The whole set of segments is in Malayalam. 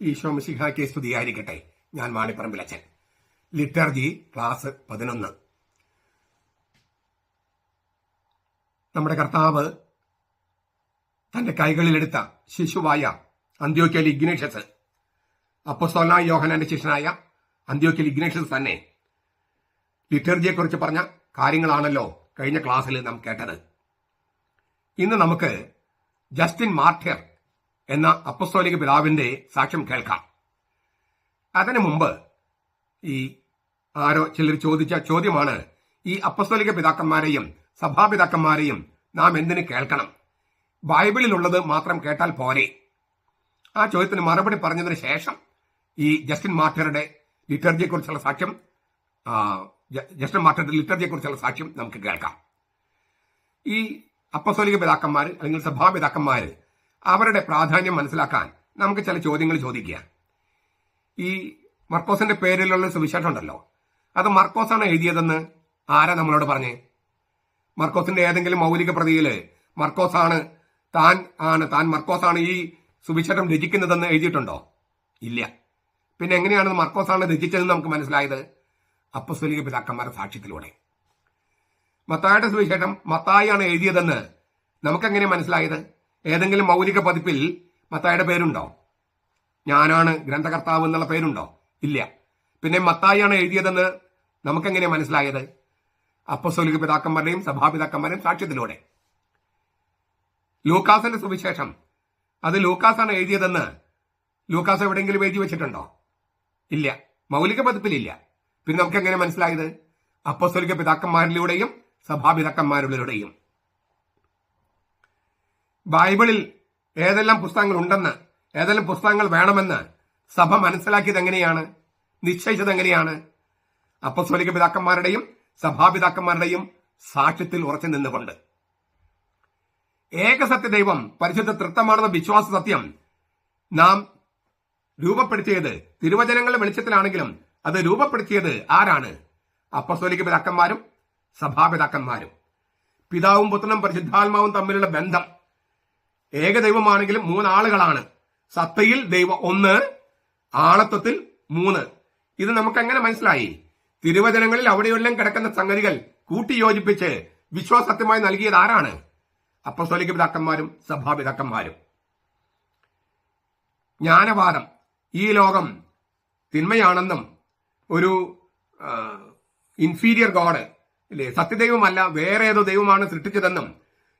ഈശോ മിശിഹായ്ക്ക് സ്തുതിയായിരിക്കട്ടെ. ഞാൻ മാണിപ്പറമ്പിലച്ചൻ. Liturgy class 11. നമ്മുടെ കർത്താവ് തന്റെ കൈകളിലെടുത്ത ശിശുവായ അന്ത്യോക്യയിൽ ഇഗ്നേഷ്യസ്, അപ്പോസ്തലനായ യോഹന്നാന്റെ ശിഷ്യനായ അന്ത്യോക്യയിൽ ഇഗ്നേഷ്യസ് തന്നെ ലിറ്റർജിയെക്കുറിച്ച് പറഞ്ഞ കാര്യങ്ങളാണല്ലോ കഴിഞ്ഞ ക്ലാസ്സിൽ നാം കേട്ടത്. ഇന്ന് നമുക്ക് ജസ്റ്റിൻ മാർട്ടിർ എന്ന അപ്പസ്തോലിക പിതാവിന്റെ സാക്ഷ്യം കേൾക്കാം. അതിനു മുമ്പ് ചിലർ ചോദിച്ച ചോദ്യമാണ്, ഈ അപ്പസ്തോലിക പിതാക്കന്മാരെയും സഭാപിതാക്കന്മാരെയും നാം എന്തിനു കേൾക്കണം? ബൈബിളിലുള്ളത് മാത്രം കേട്ടാൽ പോരെ? ആ ചോദ്യത്തിന് മറുപടി പറഞ്ഞതിന് ശേഷം ഈ ജസ്റ്റിൻ മാർട്ടിറുടെ ലിറ്റർജിയെക്കുറിച്ചുള്ള സാക്ഷ്യം നമുക്ക് കേൾക്കാം. ഈ അപ്പസ്തോലിക പിതാക്കന്മാർ അല്ലെങ്കിൽ സഭാപിതാക്കന്മാർ അവരുടെ പ്രാധാന്യം മനസ്സിലാക്കാൻ നമുക്ക് ചില ചോദ്യങ്ങൾ ചോദിക്കുക. ഈ മർക്കോസിന്റെ പേരിലുള്ള സുവിശേഷം ഉണ്ടല്ലോ, അത് മർക്കോസാണ് എഴുതിയതെന്ന് ആരാ നമ്മളോട് പറഞ്ഞേ? മർക്കോസിന്റെ ഏതെങ്കിലും മൗലിക പ്രതിയില് താൻ മർക്കോസാണ് ഈ സുവിശേഷം രചിക്കുന്നതെന്ന് എഴുതിയിട്ടുണ്ടോ? ഇല്ല. പിന്നെ എങ്ങനെയാണ് മർക്കോസാണ് രചിച്ചതെന്ന് നമുക്ക് മനസ്സിലായത്? അപ്പസ്തോലിക പിതാക്കന്മാരുടെ സാക്ഷ്യത്തിലൂടെ. മത്തായിയുടെ സുവിശേഷം മത്തായിയാണ് എഴുതിയതെന്ന് നമുക്കെങ്ങനെ മനസ്സിലായത്? ഏതെങ്കിലും മൗലിക പതിപ്പിൽ മത്തായിയുടെ പേരുണ്ടോ? ഞാനാണ് ഗ്രന്ഥകർത്താവ് എന്നുള്ള പേരുണ്ടോ? ഇല്ല. പിന്നെ മത്തായിയാണ് എഴുതിയതെന്ന് നമുക്കെങ്ങനെ മനസ്സിലായത്? അപ്പസ്തോലിക പിതാക്കന്മാരുടെയും സഭാപിതാക്കന്മാരുടെയും സാക്ഷ്യത്തിലൂടെ. ലൂക്കാസിന്റെ സുവിശേഷം അത് ലൂക്കാസാണ് എഴുതിയതെന്ന് ലൂക്കാസ് എവിടെയെങ്കിലും എഴുതി വെച്ചിട്ടുണ്ടോ? ഇല്ല, മൗലിക പതിപ്പിലില്ല. പിന്നെ നമുക്ക് എങ്ങനെ മനസ്സിലായത്? അപ്പസ്തോലിക പിതാക്കന്മാരിലൂടെയും സഭാപിതാക്കന്മാരിലൂടെയും. ബൈബിളിൽ ഏതെല്ലാം പുസ്തകങ്ങൾ ഉണ്ടെന്ന്, ഏതെല്ലാം പുസ്തകങ്ങൾ വേണമെന്ന് സഭ മനസ്സിലാക്കിയത് എങ്ങനെയാണ്, നിശ്ചയിച്ചത് എങ്ങനെയാണ്? അപ്പസ്തോലിക പിതാക്കന്മാരുടെയും സഭാപിതാക്കന്മാരുടെയും സാക്ഷ്യത്തിൽ ഉറച്ചു നിന്നുകൊണ്ട്. ഏകസത്യ ദൈവം പരിശുദ്ധ തൃത്വമാണെന്ന വിശ്വാസ സത്യം നാം രൂപപ്പെടുത്തിയത് തിരുവചനങ്ങളുടെ വെളിച്ചത്തിലാണെങ്കിലും അത് രൂപപ്പെടുത്തിയത് ആരാണ്? അപ്പസ്തോലിക പിതാക്കന്മാരും സഭാപിതാക്കന്മാരും. പിതാവും പുത്രനും പരിശുദ്ധാത്മാവും തമ്മിലുള്ള ബന്ധം ഏകദൈവമാണെങ്കിലും മൂന്നാളുകളാണ്. സത്തയിൽ ദൈവം ഒന്ന്, ആളത്വത്തിൽ മൂന്ന്. ഇത് നമുക്ക് എങ്ങനെ മനസ്സിലായി? തിരുവചനങ്ങളിൽ അവിടെയെല്ലാം കിടക്കുന്ന സംഗതികൾ കൂട്ടിയോജിപ്പിച്ച് വിശ്വാസത്യമായി നൽകിയത് ആരാണ്? അപ്പസ്തോലിക പിതാക്കന്മാരും സഭാപിതാക്കന്മാരും. ജ്ഞാനവാദം ഈ ലോകം തിന്മയാണെന്നും ഒരു ഇൻഫീരിയർ ഗോഡ് അല്ലേ, സത്യദൈവമല്ല വേറെ ഏതോ ദൈവമാണ് സൃഷ്ടിച്ചതെന്നും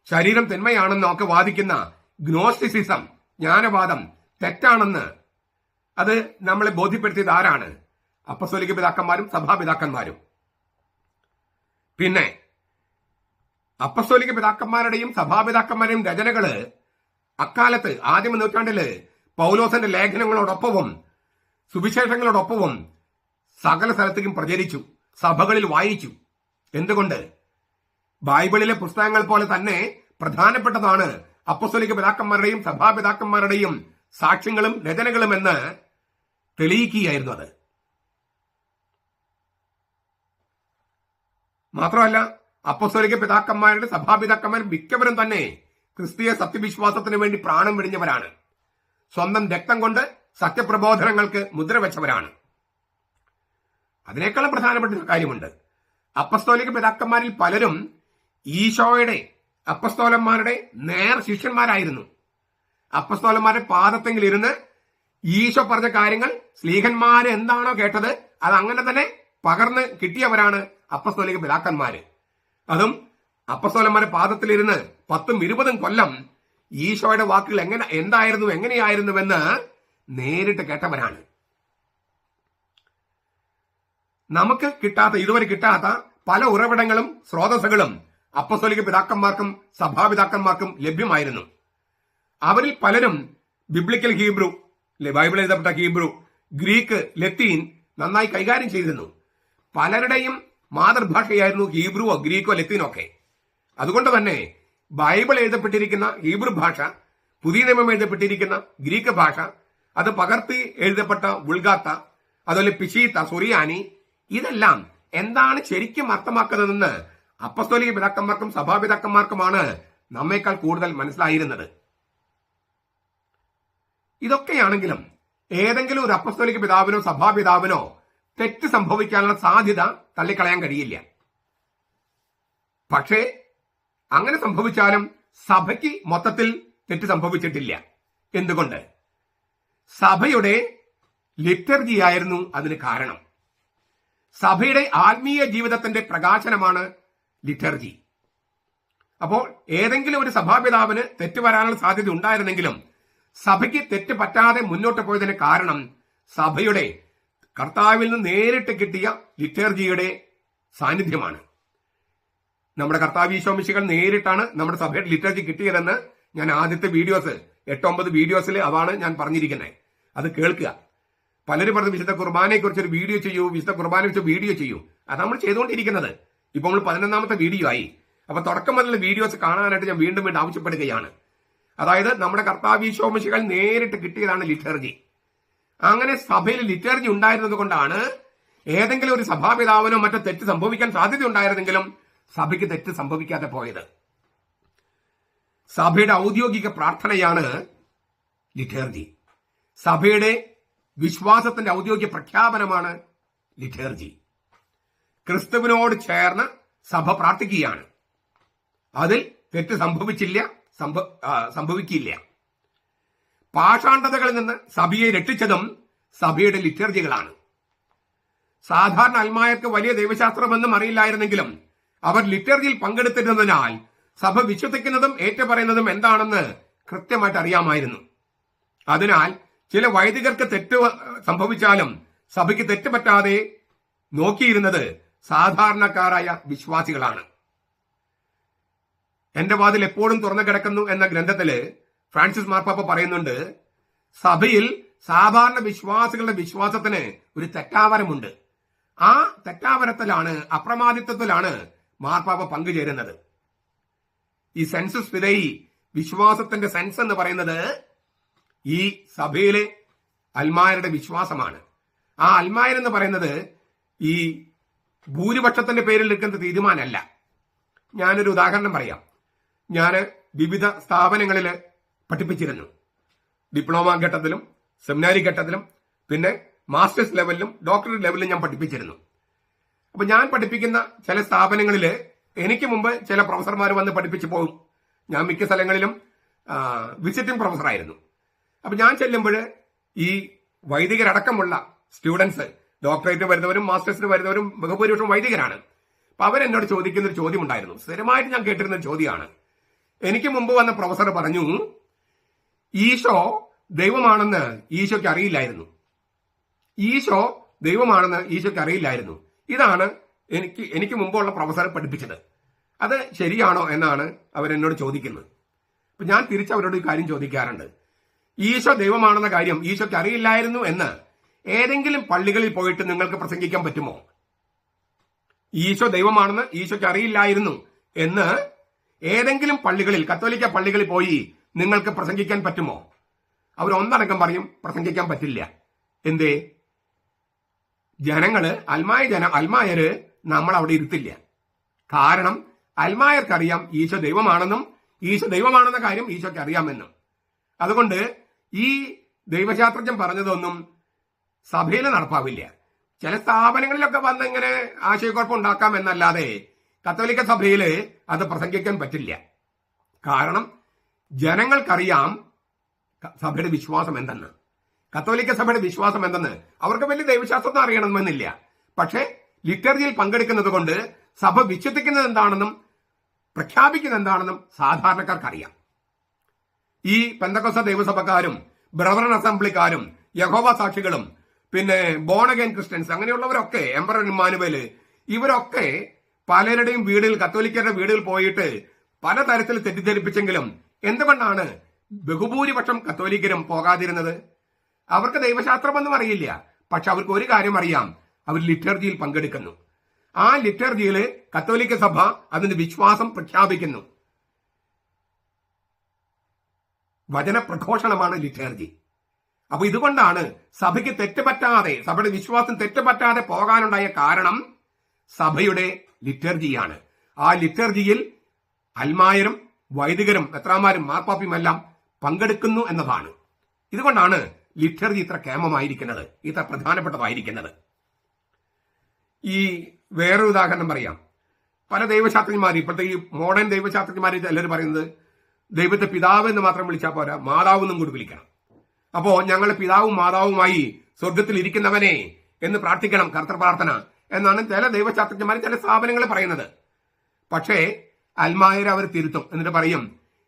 ശരീരം തിന്മയാണെന്നും ഒക്കെ വാദിക്കുന്ന ഗ്നോസ്റ്റിസിസം, ജ്ഞാനവാദം തെറ്റാണെന്ന് അത് നമ്മളെ ബോധ്യപ്പെടുത്തിയത് ആരാണ്? അപ്പസ്തോലിക പിതാക്കന്മാരും സഭാപിതാക്കന്മാരും. പിന്നെ അപ്പസ്തോലിക പിതാക്കന്മാരുടെയും സഭാപിതാക്കന്മാരുടെയും രചനകള് അക്കാലത്ത് ആദ്യ നൂറ്റാണ്ടില് പൗലോസിന്റെ ലേഖനങ്ങളോടൊപ്പവും സുവിശേഷങ്ങളോടൊപ്പവും സകല സ്ഥലത്തേക്കും പ്രചരിച്ചു, സഭകളിൽ വായിച്ചു. എന്തുകൊണ്ട്? ബൈബിളിലെ പുസ്തകങ്ങൾ പോലെ തന്നെ പ്രധാനപ്പെട്ടതാണ് അപ്പസ്തോലിക പിതാക്കന്മാരുടെയും സഭാപിതാക്കന്മാരുടെയും സാക്ഷ്യങ്ങളും രചനകളും എന്ന് തെളിയിക്കുകയായിരുന്നു അത്. മാത്രമല്ല, അപ്പസ്തോലിക പിതാക്കന്മാരുടെ സഭാപിതാക്കന്മാർ മിക്കവരും തന്നെ ക്രിസ്തീയ സത്യവിശ്വാസത്തിന് വേണ്ടി പ്രാണം വെടിഞ്ഞവരാണ്. സ്വന്തം രക്തം കൊണ്ട് സത്യപ്രബോധനങ്ങൾക്ക് മുദ്ര വെച്ചവരാണ്. അതിനേക്കാളും പ്രധാനപ്പെട്ട ഒരു കാര്യമുണ്ട്. അപ്പസ്തോലിക പിതാക്കന്മാരിൽ പലരും ഈശോയുടെ അപ്പസ്തോലന്മാരുടെ നേർ ശിഷ്യന്മാരായിരുന്നു. അപ്പസ്തോലന്മാരുടെ പാദത്തെങ്കിൽ ഇരുന്ന് ഈശോ പറഞ്ഞ കാര്യങ്ങൾ സ്ലീഹന്മാര് എന്താണോ കേട്ടത് അത് അങ്ങനെ തന്നെ പകർന്ന് കിട്ടിയവരാണ് അപ്പസ്തോലിക പിതാക്കന്മാര്. അതും അപ്പസ്തോലന്മാരുടെ പാദത്തിലിരുന്ന് 10-20 കൊല്ലം ഈശോയുടെ വാക്കുകൾ എങ്ങനെയായിരുന്നുവെന്ന് നേരിട്ട് കേട്ടവരാണ്. നമുക്ക് ഇതുവരെ കിട്ടാത്ത പല ഉറവിടങ്ങളും സ്രോതസ്സുകളും അപ്പസ്തോലിക പിതാക്കന്മാർക്കും സഭാപിതാക്കന്മാർക്കും ലഭ്യമായിരുന്നു. അവരിൽ പലരും ബിബ്ലിക്കൽ ഹീബ്രു, ബൈബിൾ എഴുതപ്പെട്ട ഹീബ്രു, ഗ്രീക്ക്, ലത്തീൻ നന്നായി കൈകാര്യം ചെയ്തിരുന്നു. പലരുടെയും മാതൃഭാഷയായിരുന്നു ഹീബ്രുവോ ഗ്രീക്കോ ലത്തീനോ ഒക്കെ. അതുകൊണ്ട് തന്നെ ബൈബിൾ എഴുതപ്പെട്ടിരിക്കുന്ന ഹീബ്രു ഭാഷ, പുതിയ നിയമം എഴുതപ്പെട്ടിരിക്കുന്ന ഗ്രീക്ക് ഭാഷ, അത് പകർത്തി എഴുതപ്പെട്ട വുൾഗാത്ത, അതുപോലെ പിശീത്ത, സുറിയാനി, ഇതെല്ലാം എന്താണ് ശരിക്കും അർത്ഥമാക്കുന്നതെന്ന് അപ്പസ്തോലിക പിതാക്കന്മാർക്കും സഭാപിതാക്കന്മാർക്കുമാണ് നമ്മേക്കാൾ കൂടുതൽ മനസ്സിലായിരുന്നത്. ഇതൊക്കെയാണെങ്കിലും ഏതെങ്കിലും ഒരു അപ്പസ്തോലിക പിതാവിനോ സഭാപിതാവിനോ തെറ്റ് സംഭവിക്കാനുള്ള സാധ്യത തള്ളിക്കളയാൻ കഴിയില്ല. പക്ഷേ അങ്ങനെ സംഭവിച്ചാലും സഭയ്ക്ക് മൊത്തത്തിൽ തെറ്റ് സംഭവിച്ചിട്ടില്ല. എന്തുകൊണ്ട്? സഭയുടെ ലിറ്റർജിയായിരുന്നു അതിന് കാരണം. സഭയുടെ ആത്മീയ ജീവിതത്തിന്റെ പ്രകാശനമാണ് ലിറ്റർജി. അപ്പോൾ ഏതെങ്കിലും ഒരു സഭാപിതാവിന് തെറ്റ് വരാനുള്ള സാധ്യത ഉണ്ടായിരുന്നെങ്കിലും സഭയ്ക്ക് തെറ്റ് പറ്റാതെ മുന്നോട്ട് പോയതിന് കാരണം സഭയുടെ കർത്താവിൽ നിന്ന് നേരിട്ട് കിട്ടിയ ലിറ്റർജിയുടെ സാന്നിധ്യമാണ്. നമ്മുടെ കർത്താവ് ഈശോ മിശിഹാ നേരിട്ടാണ് നമ്മുടെ സഭയുടെ ലിറ്റർജി കിട്ടിയതെന്ന് ഞാൻ ആദ്യത്തെ 8-9 വീഡിയോസിൽ അതാണ് ഞാൻ പറഞ്ഞിരിക്കുന്നത്. അത് കേൾക്കുക. പലരും പറഞ്ഞ് വിശുദ്ധ കുർബാനയെ കുറിച്ച് ഒരു വീഡിയോ ചെയ്യൂ, വിശുദ്ധ കുർബാനയെ കുറിച്ച് വീഡിയോ ചെയ്യൂ. അത് നമ്മൾ ചെയ്തുകൊണ്ടിരിക്കുന്നത്. ഇപ്പൊ നമ്മൾ 11ാമത്തെ വീഡിയോ ആയി. അപ്പൊ തുടക്കം മുതലുള്ള വീഡിയോസ് കാണാനായിട്ട് ഞാൻ വീണ്ടും ആവശ്യപ്പെടുകയാണ്. അതായത് നമ്മുടെ കർത്താവ് ഈശോ മിശിഹാ നേരിട്ട് കിട്ടിയതാണ് ലിറ്റർജി. അങ്ങനെ സഭയിൽ ലിറ്റർജി ഉണ്ടായിരുന്നത് കൊണ്ടാണ് ഏതെങ്കിലും ഒരു സഭാപിതാവിനോ മറ്റോ തെറ്റ് സംഭവിക്കാൻ സാധ്യത ഉണ്ടായിരുന്നെങ്കിലും സഭയ്ക്ക് തെറ്റ് സംഭവിക്കാതെ പോയത്. സഭയുടെ ഔദ്യോഗിക പ്രാർത്ഥനയാണ് ലിറ്റർജി. സഭയുടെ വിശ്വാസത്തിന്റെ ഔദ്യോഗിക പ്രഖ്യാപനമാണ് ലിറ്റർജി. ക്രിസ്തുവിനോട് ചേർന്ന് സഭ പ്രാർത്ഥിക്കുകയാണ്. അതിൽ തെറ്റ് സംഭവിക്കില്ല. പാഷാണ്ഡതകളിൽ നിന്ന് സഭയെ രക്ഷിച്ചതും സഭയുടെ ലിറ്റർജികളാണ്. സാധാരണ അൽമായർക്ക് വലിയ ദൈവശാസ്ത്രമൊന്നും അറിയില്ലായിരുന്നെങ്കിലും അവർ ലിറ്റർജിയിൽ പങ്കെടുത്തിരുന്നതിനാൽ സഭ വിശ്വസിക്കുന്നതും ഏറ്റുപറയുന്നതും എന്താണെന്ന് കൃത്യമായിട്ട് അറിയാമായിരുന്നു. അതിനാൽ ചില വൈദികർക്ക് തെറ്റ് സംഭവിച്ചാലും സഭയ്ക്ക് തെറ്റ് പറ്റാതെ നോക്കിയിരുന്നത് സാധാരണക്കാരായ വിശ്വാസികളാണ്. എന്റെ വാതിൽ എപ്പോഴും തുറന്നു കിടക്കുന്നു എന്ന ഗ്രന്ഥത്തില് ഫ്രാൻസിസ് മാർപ്പാപ്പ പറയുന്നുണ്ട്, സഭയിൽ സാധാരണ വിശ്വാസികളുടെ വിശ്വാസത്തിന് ഒരു തെറ്റാവരമുണ്ട്. ആ തെറ്റാവരത്തിലാണ്, അപ്രമാദിത്വത്തിലാണ് മാർപ്പാപ്പ പങ്കുചേരുന്നത്. ഈ സെൻസസ് ഫിദei, വിശ്വാസത്തിന്റെ സെൻസ് എന്ന് പറയുന്നത് ഈ സഭയിലെ അൽമായരുടെ വിശ്വാസമാണ്. ആ അൽമായർ എന്ന് പറയുന്നത് ഈ ഭൂരിപക്ഷത്തിന്റെ പേരിൽ എടുക്കുന്ന തീരുമാനമല്ല. ഞാനൊരു ഉദാഹരണം പറയാം. ഞാൻ വിവിധ സ്ഥാപനങ്ങളിൽ പഠിപ്പിച്ചിരുന്നു. ഡിപ്ലോമ ഘട്ടത്തിലും സെമിനാരി ഘട്ടത്തിലും പിന്നെ മാസ്റ്റേഴ്സ് ലെവലിലും ഡോക്ടറേറ്റ് ലെവലിലും ഞാൻ പഠിപ്പിച്ചിരുന്നു. അപ്പൊ ഞാൻ പഠിപ്പിക്കുന്ന ചില സ്ഥാപനങ്ങളിൽ എനിക്ക് മുമ്പ് ചില പ്രൊഫസർമാർ വന്ന് പഠിപ്പിച്ചു പോകും. ഞാൻ മിക്ക സ്ഥലങ്ങളിലും വിസിറ്റിംഗ് പ്രൊഫസറായിരുന്നു. അപ്പൊ ഞാൻ ചെല്ലുമ്പോൾ ഈ വൈദികരടക്കമുള്ള സ്റ്റുഡൻസ്, ഡോക്ടറേറ്റ് വരുന്നവരും മാസ്റ്റേഴ്സിന് വരുന്നവരും ബഹുഭൂരിപക്ഷം വൈദികരാണ്. അപ്പൊ അവരെന്നോട് ചോദിക്കുന്ന ഒരു ചോദ്യം ഉണ്ടായിരുന്നു. സ്ഥിരമായിട്ട് ഞാൻ കേട്ടിരുന്ന ഒരു ചോദ്യമാണ്. എനിക്ക് മുമ്പ് വന്ന പ്രൊഫസർ പറഞ്ഞു, ഈശോ ദൈവമാണെന്ന് ഈശോയ്ക്ക് അറിയില്ലായിരുന്നു. ഈശോ ദൈവമാണെന്ന് ഈശോയ്ക്ക് അറിയില്ലായിരുന്നു. ഇതാണ് എനിക്ക് മുമ്പുള്ള പ്രൊഫസർ പഠിപ്പിച്ചത്. അത് ശരിയാണോ എന്നാണ് അവരെന്നോട് ചോദിക്കുന്നത്. അപ്പൊ ഞാൻ തിരിച്ചവരോട് ഈ കാര്യം ചോദിക്കാറുണ്ട്. ഈശോ ദൈവമാണെന്ന കാര്യം ഈശോയ്ക്ക് അറിയില്ലായിരുന്നു എന്ന് ഏതെങ്കിലും പള്ളികളിൽ പോയിട്ട് നിങ്ങൾക്ക് പ്രസംഗിക്കാൻ പറ്റുമോ? ഈശോ ദൈവമാണെന്ന് ഈശോയ്ക്ക് അറിയില്ലായിരുന്നു എന്ന് ഏതെങ്കിലും പള്ളികളിൽ, കത്തോലിക്ക പള്ളികളിൽ പോയി നിങ്ങൾക്ക് പ്രസംഗിക്കാൻ പറ്റുമോ? അവർ ഒന്നടങ്കം പറയും പ്രസംഗിക്കാൻ പറ്റില്ല. എന്തേ? ജനങ്ങള് അൽമായര് നമ്മൾ അവിടെ ഇരുത്തില്ല. കാരണം അൽമായർക്കറിയാം ഈശോ ദൈവമാണെന്നും ഈശോ ദൈവമാണെന്ന കാര്യം ഈശോയ്ക്ക് അറിയാമെന്നും. അതുകൊണ്ട് ഈ ദൈവശാസ്ത്രജ്ഞൻ പറഞ്ഞതൊന്നും സഭയിൽ നടപ്പാവില്ല. ചില സ്ഥാപനങ്ങളിലൊക്കെ വന്ന് ഇങ്ങനെ ആശയക്കുഴപ്പം ഉണ്ടാക്കാം എന്നല്ലാതെ കത്തോലിക്ക സഭയിൽ അത് പ്രസംഗിക്കാൻ പറ്റില്ല. കാരണം ജനങ്ങൾക്കറിയാം സഭയുടെ വിശ്വാസം എന്തെന്ന്, കത്തോലിക്ക സഭയുടെ വിശ്വാസം എന്തെന്ന്. അവർക്ക് വലിയ ദൈവശാസ്ത്രം അറിയണമെന്നില്ല. പക്ഷെ ലിറ്റർജിയിൽ പങ്കെടുക്കുന്നത് കൊണ്ട് സഭ വിശ്വസിക്കുന്നത് എന്താണെന്നും പ്രഖ്യാപിക്കുന്നത് എന്താണെന്നും സാധാരണക്കാർക്കറിയാം. ഈ പെന്തക്കോസ്ത ദൈവസഭക്കാരും ബ്രദറൻ അസംബ്ലിക്കാരും യഹോവ സാക്ഷികളും പിന്നെ ബോൺ അഗൈൻ ക്രിസ്ത്യൻസ് അങ്ങനെയുള്ളവരൊക്കെ, എംപറർ ഇമ്മാനുവേല്, ഇവരൊക്കെ പലരുടെയും വീടുകൾ, കത്തോലിക്കരുടെ വീടുകൾ പോയിട്ട് പലതരത്തിൽ തെറ്റിദ്ധരിപ്പിച്ചെങ്കിലും എന്തുകൊണ്ടാണ് ബഹുഭൂരിപക്ഷം കത്തോലിക്കരും പോകാതിരുന്നത്? അവർക്ക് ദൈവശാസ്ത്രമൊന്നും അറിയില്ല. പക്ഷെ അവർക്ക് ഒരു കാര്യം അറിയാം, അവർ ലിറ്റർജിയിൽ പങ്കെടുക്കുന്നു. ആ ലിറ്റർജിയിൽ കത്തോലിക്ക സഭ അതിന്റെ വിശ്വാസം പ്രഖ്യാപിക്കുന്നു. വചന പ്രഘോഷണമാണ് ലിറ്റർജി. അപ്പൊ ഇതുകൊണ്ടാണ് സഭയ്ക്ക് തെറ്റുപറ്റാതെ, സഭയുടെ വിശ്വാസം തെറ്റുപറ്റാതെ പോകാനുണ്ടായ കാരണം സഭയുടെ ലിറ്റർജിയാണ്. ആ ലിറ്റർജിയിൽ അൽമായരും വൈദികരും മെത്രാന്മാരും മാർപ്പാപ്പയും എല്ലാം പങ്കെടുക്കുന്നു എന്നതാണ്. ഇതുകൊണ്ടാണ് ലിറ്റർജി ഇത്ര കേമമായിരിക്കുന്നത്, ഇത്ര പ്രധാനപ്പെട്ടതായിരിക്കുന്നത്? ഈ വേറൊരു ഉദാഹരണം പറയാം. പല ദൈവശാസ്ത്രജ്ഞന്മാർ, ഇപ്പോഴത്തെ ഈ മോഡേൺ ദൈവശാസ്ത്രജ്ഞന്മാർ എല്ലാവരും പറയുന്നത് ദൈവത്തെ പിതാവ് എന്ന് മാത്രം വിളിച്ചാൽ പോരാ, മാതാവ് എന്നും കൂടി വിളിക്കണം. അപ്പോ ഞങ്ങൾ പിതാവും മാതാവുമായി സ്വർഗത്തിൽ ഇരിക്കുന്നവനെ എന്ന് പ്രാർത്ഥിക്കണം, കർത്തൃ പ്രാർത്ഥന എന്നാണ് ചില ദൈവശാസ്ത്രജ്ഞന്മാർ ചില സ്ഥാപനങ്ങൾ പറയുന്നത്. പക്ഷേ അൽമായർ അവർ തിരുത്തും. എന്നിട്ട് പറയും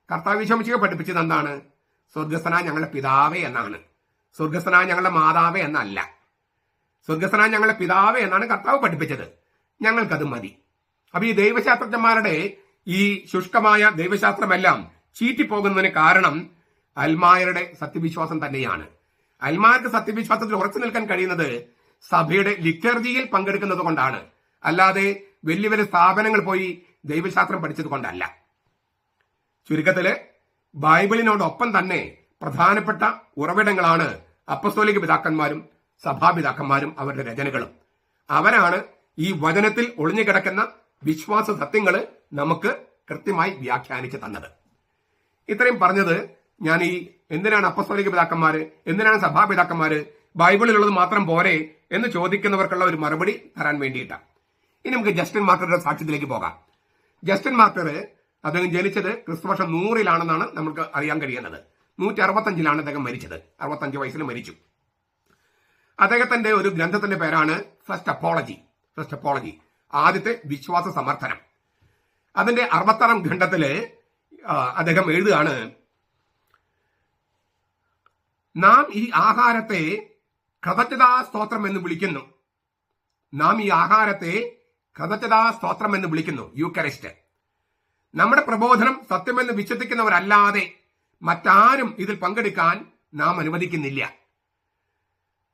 കർത്താവ് ശമിശിക പഠിപ്പിച്ചത് എന്താണ്? സ്വർഗസ്ഥനായ ഞങ്ങളുടെ പിതാവേ എന്നാണ്, സ്വർഗസ്ഥനായ ഞങ്ങളുടെ മാതാവേ എന്നല്ല. സ്വർഗസ്ഥനായ ഞങ്ങളുടെ പിതാവേ എന്നാണ് കർത്താവ് പഠിപ്പിച്ചത്, ഞങ്ങൾക്കത് മതി. അപ്പൊ ഈ ദൈവശാസ്ത്രജ്ഞന്മാരുടെ ഈ ശുഷ്കമായ ദൈവശാസ്ത്രമെല്ലാം ചീറ്റിപ്പോകുന്നതിന് കാരണം അൽമായരുടെ സത്യവിശ്വാസം തന്നെയാണ്. അൽമായർക്ക് സത്യവിശ്വാസത്തിൽ ഉറച്ചു നിൽക്കാൻ കഴിയുന്നത് സഭയുടെ ലിറ്റർജിയിൽ പങ്കെടുക്കുന്നത് കൊണ്ടാണ്, അല്ലാതെ വലിയ വലിയ സ്ഥാപനങ്ങൾ പോയി ദൈവശാസ്ത്രം പഠിച്ചത് കൊണ്ടല്ല. ചുരുക്കത്തില് ബൈബിളിനോടൊപ്പം തന്നെ പ്രധാനപ്പെട്ട ഉറവിടങ്ങളാണ് അപ്പസ്തോലിക പിതാക്കന്മാരും സഭാപിതാക്കന്മാരും അവരുടെ രചനകളും. അവരാണ് ഈ വചനത്തിൽ ഒളിഞ്ഞുകിടക്കുന്ന വിശ്വാസ സത്യങ്ങൾ നമുക്ക് കൃത്യമായി വ്യാഖ്യാനിച്ച് തന്നത്. ഇത്രയും പറഞ്ഞത് ഞാൻ ഈ എന്തിനാണ് അപ്പസ്തോലിക പിതാക്കന്മാര്, എന്തിനാണ് സഭാപിതാക്കന്മാര്, ബൈബിളിലുള്ളത് മാത്രം പോരെ എന്ന് ചോദിക്കുന്നവർക്കുള്ള ഒരു മറുപടി തരാൻ വേണ്ടിയിട്ടാണ്. ഇനി നമുക്ക് ജസ്റ്റിൻ മാർട്ടറുടെ സാക്ഷ്യത്തിലേക്ക് പോകാം. ജസ്റ്റിൻ മാർട്ടർ അദ്ദേഹം ജനിച്ചത് ക്രിസ്തുവർഷം 100 നമുക്ക് അറിയാൻ കഴിയുന്നത്. 165 അദ്ദേഹം മരിച്ചത്. 65 വയസ്സിൽ മരിച്ചു. അദ്ദേഹത്തിന്റെ ഒരു ഗ്രന്ഥത്തിന്റെ പേരാണ് ഫസ്റ്റ് അപ്പോളജി, ആദ്യത്തെ വിശ്വാസ സമർത്ഥനം. അതിന്റെ 66 ഖണ്ഡത്തില് അദ്ദേഹം എഴുതുകയാണ്, നാം ഈ ആഹാരത്തെ കൃതജ്ഞതാ സ്തോത്രം എന്ന് വിളിക്കുന്നു. യൂക്കറിസ്റ്റ്. നമ്മുടെ പ്രബോധനം സത്യമെന്ന് വിശ്വസിക്കുന്നവരല്ലാതെ മറ്റാരും ഇതിൽ പങ്കെടുക്കാൻ നാം അനുവദിക്കുന്നില്ല.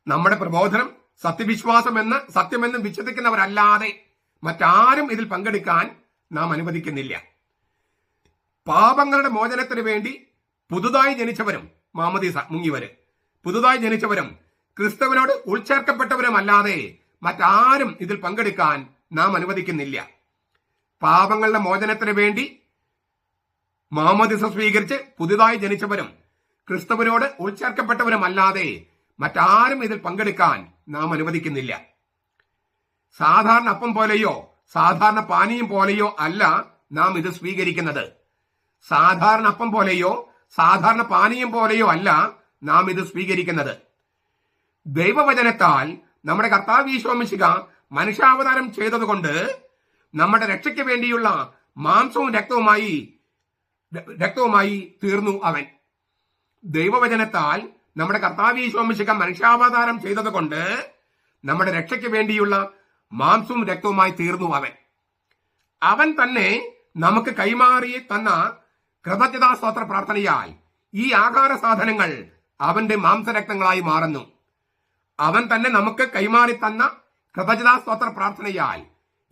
നമ്മുടെ പ്രബോധനം സത്യമെന്ന് വിശ്വസിക്കുന്നവരല്ലാതെ മറ്റാരും ഇതിൽ പങ്കെടുക്കാൻ നാം അനുവദിക്കുന്നില്ല. പാപങ്ങളുടെ മോചനത്തിന് വേണ്ടി പുതുതായി ജനിച്ചവരും മാമോദീസ മുങ്ങിയവര്, പുതുതായി ജനിച്ചവരും ക്രിസ്തുവിനോട് ഉൾച്ചേർക്കപ്പെട്ടവരുമല്ലാതെ മറ്റാരും ഇതിൽ പങ്കെടുക്കാൻ നാം അനുവദിക്കുന്നില്ല. പാപങ്ങളുടെ മോചനത്തിന് വേണ്ടി മാമോദീസ സ്വീകരിച്ച് പുതുതായി ജനിച്ചവരും ക്രിസ്തുവിനോട് ഉൾച്ചേർക്കപ്പെട്ടവരുമല്ലാതെ മറ്റാരും ഇതിൽ പങ്കെടുക്കാൻ നാം അനുവദിക്കുന്നില്ല. സാധാരണ അപ്പം പോലെയോ സാധാരണ പാനീയം പോലെയോ അല്ല നാം ഇത് സ്വീകരിക്കുന്നത്. സാധാരണ അപ്പം പോലെയോ സാധാരണ പാനീയം പോലെയോ അല്ല നാം ഇത് സ്വീകരിക്കുന്നത്. ദൈവവചനത്താൽ നമ്മുടെ കർത്താവ് ഈശോ മിശിഹ മനുഷ്യാവതാരം ചെയ്തതുകൊണ്ട് നമ്മുടെ രക്ഷയ്ക്ക് വേണ്ടിയുള്ള മാംസവും രക്തവുമായി തീർന്നു അവൻ. ദൈവവചനത്താൽ നമ്മുടെ കർത്താവ് ഈശോ മിശിഹ മനുഷ്യാവതാരം ചെയ്തതുകൊണ്ട് നമ്മുടെ രക്ഷയ്ക്ക് വേണ്ടിയുള്ള മാംസവും രക്തവുമായി തീർന്നു അവൻ. അവൻ തന്നെ നമുക്ക് കൈമാറി തന്ന കൃതജ്ഞതാ സ്തോത്ര പ്രാർത്ഥനയാൽ ഈ ആഹാര സാധനങ്ങൾ അവന്റെ മാംസരക്തങ്ങളായി മാറുന്നു. അവൻ തന്നെ നമുക്ക് കൈമാറി തന്ന കൃതജ്ഞതാ സ്തോത്ര പ്രാർത്ഥനയാൽ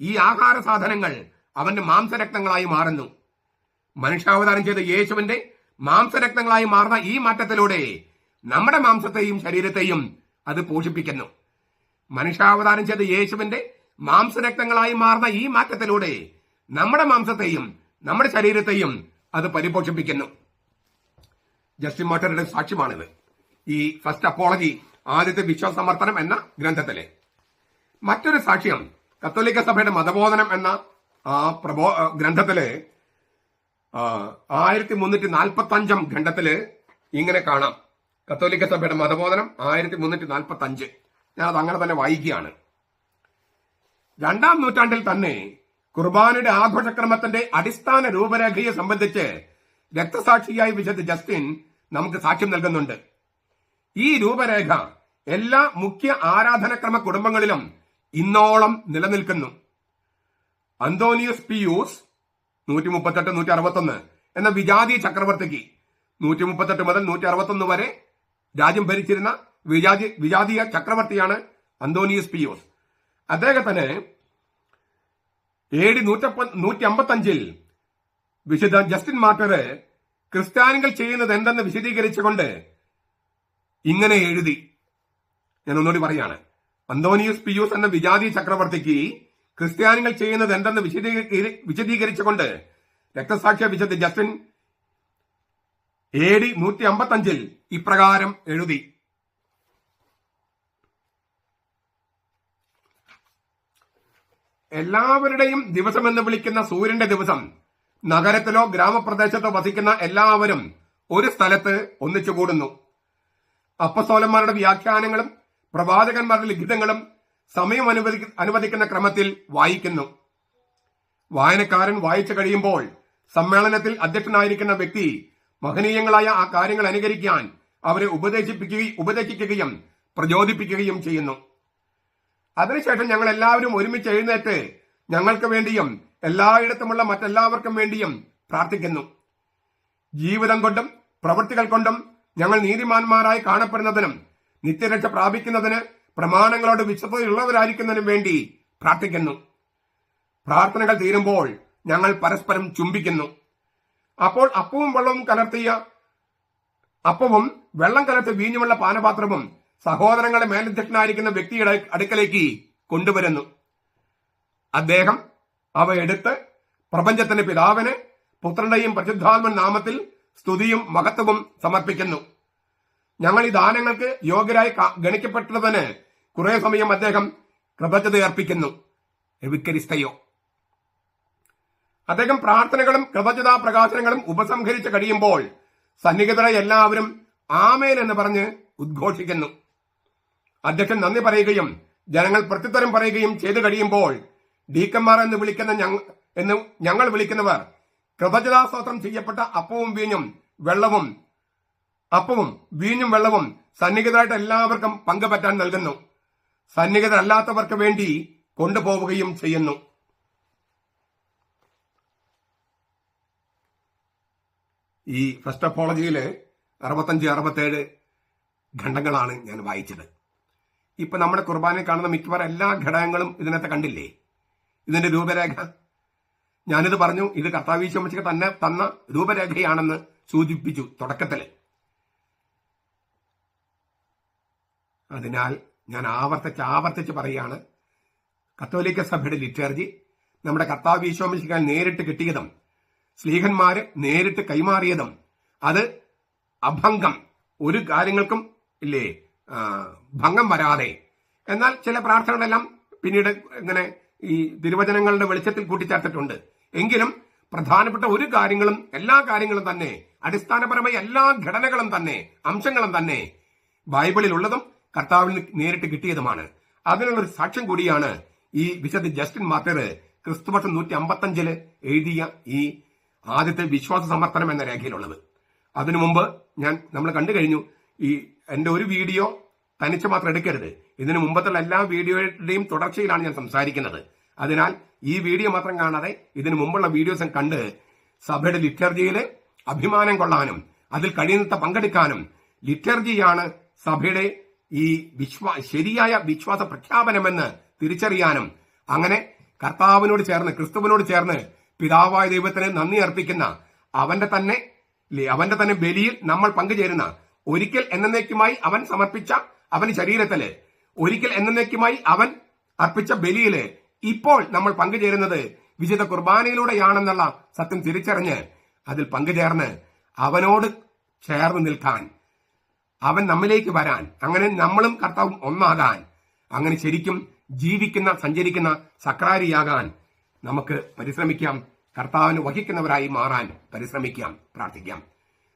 ഈ ആഹാര സാധനങ്ങൾ അവന്റെ മാംസരക്തങ്ങളായി മാറുന്നു. മനുഷ്യാവതാരം ചെയ്ത യേശുവിന്റെ മാംസരക്തങ്ങളായി മാറുന്ന ഈ മാറ്റത്തിലൂടെ നമ്മുടെ മാംസത്തെയും ശരീരത്തെയും അത് പോഷിപ്പിക്കുന്നു. മനുഷ്യാവതാരം ചെയ്ത യേശുവിന്റെ മാംസരക്തങ്ങളായി മാറുന്ന ഈ മാറ്റത്തിലൂടെ നമ്മുടെ മാംസത്തെയും നമ്മുടെ ശരീരത്തെയും അത് പരിപോഷിപ്പിക്കുന്നു. ജസ്റ്റിൻ മാർട്ടറുടെ സാക്ഷ്യമാണിത്. ഈ ഫസ്റ്റ് അപ്പോളജി, ആദ്യത്തെ വിശ്വാസ സമർത്ഥനം എന്ന ഗ്രന്ഥത്തിലെ മറ്റൊരു സാക്ഷ്യം കത്തോലിക്ക സഭയുടെ മതബോധനം എന്ന ഗ്രന്ഥത്തില് 1345 ഖണ്ഡത്തില് ഇങ്ങനെ കാണാം. കത്തോലിക്ക സഭയുടെ മതബോധനം 1345. ഞാനത് അങ്ങനെ തന്നെ വായിക്കുകയാണ്. 2-ാം നൂറ്റാണ്ടിൽ തന്നെ കുർബാനയുടെ ആഘോഷക്രമത്തിന്റെ അടിസ്ഥാന രൂപരേഖയെ സംബന്ധിച്ച് രക്തസാക്ഷിയായി വിശുദ്ധ ജസ്റ്റിൻ നമുക്ക് സാക്ഷ്യം നൽകുന്നുണ്ട്. ഈ രൂപരേഖ എല്ലാ മുഖ്യ ആരാധനക്രമ കുടുംബങ്ങളിലും ഇന്നോളം നിലനിൽക്കുന്നു. അന്തോണിയോസ് പിയൂസ് 138-161 എന്ന വിജാതീയ ചക്രവർത്തിക്ക് 138 മുതൽ 161 വരെ രാജ്യം ഭരിച്ചിരുന്ന വിജാതീയ ചക്രവർത്തിയാണ് അന്തോണിയോസ് പിയൂസ്. അദ്ദേഹത്തിന് AD 155 വിശുദ്ധ ജസ്റ്റിൻ മാർട്ടർ ക്രിസ്ത്യാനികൾ ചെയ്യുന്നത് എന്തെന്ന് വിശദീകരിച്ചുകൊണ്ട് ഇങ്ങനെ എഴുതി. ഞാൻ ഒന്നുകൂടി പറയാണ്. അന്തോണിയോസ് പിയൂസ് എന്ന വിജാതീയ ചക്രവർത്തിക്ക് ക്രിസ്ത്യാനികൾ ചെയ്യുന്നത് എന്തെന്ന് വിശദീകരിച്ചുകൊണ്ട് രക്തസാക്ഷ്യ വിശുദ്ധ ജസ്റ്റിൻ AD 155 ഇപ്രകാരം എഴുതി. എല്ലാവരുടെയും ദിവസമെന്ന് വിളിക്കുന്ന സൂര്യന്റെ ദിവസം നഗരത്തിലോ ഗ്രാമപ്രദേശത്തോ വസിക്കുന്ന എല്ലാവരും ഒരു സ്ഥലത്ത് ഒന്നിച്ചു കൂടുന്നു. അപ്പസ്തോലന്മാരുടെ വ്യാഖ്യാനങ്ങളും പ്രവാചകന്മാരുടെ ലിഖിതങ്ങളും സമയം അനുവദിക്കുന്ന ക്രമത്തിൽ വായിക്കുന്നു. വായനക്കാരൻ വായിച്ചു കഴിയുമ്പോൾ സമ്മേളനത്തിൽ അധ്യക്ഷനായിരിക്കുന്ന വ്യക്തി മഹനീയങ്ങളായ ആ കാര്യങ്ങൾ അനുകരിക്കാൻ അവരെ ഉപദേശിക്കുകയും പ്രചോദിപ്പിക്കുകയും ചെയ്യുന്നു. അതിനുശേഷം ഞങ്ങൾ എല്ലാവരും ഒരുമിച്ച് എഴുന്നേറ്റ് ഞങ്ങൾക്ക് വേണ്ടിയും എല്ലായിടത്തുമുള്ള മറ്റെല്ലാവർക്കും വേണ്ടിയും പ്രാർത്ഥിക്കുന്നു. ജീവിതം കൊണ്ടും പ്രവൃത്തികൾ കൊണ്ടും ഞങ്ങൾ നീതിമാന്മാരായി കാണപ്പെടുന്നതിനും നിത്യരക്ഷ പ്രാപിക്കുന്നതിന് പ്രമാണങ്ങളോട് വിശ്വസ്തയുള്ളവരായിരിക്കുന്നതിനും വേണ്ടി പ്രാർത്ഥിക്കുന്നു. പ്രാർത്ഥനകൾ തീരുമ്പോൾ ഞങ്ങൾ പരസ്പരം ചുംബിക്കുന്നു. അപ്പോൾ അപ്പവും വെള്ളം കലർത്തി വീഞ്ഞുമുള്ള പാനപാത്രവും സഹോദരങ്ങളുടെ മേലധ്യക്ഷനായിരിക്കുന്ന വ്യക്തിയുടെ അടുക്കലേക്ക് കൊണ്ടുവരുന്നു. അദ്ദേഹം അവ എടുത്ത് പ്രപഞ്ചത്തിന്റെ പിതാവിന് പുത്രന്റെയും പരിശുദ്ധാത്മൻ നാമത്തിൽ സ്തുതിയും മഹത്വവും സമർപ്പിക്കുന്നു. ഞങ്ങൾ ഈ ദാനങ്ങൾക്ക് യോഗ്യരായി ഗണിക്കപ്പെട്ടതിന് കുറെ സമയം അദ്ദേഹം കൃതജ്ഞത അർപ്പിക്കുന്നു. എവിക്കരിസ്തയോ. അദ്ദേഹം പ്രാർത്ഥനകളും കൃതജ്ഞതാ പ്രകാശനങ്ങളും ഉപസംഹരിച്ച് കഴിയുമ്പോൾ സന്നിഹിതരെ എല്ലാവരും ആമേൻ എന്ന് പറഞ്ഞ് ഉദ്ഘോഷിക്കുന്നു. അധ്യക്ഷൻ നന്ദി പറയുകയും ജനങ്ങൾ പ്രത്യുത്തരം പറയുകയും ചെയ്തു കഴിയുമ്പോൾ ഡീക്കന്മാർ എന്ന് ഞങ്ങൾ വിളിക്കുന്നവർ കൃതജ്ഞതാസ്തോത്രം ചെയ്യപ്പെട്ട അപ്പവും വീഞ്ഞും വെള്ളവും സന്നിഹിതരായിട്ട് എല്ലാവർക്കും പങ്കുപറ്റാൻ നൽകുന്നു. സന്നിഹിതരല്ലാത്തവർക്ക് വേണ്ടി കൊണ്ടുപോവുകയും ചെയ്യുന്നു. ഈ ഫസ്റ്റ് അപ്പോളജിയില് 65-67 ഖണ്ഡങ്ങളാണ് ഞാൻ വായിച്ചത്. ഇപ്പൊ നമ്മുടെ കുർബാനയിൽ കാണുന്ന മിക്കവാറും എല്ലാ ഘടകങ്ങളും ഇതിനകത്ത് കണ്ടില്ലേ? ഇതിന്റെ രൂപരേഖ ഞാനിത് പറഞ്ഞു. ഇത് കർത്താവ് ഈശോ മിശിഹ തന്നെ തന്ന രൂപരേഖയാണെന്ന് സൂചിപ്പിച്ചു തുടക്കത്തില്. അതിനാൽ ഞാൻ ആവർത്തിച്ച് പറയാണ്, കത്തോലിക്ക സഭയുടെ ലിറ്റർജി നമ്മുടെ കർത്താവ് ഈശോ മിശിഹ നേരിട്ട് കിട്ടിയതും സ്ലീഹന്മാര് നേരിട്ട് കൈമാറിയതും അത് അഭംഗം, ഒരു കാര്യങ്ങൾക്കും ഇല്ലേ ഭംഗം വരാതെ, എന്നാൽ ചില പ്രാർത്ഥനകളെല്ലാം പിന്നീട് ഇങ്ങനെ ഈ തിരുവചനങ്ങളുടെ വെളിച്ചത്തിൽ കൂട്ടിച്ചേർത്തിട്ടുണ്ട്. എങ്കിലും പ്രധാനപ്പെട്ട ഒരു കാര്യങ്ങളും എല്ലാ കാര്യങ്ങളും തന്നെ അടിസ്ഥാനപരമായ എല്ലാ ഘടനകളും തന്നെ അംശങ്ങളും തന്നെ ബൈബിളിൽ ഉള്ളതും കർത്താവിന് നേരിട്ട് കിട്ടിയതുമാണ്. അതിനുള്ളൊരു സാക്ഷ്യം കൂടിയാണ് ഈ വിശുദ്ധ ജസ്റ്റിൻ മാർട്ടിർ ക്രിസ്തുവർഷം 155 എഴുതിയ ഈ ആദ്യത്തെ വിശ്വാസ സമർപ്പണം എന്ന രേഖയിലുള്ളത്. അതിനു മുമ്പ് നമ്മൾ കണ്ടു കഴിഞ്ഞു. ഈ എന്റെ ഒരു വീഡിയോ തനിച്ച് മാത്രം എടുക്കരുത്. ഇതിനു മുമ്പത്തുള്ള എല്ലാ വീഡിയോയുടെയും തുടർച്ചയിലാണ് ഞാൻ സംസാരിക്കുന്നത്. അതിനാൽ ഈ വീഡിയോ മാത്രം കാണാതെ ഇതിനു മുമ്പുള്ള വീഡിയോസും കണ്ട് സഭയുടെ ലിറ്റർജിയിൽ അഭിമാനം കൊള്ളാനും അതിൽ കഴിയുന്നത്ര പങ്കെടുക്കാനും, ലിറ്റർജിയാണ് സഭയുടെ ഈ ശരിയായ വിശ്വാസ പ്രഖ്യാപനമെന്ന് തിരിച്ചറിയാനും, അങ്ങനെ കർത്താവിനോട് ചേർന്ന് ക്രിസ്തുവിനോട് ചേർന്ന് പിതാവായ ദൈവത്തിന് നന്ദി അർപ്പിക്കുന്ന അവന്റെ തന്നെ ബലിയിൽ നമ്മൾ പങ്കുചേരുന്ന, ഒരിക്കൽ എന്നേക്കുമായി അവൻ സമർപ്പിച്ച അവന്റെ ശരീരത്തില്, ഒരിക്കൽ എന്നേക്കുമായി അവൻ അർപ്പിച്ച ബലിയില് ഇപ്പോൾ നമ്മൾ പങ്കുചേരുന്നത് വിശുദ്ധ കുർബാനയിലൂടെയാണെന്നുള്ള സത്യം തിരിച്ചറിഞ്ഞ് അതിൽ പങ്കുചേർന്ന് അവനോട് ചേർന്ന് നിൽക്കാൻ, അവൻ നമ്മിലേക്ക് വരാൻ, അങ്ങനെ നമ്മളും കർത്താവും ഒന്നാകാൻ, അങ്ങനെ ശരിക്കും ജീവിക്കുന്ന സഞ്ചരിക്കുന്ന സക്രാരിയാകാൻ നമുക്ക് പരിശ്രമിക്കാം. കർത്താവിന് വഹിക്കുന്നവരായി മാറാൻ പരിശ്രമിക്കാം, പ്രാർത്ഥിക്കാം.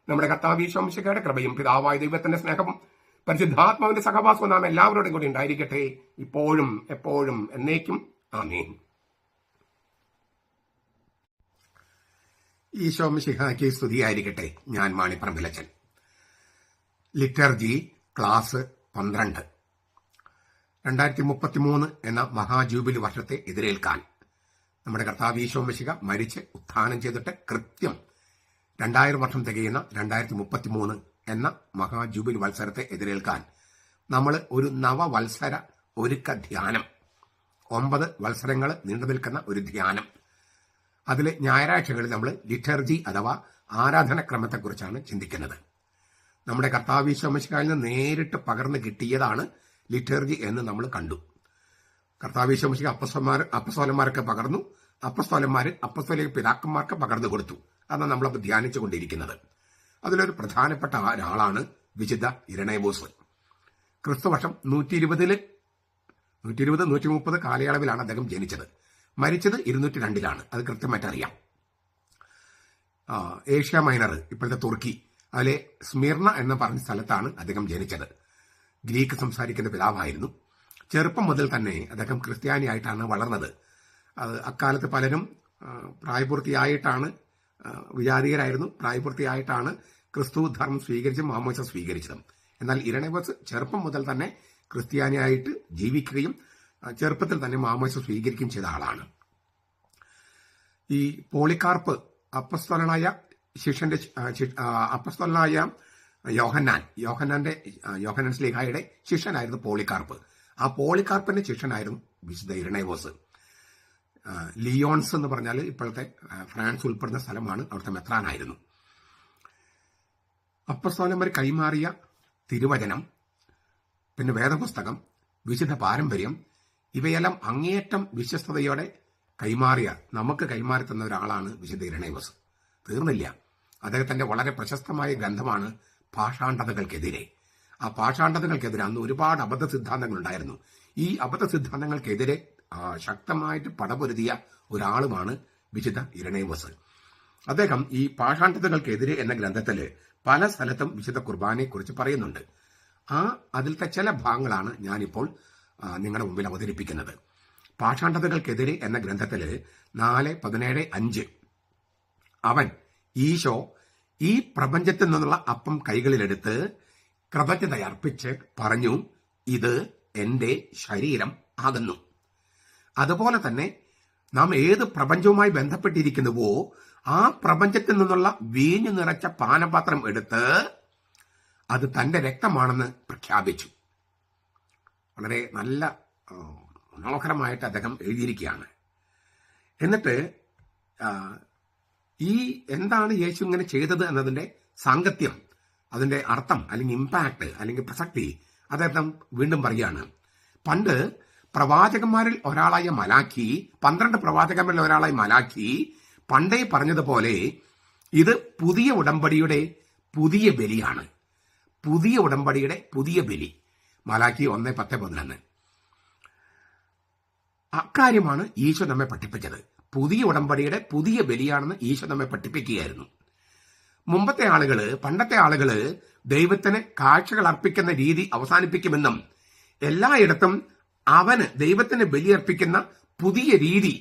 നമ്മുടെ കർത്താവ് ഈശോ മിശിഹായുടെ കൃപയും പിതാവായ ദൈവത്തിന്റെ സ്നേഹവും പരിശുദ്ധാത്മാവിന്റെ സഹവാസവും നാം എല്ലാവരോടും കൂടി ഉണ്ടായിരിക്കട്ടെ, ഇപ്പോഴും എപ്പോഴും എന്നേക്കും. ആമേൻ. ഈശോ മിശിഹായ്ക്ക് സ്തുതിയായിരിക്കട്ടെ. ഞാൻ മാണിപ്പറമ്പിലച്ചൻ. ലിറ്റർജി ക്ലാസ് 12 2033 എന്ന മഹാജൂബിലി വർഷത്തെ എതിരേൽക്കാൻ നമ്മുടെ കർത്താവ് ഈശോ മിശിഹ മരിച്ച് ഉത്ഥാനം ചെയ്തിട്ട് കൃത്യം 2000 വർഷം തികയുന്ന 2033 എന്ന മഹാജൂബിലി വത്സരത്തെ എതിരേൽക്കാൻ നമ്മൾ ഒരു നവവത്സര ഒരുക്ക ധ്യാനം, 9 വത്സരങ്ങൾ നീണ്ടു നിൽക്കുന്ന ഒരു ധ്യാനം, അതിൽ ഞായറാഴ്ചകളിൽ നമ്മൾ ലിറ്റർജി അഥവാ ആരാധനക്രമത്തെക്കുറിച്ചാണ് ചിന്തിക്കുന്നത്. നമ്മുടെ കർത്താവ് ഈശോ മിശിഹായിൽ നിന്ന് നേരിട്ട് പകർന്നു കിട്ടിയതാണ് ലിറ്റർജി എന്ന് നമ്മൾ കണ്ടു. കർത്താവ് ഈശോ മിശിഹ അപ്പസ്തോലന്മാർക്ക് പകർന്നു, അപ്പസ്തോലിക പിതാക്കന്മാർക്ക് പകർന്നു കൊടുത്തു. അതാണ് നമ്മളപ്പോൾ ധ്യാനിച്ചുകൊണ്ടിരിക്കുന്നത്. അതിലൊരു പ്രധാനപ്പെട്ട ഒരാളാണ് വിശുദ്ധ ഇരണേവൂസ്. ക്രിസ്തുവർഷം 120-130 കാലയളവിലാണ് അദ്ദേഹം ജനിച്ചത്. മരിച്ചത് 202 അത് കൃത്യമായിട്ട് അറിയാം. ഏഷ്യ മൈനർ, ഇപ്പോഴത്തെ തുർക്കി, അതിലെ സ്മിർണ എന്ന് പറഞ്ഞ സ്ഥലത്താണ് അദ്ദേഹം ജനിച്ചത്. ഗ്രീക്ക് സംസാരിക്കുന്ന പിതാവായിരുന്നു. ചെറുപ്പം മുതൽ തന്നെ അദ്ദേഹം ക്രിസ്ത്യാനിയായിട്ടാണ് വളർന്നത്. അക്കാലത്ത് പലരും പ്രായപൂർത്തിയായിട്ടാണ്, വിജാതീയരായിരുന്നു, പ്രായപൂർത്തിയായിട്ടാണ് ക്രിസ്തു ധർമ്മം സ്വീകരിച്ചും മാമോദിസ സ്വീകരിച്ചതും. എന്നാൽ ഇരണേവസ് ചെറുപ്പം മുതൽ തന്നെ ക്രിസ്ത്യാനിയായിട്ട് ജീവിക്കുകയും ചെറുപ്പത്തിൽ തന്നെ മാമോദിസ സ്വീകരിക്കുകയും ചെയ്ത ആളാണ്. ഈ പോളികാർപ്പ് അപ്പസ്തോലനായ ശിഷ്യന്റെ അപ്പസ്തോലനായ യോഹന്നാൻ ശ്ലീഹായുടെ ശിഷ്യനായിരുന്നു പോളികാർപ്പ്. ആ പോളികാർപ്പിന്റെ ശിഷ്യനായിരുന്നു വിശുദ്ധ ഇരണേവോസ്. ലിയോൺസ് എന്ന് പറഞ്ഞാൽ ഇപ്പോഴത്തെ ഫ്രാൻസ് ഉൾപ്പെടുന്ന സ്ഥലമാണ്. അവിടുത്തെ മെത്രാനായിരുന്നു. അപ്പസ്തോലന്മാർ കൈമാറിയ തിരുവചനം, പിന്നെ വേദപുസ്തകം, വിശുദ്ധ പാരമ്പര്യം, ഇവയെല്ലാം അങ്ങേയറ്റം വിശ്വസ്തയോടെ നമുക്ക് കൈമാറി തന്ന ഒരാളാണ് വിശുദ്ധ ഇരണേവസ്. തീർന്നില്ല. അദ്ദേഹത്തിന്റെ വളരെ പ്രശസ്തമായ ഗ്രന്ഥമാണ് പാഷാണ്ഡതകൾക്കെതിരെ. ആ പാഷാണ്ഡതകൾക്കെതിരെ അന്ന് ഒരുപാട് അബദ്ധ സിദ്ധാന്തങ്ങൾ ഉണ്ടായിരുന്നു. ഈ അബദ്ധ സിദ്ധാന്തങ്ങൾക്കെതിരെ ശക്തമായിട്ട് പടപൊരുതിയ ഒരാളുമാണ് വിശുദ്ധ ഇരണേവസ്. അദ്ദേഹം ഈ പാഷാണ്ഡതകൾക്കെതിരെ എന്ന ഗ്രന്ഥത്തിൽ പല സ്ഥലത്തും വിശുദ്ധ കുർബാനയെ കുറിച്ച് പറയുന്നുണ്ട്. അതിലത്തെ ചില ഭാഗങ്ങളാണ് ഞാനിപ്പോൾ നിങ്ങളുടെ മുമ്പിൽ അവതരിപ്പിക്കുന്നത്. പാഷാണ്ഡതകൾക്കെതിരെ എന്ന ഗ്രന്ഥത്തിൽ 4:17-5 അവൻ ഈശോ ഈ പ്രപഞ്ചത്തിൽ നിന്നുള്ള അപ്പം കൈകളിലെടുത്ത് കൃതജ്ഞത അർപ്പിച്ച് പറഞ്ഞു, ഇത് എന്റെ ശരീരം ആകുന്നു. അതുപോലെ തന്നെ നാം ഏത് പ്രപഞ്ചവുമായി ബന്ധപ്പെട്ടിരിക്കുന്നുവോ ആ പ്രപഞ്ചത്തിൽ നിന്നുള്ള വീഞ്ഞു നിറച്ച പാനപാത്രം എടുത്ത് അത് തന്റെ രക്തമാണെന്ന് പ്രഖ്യാപിച്ചു. വളരെ നല്ല മനോഹരമായിട്ട് അദ്ദേഹം എഴുതിയിരിക്കുകയാണ്. എന്നിട്ട് ഈ എന്താണ് യേശു ഇങ്ങനെ ചെയ്തത് എന്നതിന്റെ സാങ്കത്യം, അതിന്റെ അർത്ഥം അല്ലെങ്കിൽ ഇമ്പാക്ട് അല്ലെങ്കിൽ പ്രസക്തി അദ്ദേഹം വീണ്ടും പറയുകയാണ്. പണ്ട് പ്രവാചകന്മാരിൽ ഒരാളായ മലാഖി, 12 പ്രവാചകന്മാരിൽ ഒരാളായ മലാഖി പണ്ടേ പറഞ്ഞതുപോലെ ഇത് പുതിയ ഉടമ്പടിയുടെ പുതിയ ബലിയാണ്. പുതിയ ഉടമ്പടിയുടെ പുതിയ ബലി. മലാഖി 1:10-11. അക്കാര്യമാണ് ഈശോ നമ്മെ പഠിപ്പിച്ചത്. പുതിയ ഉടമ്പടിയുടെ പുതിയ ബലിയാണെന്ന് ഈശോ നമ്മെ പഠിപ്പിക്കുകയായിരുന്നു. പണ്ടത്തെ ആളുകള് ദൈവത്തിന് കാഴ്ചകൾ അർപ്പിക്കുന്ന രീതി അവസാനിപ്പിക്കുമെന്നും എല്ലായിടത്തും ദൈവത്തിന് ബലിയർപ്പിക്കുന്ന പുതിയ രീതി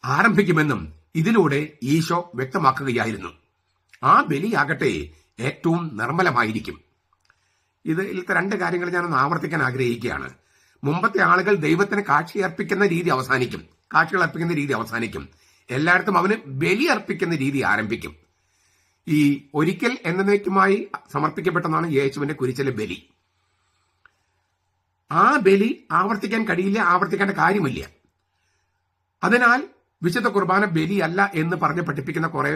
ആരംഭിക്കുമെന്നും ഇതിലൂടെ ഈശോ വ്യക്തമാക്കുകയായിരുന്നു. ആ ബലിയാകട്ടെ ഏറ്റവും നിർമ്മലമായിരിക്കും. ഇതിലത്തെ 2 കാര്യങ്ങൾ ഞാനൊന്ന് ആവർത്തിക്കാൻ ആഗ്രഹിക്കുകയാണ്. മുമ്പത്തെ ആളുകൾ ദൈവത്തിന് കാഴ്ച അർപ്പിക്കുന്ന രീതി അവസാനിക്കും. എല്ലായിടത്തും അവന് ബലി അർപ്പിക്കുന്ന രീതി ആരംഭിക്കും. ഈ ഒരിക്കൽ എന്നേക്കുമായി സമർപ്പിക്കപ്പെട്ടതാണ് യേശുവിന്റെ കുരിശിലെ ബലി. ആ ബലി ആവർത്തിക്കാൻ കഴിയില്ല, ആവർത്തിക്കേണ്ട കാര്യമില്ല. അതിനാൽ വിശുദ്ധ കുർബാന ബലിയല്ല എന്ന് പറഞ്ഞ് പഠിപ്പിക്കുന്ന കുറെ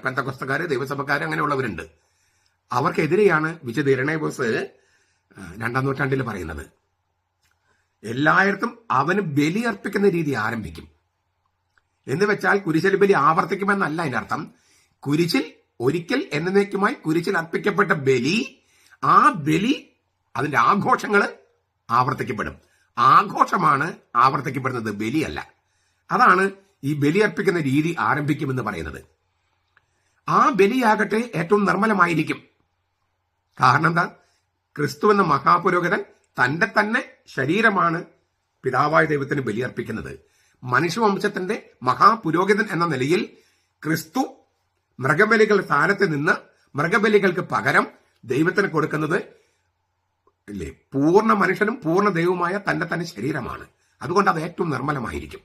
പെന്തക്കോസ്തക്കാര്, ദൈവസഭക്കാര്, അങ്ങനെയുള്ളവരുണ്ട്. അവർക്കെതിരെയാണ് വിശുദ്ധ ഇരണേവോസ് 2-ാം നൂറ്റാണ്ടിൽ പറയുന്നത്. എല്ലായിടത്തും അവന് ബലി അർപ്പിക്കുന്ന രീതി ആരംഭിക്കും എന്ന് വെച്ചാൽ കുരിശിൽ ബലി ആവർത്തിക്കുമെന്നല്ല അതിന്റെ അർത്ഥം. കുരിശിൽ ഒരിക്കൽ എന്നേക്കുമായി കുരിശിൽ അർപ്പിക്കപ്പെട്ട ബലി, ആ ബലി അതിന്റെ ആഘോഷങ്ങൾ ആവർത്തിക്കപ്പെടും. ആഘോഷമാണ് ആവർത്തിക്കപ്പെടുന്നത്, ബലിയല്ല. അതാണ് ഈ ബലി അർപ്പിക്കുന്ന രീതി ആരംഭിക്കുമെന്ന് പറയുന്നത്. ആ ബലിയാകട്ടെ ഏറ്റവും നിർമ്മലമായിരിക്കും. കാരണം എന്താ? ക്രിസ്തു എന്ന മഹാപുരോഹിതൻ തന്റെ തന്നെ ശരീരമാണ് പിതാവായ ദൈവത്തിന് ബലിയർപ്പിക്കുന്നത്. മനുഷ്യവംശത്തിന്റെ മഹാപുരോഹിതൻ എന്ന നിലയിൽ ക്രിസ്തു മൃഗബലികളുടെ സ്ഥാനത്ത് നിന്ന് മൃഗബലികൾക്ക് പകരം ദൈവത്തിന് കൊടുക്കുന്നത് പൂർണ്ണ മനുഷ്യനും പൂർണ്ണ ദൈവവുമായ തന്റെ തന്നെ ശരീരമാണ്. അതുകൊണ്ട് അത് ഏറ്റവും നിർമ്മലമായിരിക്കും.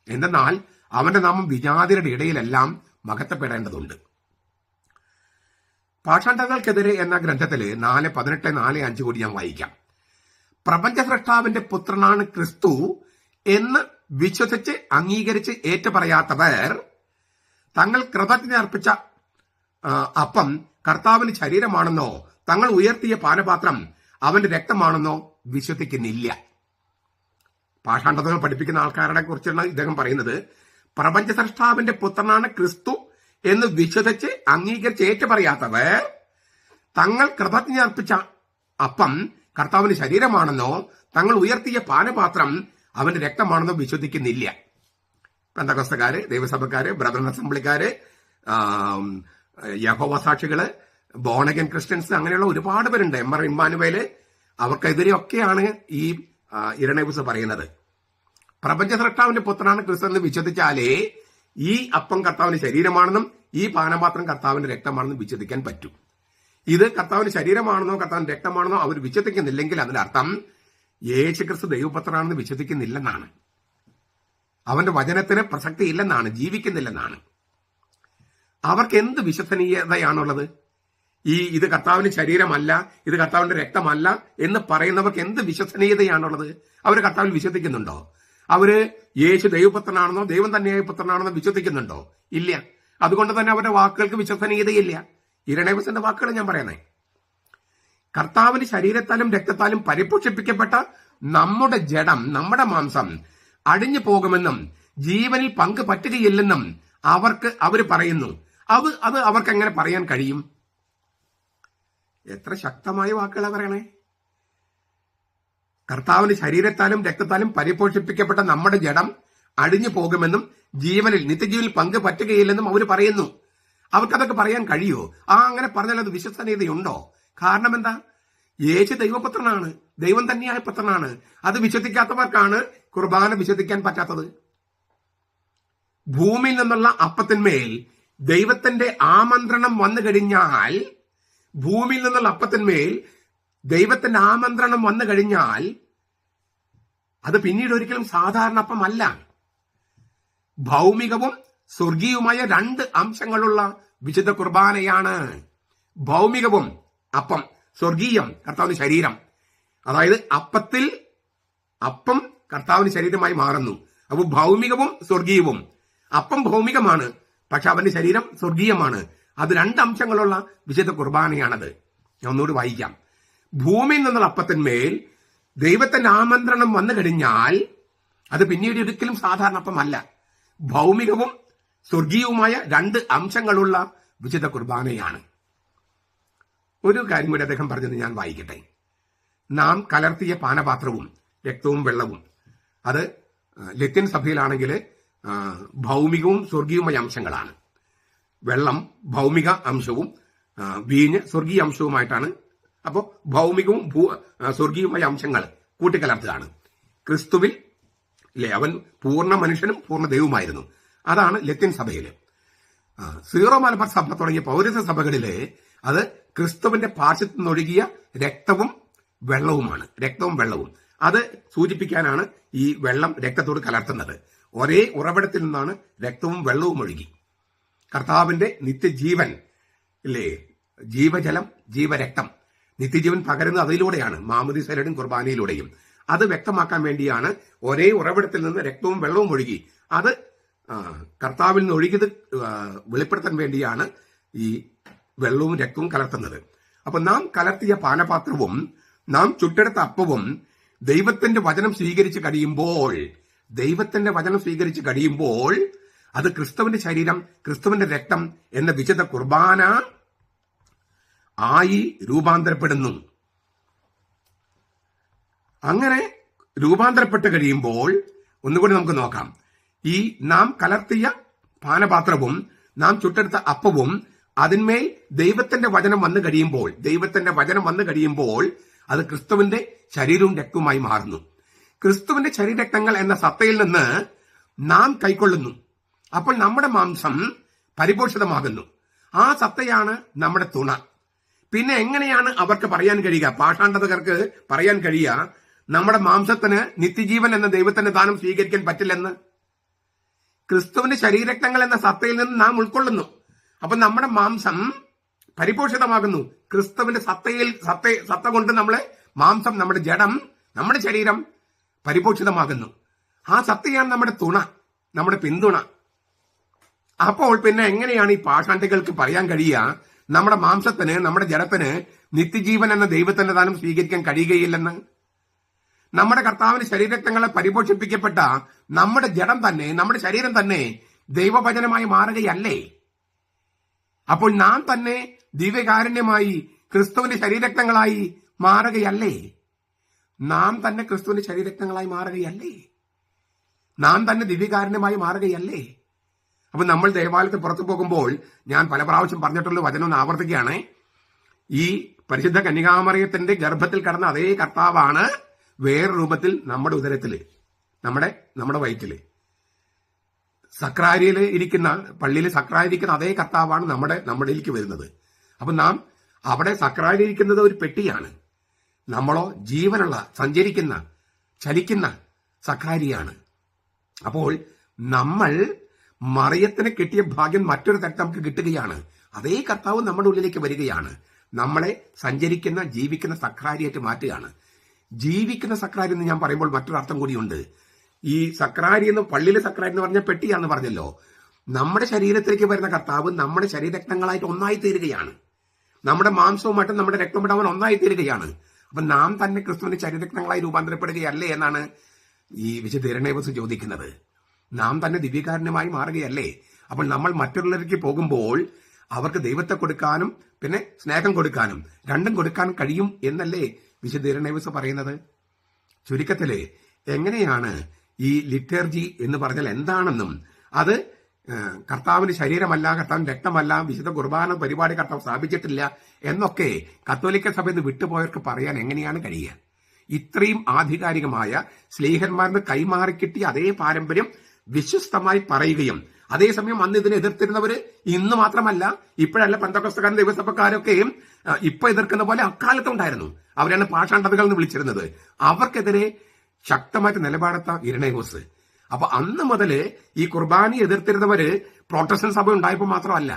എന്തെന്നാൽ അവന്റെ നാമം വിജാതിരുടെ ഇടയിലെല്ലാം മഹത്വപ്പെടേണ്ടതുണ്ട്. പാഷാണ്ഡതകൾക്കെതിരെ എന്ന ഗ്രന്ഥത്തില് 4:18-4:5 കൂടി ഞാൻ വായിക്കാം. പ്രപഞ്ച സൃഷ്ടാവിന്റെ പുത്രനാണ് ക്രിസ്തു എന്ന് വിശ്വസിച്ച് അംഗീകരിച്ച് ഏറ്റുപറയാത്തവർ തങ്ങൾ കൃതജ്ഞത അർപ്പിച്ച അപ്പം കർത്താവിന് ശരീരമാണെന്നോ തങ്ങൾ ഉയർത്തിയ പാനപാത്രം അവന്റെ രക്തമാണെന്നോ വിശ്വസിക്കുന്നില്ല. പാഷാണ്ഡതകൾ പഠിപ്പിക്കുന്ന ആൾക്കാരുടെ കുറിച്ചാണ് ഇദ്ദേഹം പറയുന്നത്. പ്രപഞ്ച സൃഷ്ടാവിന്റെ പുത്രനാണ് ക്രിസ്തു എന്ന് വിശ്വസിച്ച് അംഗീകരിച്ച് ഏറ്റുപറയാത്തവർ തങ്ങൾ കൃതജ്ഞത അർപ്പിച്ച അപ്പം കർത്താവിന് ശരീരമാണെന്നോ തങ്ങൾ ഉയർത്തിയ പാനപാത്രം അവന്റെ രക്തമാണെന്ന് വിശ്വസിക്കുന്നില്ല. പെന്തക്കോസ്തക്കാര്, ദൈവസഭക്കാര്, ബ്രദറൻ അസംബ്ലിക്കാര്, യഹോവ സാക്ഷികള്, ബോൺ അഗൈൻ ക്രിസ്ത്യൻസ്, അങ്ങനെയുള്ള ഒരുപാട് പേരുണ്ട്. എം ആർ ഇമ്മാനുവേല്, അവർക്കെതിരെയൊക്കെയാണ് ഈ ഇരണേബൂസ് പറയുന്നത്. പ്രപഞ്ച സൃഷ്ടാവിന്റെ പുത്രനാണ് ക്രിസ്തു എന്ന് വിശ്വസിച്ചാലേ ഈ അപ്പം കർത്താവിന്റെ ശരീരമാണെന്നും ഈ പാനപാത്രം കർത്താവിന്റെ രക്തമാണെന്നും വിശ്വസിക്കാൻ പറ്റും. ഇത് കർത്താവിന്റെ ശരീരമാണെന്നോ കർത്താവിന്റെ രക്തമാണെന്നോ അവർ വിശ്വസിക്കുന്നില്ലെങ്കിൽ അതിന്റെ അർത്ഥം യേശുക്രിസ്തു ദൈവപുത്രനാണെന്ന് വിശ്വസിക്കുന്നില്ലെന്നാണ്. അവന്റെ വചനത്തിന് പ്രസക്തി ഇല്ലെന്നാണ്, ജീവിക്കുന്നില്ലെന്നാണ്. അവർക്ക് എന്ത് വിശ്വസനീയതയാണുള്ളത്? ഇത് കർത്താവിന്റെ ശരീരമല്ല, ഇത് കർത്താവിന്റെ രക്തമല്ല എന്ന് പറയുന്നവർക്ക് എന്ത് വിശ്വസനീയതയാണുള്ളത്? അവർ കർത്താവിൽ വിശ്വസിക്കുന്നുണ്ടോ? അവര് യേശു ദൈവപുത്രനാണെന്നോ ദൈവം തന്നെയായ പുത്രനാണെന്നോ വിശ്വസിക്കുന്നുണ്ടോ? ഇല്ല. അതുകൊണ്ട് തന്നെ അവരുടെ വാക്കുകൾക്ക് വിശ്വസനീയതയില്ല. ഇരണേബൂസിന്റെ വാക്കുകൾ ഞാൻ പറയുന്നേ. കർത്താവിന്റെ ശരീരത്താലും രക്തത്താലും പരിപോഷിപ്പിക്കപ്പെട്ട നമ്മുടെ ജഡം, നമ്മുടെ മാംസം അടിഞ്ഞു പോകുമെന്നും ജീവനിൽ പങ്ക് പറ്റുകയില്ലെന്നും അവര് പറയുന്നു. അത് അവർക്ക് എങ്ങനെ പറയാൻ കഴിയും? എത്ര ശക്തമായ വാക്കുകളാണ് പറയണേ. കർത്താവിന്റെ ശരീരത്താലും രക്തത്താലും പരിപോഷിപ്പിക്കപ്പെട്ട നമ്മുടെ ജഡം അടിഞ്ഞു പോകുമെന്നും ജീവനിൽ നിത്യജീവനിൽ പങ്ക് പറ്റുകയില്ലെന്നും അവർ പറയുന്നു. അവർക്കതൊക്കെ പറയാൻ കഴിയുമോ? അങ്ങനെ പറഞ്ഞാൽ അത് വിശ്വസനീയതയുണ്ടോ? കാരണം എന്താ? യേശു ദൈവപുത്രനാണ്, ദൈവം തന്നെയായ പുത്രനാണ്. അത് വിശ്വസിക്കാത്തവർക്കാണ് കുർബാന വിശ്വസിക്കാൻ പറ്റാത്തത്. ഭൂമിയിൽ നിന്നുള്ള അപ്പത്തിന്മേൽ ദൈവത്തിന്റെ ആമന്ത്രണം വന്നു കഴിഞ്ഞാൽ, ഭൂമിയിൽ നിന്നുള്ള അപ്പത്തിന്മേൽ ദൈവത്തിന്റെ ആമന്ത്രണം വന്നു കഴിഞ്ഞാൽ അത് പിന്നീട് ഒരിക്കലും സാധാരണ അപ്പമല്ല. ഭൗമികവും സ്വർഗീയവുമായ രണ്ട് അംശങ്ങളുള്ള വിശുദ്ധ കുർബാനയാണ്. ഭൗമികവും അപ്പം, സ്വർഗീയം കർത്താവിന്റെ ശരീരം. അതായത് അപ്പം കർത്താവിന് ശരീരമായി മാറുന്നു. അപ്പൊ ഭൗമികവും സ്വർഗീയവും. അപ്പം ഭൗമികമാണ്, പക്ഷെ അവന്റെ ശരീരം സ്വർഗീയമാണ്. അത് രണ്ട് അംശങ്ങളുള്ള വിശുദ്ധ കുർബാനയാണത്. ഞാൻ ഒന്നുകൂടി വായിക്കാം. ഭൂമിയിൽ നിന്നുള്ള അപ്പത്തിന്മേൽ ദൈവത്തിന്റെ ആമന്ത്രണം വന്നു കഴിഞ്ഞാൽ അത് പിന്നീട് ഒരിക്കലും സാധാരണ അപ്പമല്ല. ഭൗമികവും സ്വർഗീയവുമായ രണ്ട് അംശങ്ങളുള്ള വിശുദ്ധ കുർബാനയാണ്. ഒരു കാര്യം കൂടി അദ്ദേഹം പറഞ്ഞത് ഞാൻ വായിക്കട്ടെ. നാം കലർത്തിയ പാനപാത്രവും രക്തവും വെള്ളവും, അത് ലത്തീൻ സഭയിലാണെങ്കിൽ ഭൗമികവും സ്വർഗീയവുമായ അംശങ്ങളാണ്. വെള്ളം ഭൗമിക അംശവും വീഞ്ഞ് സ്വർഗീയ അംശവുമായിട്ടാണ്. അപ്പോൾ ഭൗമികവും സ്വർഗീയവുമായ അംശങ്ങൾ കൂട്ടിക്കലർത്തുകയാണ്. ക്രിസ്തുവിൽ അവൻ പൂർണ്ണ മനുഷ്യനും പൂർണ്ണ ദൈവമായിരുന്നു. അതാണ് ലത്തീൻ സഭയിൽ. സീറോ മലബാർ സഭ തുടങ്ങിയ പൗരസ്ത്യ സഭകളില് അത് ക്രിസ്തുവിന്റെ പാർശ്വത്തിൽ നിന്നൊഴുകിയ രക്തവും വെള്ളവുമാണ്. രക്തവും വെള്ളവും അത് സൂചിപ്പിക്കാനാണ് ഈ വെള്ളം രക്തത്തോട് കലർത്തുന്നത്. ഒരേ ഉറവിടത്തിൽ നിന്നാണ് രക്തവും വെള്ളവും ഒഴുകി. കർത്താവിന്റെ നിത്യജീവൻ ഇല്ലേ, ജീവജലം, ജീവരക്തം, നിത്യജീവൻ പകരുന്നത് അതിലൂടെയാണ്, മാമോദീസയിലൂടെയും കുർബാനയിലൂടെയും. അത് വ്യക്തമാക്കാൻ വേണ്ടിയാണ് ഒരേ ഉറവിടത്തിൽ നിന്ന് രക്തവും വെള്ളവും ഒഴുകി. അത് കർത്താവിൽ നിന്ന് ഒഴുകിയത് വെളിപ്പെടുത്താൻ വേണ്ടിയാണ് ഈ വെള്ളവും രക്തവും കലർത്തുന്നത്. അപ്പൊ നാം കലർത്തിയ പാനപാത്രവും നാം ചുട്ടെടുത്ത അപ്പവും ദൈവത്തിന്റെ വചനം സ്വീകരിച്ച് കഴിയുമ്പോൾ അത് ക്രിസ്തുവിന്റെ ശരീരം, ക്രിസ്തുവിന്റെ രക്തം എന്ന വിശുദ്ധ കുർബാന ആയി രൂപാന്തരപ്പെടുന്നു. അങ്ങനെ രൂപാന്തരപ്പെട്ട് കഴിയുമ്പോൾ ഒന്നുകൂടി നമുക്ക് നോക്കാം. ഈ നാം കലർത്തിയ പാനപാത്രവും നാം ചുട്ടെടുത്ത അപ്പവും അതിന്മേൽ ദൈവത്തിന്റെ വചനം വന്നു കഴിയുമ്പോൾ അത് ക്രിസ്തുവിന്റെ ശരീരവും രക്തവുമായി മാറുന്നു. ക്രിസ്തുവിന്റെ ശരീരരക്തങ്ങൾ എന്ന സത്തയിൽ നിന്ന് നാം കൈക്കൊള്ളുന്നു. അപ്പോൾ നമ്മുടെ മാംസം പരിപോഷിതമാകുന്നു. ആ സത്തയാണ് നമ്മുടെ തുണ. പിന്നെ എങ്ങനെയാണ് അവർക്ക് പറയാൻ കഴിയുക, പാഷാണ്ഡതകർക്ക് പറയാൻ കഴിയുക, നമ്മുടെ മാംസത്തിന് നിത്യജീവൻ എന്ന ദൈവത്തിന്റെ ദാനം സ്വീകരിക്കാൻ പറ്റില്ലെന്ന്? ക്രിസ്തുവിന്റെ ശരീരരക്തങ്ങൾ എന്ന സത്തയിൽ നിന്ന് നാം ഉൾക്കൊള്ളുന്നു. അപ്പൊ നമ്മുടെ മാംസം പരിപോഷിതമാകുന്നു. ക്രിസ്തുവിന്റെ സത്ത കൊണ്ട് നമ്മളെ മാംസം, നമ്മുടെ ജഡം, നമ്മുടെ ശരീരം പരിപോഷിതമാകുന്നു. ആ സത്തയാണ് നമ്മുടെ തുണ, നമ്മുടെ പിന്തുണ. അപ്പോൾ പിന്നെ എങ്ങനെയാണ് ഈ പാഷാണ്ഡികൾക്ക് പറയാൻ കഴിയുക നമ്മുടെ മാംസത്തിന്, നമ്മുടെ ജഡത്തിന് നിത്യജീവൻ എന്ന ദൈവത്തിന്റെ ദാനം സ്വീകരിക്കാൻ കഴിയുകയില്ലെന്ന്? നമ്മുടെ കർത്താവിന്റെ ശരീരരക്തങ്ങളെ പരിപോഷിപ്പിക്കപ്പെട്ട നമ്മുടെ ജഡം തന്നെ, നമ്മുടെ ശരീരം തന്നെ ദൈവവചനമായി മാറുകയല്ലേ? അപ്പോൾ നാം തന്നെ ദിവ്യകാരുണ്യമായി ക്രിസ്തുവിന്റെ ശരീരരക്തങ്ങളായി മാറുകയല്ലേ? നാം തന്നെ ക്രിസ്തുവിന്റെ ശരീരരക്തങ്ങളായി മാറുകയല്ലേ? നാം തന്നെ ദിവ്യകാരുണ്യമായി മാറുകയല്ലേ? അപ്പൊ നമ്മൾ ദേവാലയത്തിൽ പുറത്തു പോകുമ്പോൾ ഞാൻ പല പ്രാവശ്യം പറഞ്ഞിട്ടുള്ള വചനം ഒന്ന് ആവർത്തിക്കുകയാണ്. ഈ പരിശുദ്ധ കന്യകാമറിയത്തിന്റെ ഗർഭത്തിൽ കടന്ന അതേ കർത്താവാണ് വേറെ രൂപത്തിൽ നമ്മുടെ ഉദരത്തില്, നമ്മുടെ വയറ്റില് സക്രാരിയിൽ ഇരിക്കുന്ന, പള്ളിയിൽ സക്രാരിയിരിക്കുന്ന അതേ കർത്താവാണ് നമ്മുടെയിലേക്ക് വരുന്നത്. അപ്പൊ നാം അവിടെ സക്രാരിയിരിക്കുന്നത് ഒരു പെട്ടിയാണ്, നമ്മളോ ജീവനുള്ള, സഞ്ചരിക്കുന്ന, ചലിക്കുന്ന സക്രാരിയാണ്. അപ്പോൾ നമ്മൾ മറിയത്തിന് കിട്ടിയ ഭാഗ്യം മറ്റൊരു തരത്തിൽ നമുക്ക് കിട്ടുകയാണ്. അതേ കർത്താവ് നമ്മുടെ ഉള്ളിലേക്ക് വരികയാണ്, നമ്മളെ സഞ്ചരിക്കുന്ന, ജീവിക്കുന്ന സക്രാരിയായിട്ട് മാറ്റുകയാണ്. ജീവിക്കുന്ന സക്രാരി എന്ന് ഞാൻ പറയുമ്പോൾ മറ്റൊരു അർത്ഥം കൂടിയുണ്ട്. ഈ സക്രാരി എന്ന്, പള്ളിയിലെ സക്രാരി എന്ന് പറഞ്ഞ പെട്ടിയാന്ന് പറഞ്ഞല്ലോ. നമ്മുടെ ശരീരത്തിലേക്ക് വരുന്ന കർത്താവ് നമ്മുടെ ശരീരരക്തങ്ങളായിട്ട് ഒന്നായി തീരുകയാണ്. നമ്മുടെ മാംസവുമായിട്ട് നമ്മുടെ രക്തമായിട്ട് അവൻ ഒന്നായി തീരുകയാണ്. അപ്പൊ നാം തന്നെ ക്രിസ്തുവിന്റെ ശരീരരക്തങ്ങളായി രൂപാന്തരപ്പെടുകയല്ലേ എന്നാണ് ഈ വിശുദ്ധ ഇരണേവൂസ് ചോദിക്കുന്നത്. നാം തന്നെ ദിവ്യകാരുണ്യമായി മാറുകയല്ലേ? അപ്പോൾ നമ്മൾ മറ്റുള്ളവർക്ക് പോകുമ്പോൾ അവർക്ക് ദൈവത്തെ കൊടുക്കാനും പിന്നെ സ്നേഹം കൊടുക്കാനും, രണ്ടും കൊടുക്കാൻ കഴിയും എന്നല്ലേ വിശുദ്ധ ഇരണേവൂസ് പറയുന്നത്. ചുരുക്കത്തില് എങ്ങനെയാണ് ഈ ലിറ്റർജി എന്ന് പറഞ്ഞാൽ എന്താണെന്നും, അത് കർത്താവിന്റെ ശരീരമല്ല, കർത്താവിന്റെ രക്തമല്ല, വിശുദ്ധ കുർബാന പരിപാടി കർത്താവ് സ്ഥാപിച്ചിട്ടില്ല എന്നൊക്കെ കത്തോലിക്ക സഭയിൽ നിന്ന് വിട്ടുപോയവർക്ക് പറയാൻ എങ്ങനെയാണ് കഴിയുക? ഇത്രയും ആധികാരികമായ സ്ലീഹന്മാരിന് കൈമാറിക്കിട്ടിയ അതേ പാരമ്പര്യം വിശ്വസ്തമായി പറയുകയും അതേസമയം അന്ന് ഇതിനെ എതിർത്തിരുന്നവര് ഇന്ന് മാത്രമല്ല, ഇപ്പോഴല്ല, പെന്തക്കോസ്തക്കാരും ദൈവസഭക്കാരൊക്കെയും ഇപ്പൊ എതിർക്കുന്ന പോലെ അക്കാലത്തുണ്ടായിരുന്നു. അവരാണ് പാഷാണ്ഡതകൾ എന്ന് വിളിച്ചിരുന്നത്. അവർക്കെതിരെ ശക്തമായിട്ട് നിലപാടെത്ത ഇരണേവൂസ്. അപ്പൊ അന്ന് മുതല് ഈ കുർബാനയെ എതിർത്തിരുന്നവര് പ്രോട്ടസ്റ്റന്റ് സഭ ഉണ്ടായപ്പോൾ മാത്രമല്ല,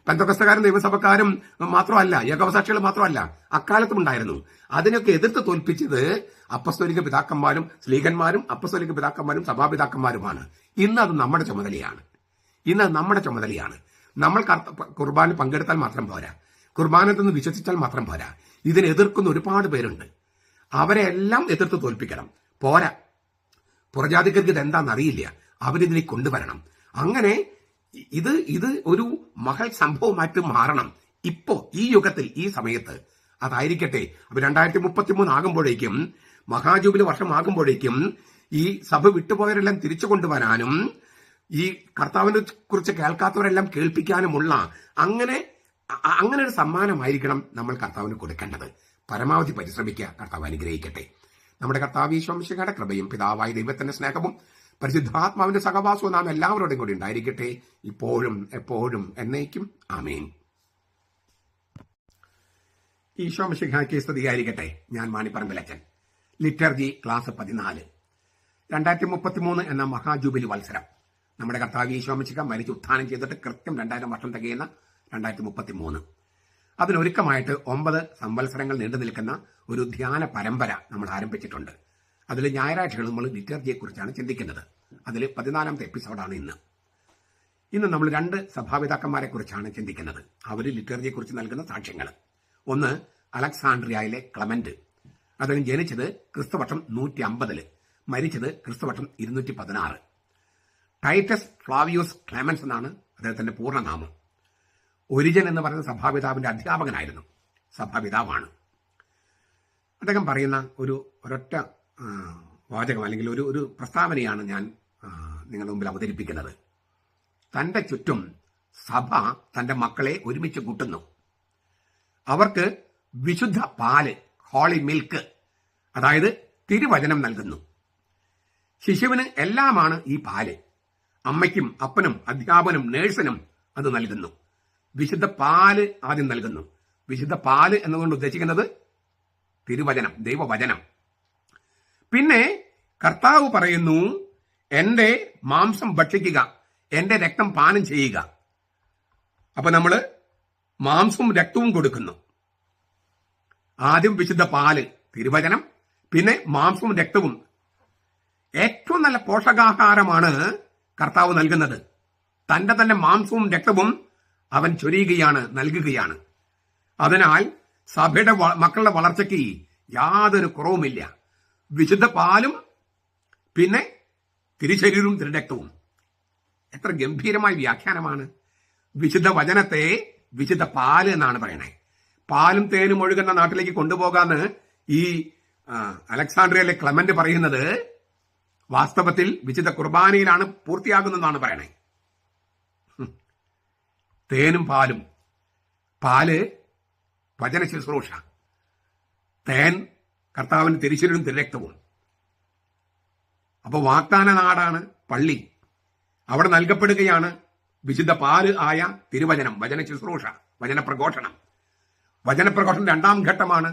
പെന്തക്കോസ്തക്കാരും ദൈവസഭക്കാരും മാത്രമല്ല, യഹോവസാക്ഷികൾ മാത്രമല്ല, അക്കാലത്തും ഉണ്ടായിരുന്നു. അതിനൊക്കെ എതിർത്ത് തോൽപ്പിച്ചത് അപ്പസ്തോലിക പിതാക്കന്മാരും സ്ലീഹന്മാരും അപ്പസ്തോലിക പിതാക്കന്മാരും സഭാപിതാക്കന്മാരുമാണ്. ഇന്ന് അത് നമ്മുടെ ചുമതലയാണ്. നമ്മൾ കുർബാന പങ്കെടുത്താൽ മാത്രം പോരാ, കുർബാനത്തിൽ നിന്ന് വിശ്വസിച്ചാൽ മാത്രം പോരാ. ഇതിനെ എതിർക്കുന്ന ഒരുപാട് പേരുണ്ട്. അവരെ എല്ലാം എതിർത്ത് തോൽപ്പിക്കണം. പോരാ, പുറജാതികർക്ക് ഇതെന്താണെന്ന് അറിയില്ല, അവരിതിലേക്ക് കൊണ്ടുവരണം. അങ്ങനെ ഇത് ഒരു മഹൽ സംഭവമായിട്ട് മാറണം. ഇപ്പോ ഈ യുഗത്തിൽ, ഈ സമയത്ത് അതായിരിക്കട്ടെ. അപ്പൊ 2033 ആകുമ്പോഴേക്കും, മഹാജൂബിലി വർഷം ആകുമ്പോഴേക്കും ഈ സഭ വിട്ടുപോയവരെല്ലാം തിരിച്ചു കൊണ്ടുവരാനും ഈ കർത്താവിനെ കുറിച്ച് കേൾക്കാത്തവരെല്ലാം കേൾപ്പിക്കാനുമുള്ള അങ്ങനെ ഒരു സമ്മാനമായിരിക്കണം നമ്മൾ കർത്താവിന് കൊടുക്കേണ്ടത്. പരമാവധി പരിശ്രമിക്കുക. കർത്താവ് അനുഗ്രഹിക്കട്ടെ. നമ്മുടെ കർത്താവ് ഈശോ മിശിഹായുടെ കൃപയും പിതാവായ ദൈവത്തിന്റെ സ്നേഹവും പരിശുദ്ധാത്മാവിന്റെ സഹവാസവും നാം എല്ലാവരോടും കൂടി ഉണ്ടായിരിക്കട്ടെ, ഇപ്പോഴും എപ്പോഴും എന്നേക്കും. ആമേൻ. ഈശോ മിശിഹായ്ക്ക് സ്തുതിയായിരിക്കട്ടെ. ഞാൻ മാണിപ്പറമ്പിലച്ചൻ. Liturgy class 14. 2033 എന്ന മഹാജൂബിലി വത്സരം. നമ്മുടെ കർത്താവ് ഈശോ മിശിഹ മരിച്ച് ഉത്ഥാനം ചെയ്തിട്ട് കൃത്യം 2000 വർഷം തികയുന്ന 2033. അതിനൊരുക്കമായിട്ട് 9 സംവത്സരങ്ങൾ നീണ്ടു നിൽക്കുന്ന ഒരു ധ്യാന പരമ്പര നമ്മൾ ആരംഭിച്ചിട്ടുണ്ട്. അതിൽ ഞായറാഴ്ചകൾ നമ്മൾ ലിറ്റർജിയെക്കുറിച്ചാണ് ചിന്തിക്കുന്നത്. അതിൽ 14ാമത്തെ എപ്പിസോഡാണ് ഇന്ന്. നമ്മൾ 2 സഭാപിതാക്കന്മാരെ കുറിച്ചാണ് ചിന്തിക്കുന്നത്. അവർ ലിറ്റർജിയെക്കുറിച്ച് നൽകുന്ന സാക്ഷ്യങ്ങൾ. ഒന്ന്, അലക്സാണ്ട്രിയയിലെ ക്ലമന്റ്. അദ്ദേഹം ജനിച്ചത് ക്രിസ്തുവർഷം 150, മരിച്ചത് ക്രിസ്തുവർഷം 216. ടൈറ്റസ് ഫ്ലാവിയൂസ് ക്ലെമൻസ് എന്നാണ് അദ്ദേഹത്തിന്റെ പൂർണ്ണനാമം. ഒരിജൻ എന്ന് പറയുന്ന സഭാപിതാവിന്റെ അധ്യാപകനായിരുന്നു, സഭാപിതാവാണ്. അദ്ദേഹം പറയുന്ന ഒരൊറ്റ വാചകം അല്ലെങ്കിൽ ഒരു പ്രസ്താവനയാണ് ഞാൻ നിങ്ങളുടെ മുമ്പിൽ അവതരിപ്പിക്കുന്നത്. തന്റെ ചുറ്റും സഭ തന്റെ മക്കളെ ഒരുമിച്ച് കൂട്ടുന്നു. അവർക്ക് വിശുദ്ധ പാല്, ഹോളി മിൽക്ക്, അതായത് തിരുവചനം നൽകുന്നു. ശിശുവിന് എല്ലാമാണ് ഈ പാല്. അമ്മയ്ക്കും അപ്പനും അധ്യാപനും നേഴ്സിനും അത് നൽകുന്നു. വിശുദ്ധ പാല് ആദ്യം നൽകുന്നു. വിശുദ്ധ പാല് എന്നുകൊണ്ട് ഉദ്ദേശിക്കുന്നത് തിരുവചനം, ദൈവവചനം. പിന്നെ കർത്താവ് പറയുന്നു, എന്റെ മാംസം ഭക്ഷിക്കുക, എന്റെ രക്തം പാനം ചെയ്യുക. അപ്പൊ നമ്മള് മാംസവും രക്തവും കൊടുക്കുന്നു. ആദ്യം വിശുദ്ധ പാല്, തിരുവചനം, പിന്നെ മാംസവും രക്തവും. ഏറ്റവും നല്ല പോഷകാഹാരമാണ് കർത്താവ് നൽകുന്നത്. തന്റെ മാംസവും രക്തവും അവൻ ചൊരിയുകയാണ്, നൽകുകയാണ്. അതിനാൽ സഭയുടെ മക്കളുടെ വളർച്ചയ്ക്ക് യാതൊരു കുറവുമില്ല. വിശുദ്ധ പാലും പിന്നെ തിരുശരീരവും തിരുരക്തവും. എത്ര ഗംഭീരമായ വ്യാഖ്യാനമാണ്. വിശുദ്ധ വചനത്തെ വിശുദ്ധ പാല് എന്നാണ് പറയണേ. പാലും തേനും ഒഴുകുന്ന നാട്ടിലേക്ക് കൊണ്ടുപോകാന്ന് ഈ അലക്സാണ്ട്രിയയിലെ ക്ലെമന്റ് പറയുന്നത് വാസ്തവത്തിൽ വിശുദ്ധ കുർബാനയിലാണ് പൂർത്തിയാകുന്നതെന്നാണ് പറയണേ. തേനും പാലും, പാല് വചന ശുശ്രൂഷ, തേൻ കർത്താവിന് തിരുശരീരവും തിരുരക്തവും. അപ്പോൾ വാഗ്ദാന നാടാണ് പള്ളി. അവിടെ നൽകപ്പെടുകയാണ് വിശുദ്ധ പാല് ആയ തിരുവചനം, വചന ശുശ്രൂഷ, വചനപ്രഘോഷണം. വചനപ്രഘോഷണം രണ്ടാം ഘട്ടമാണ്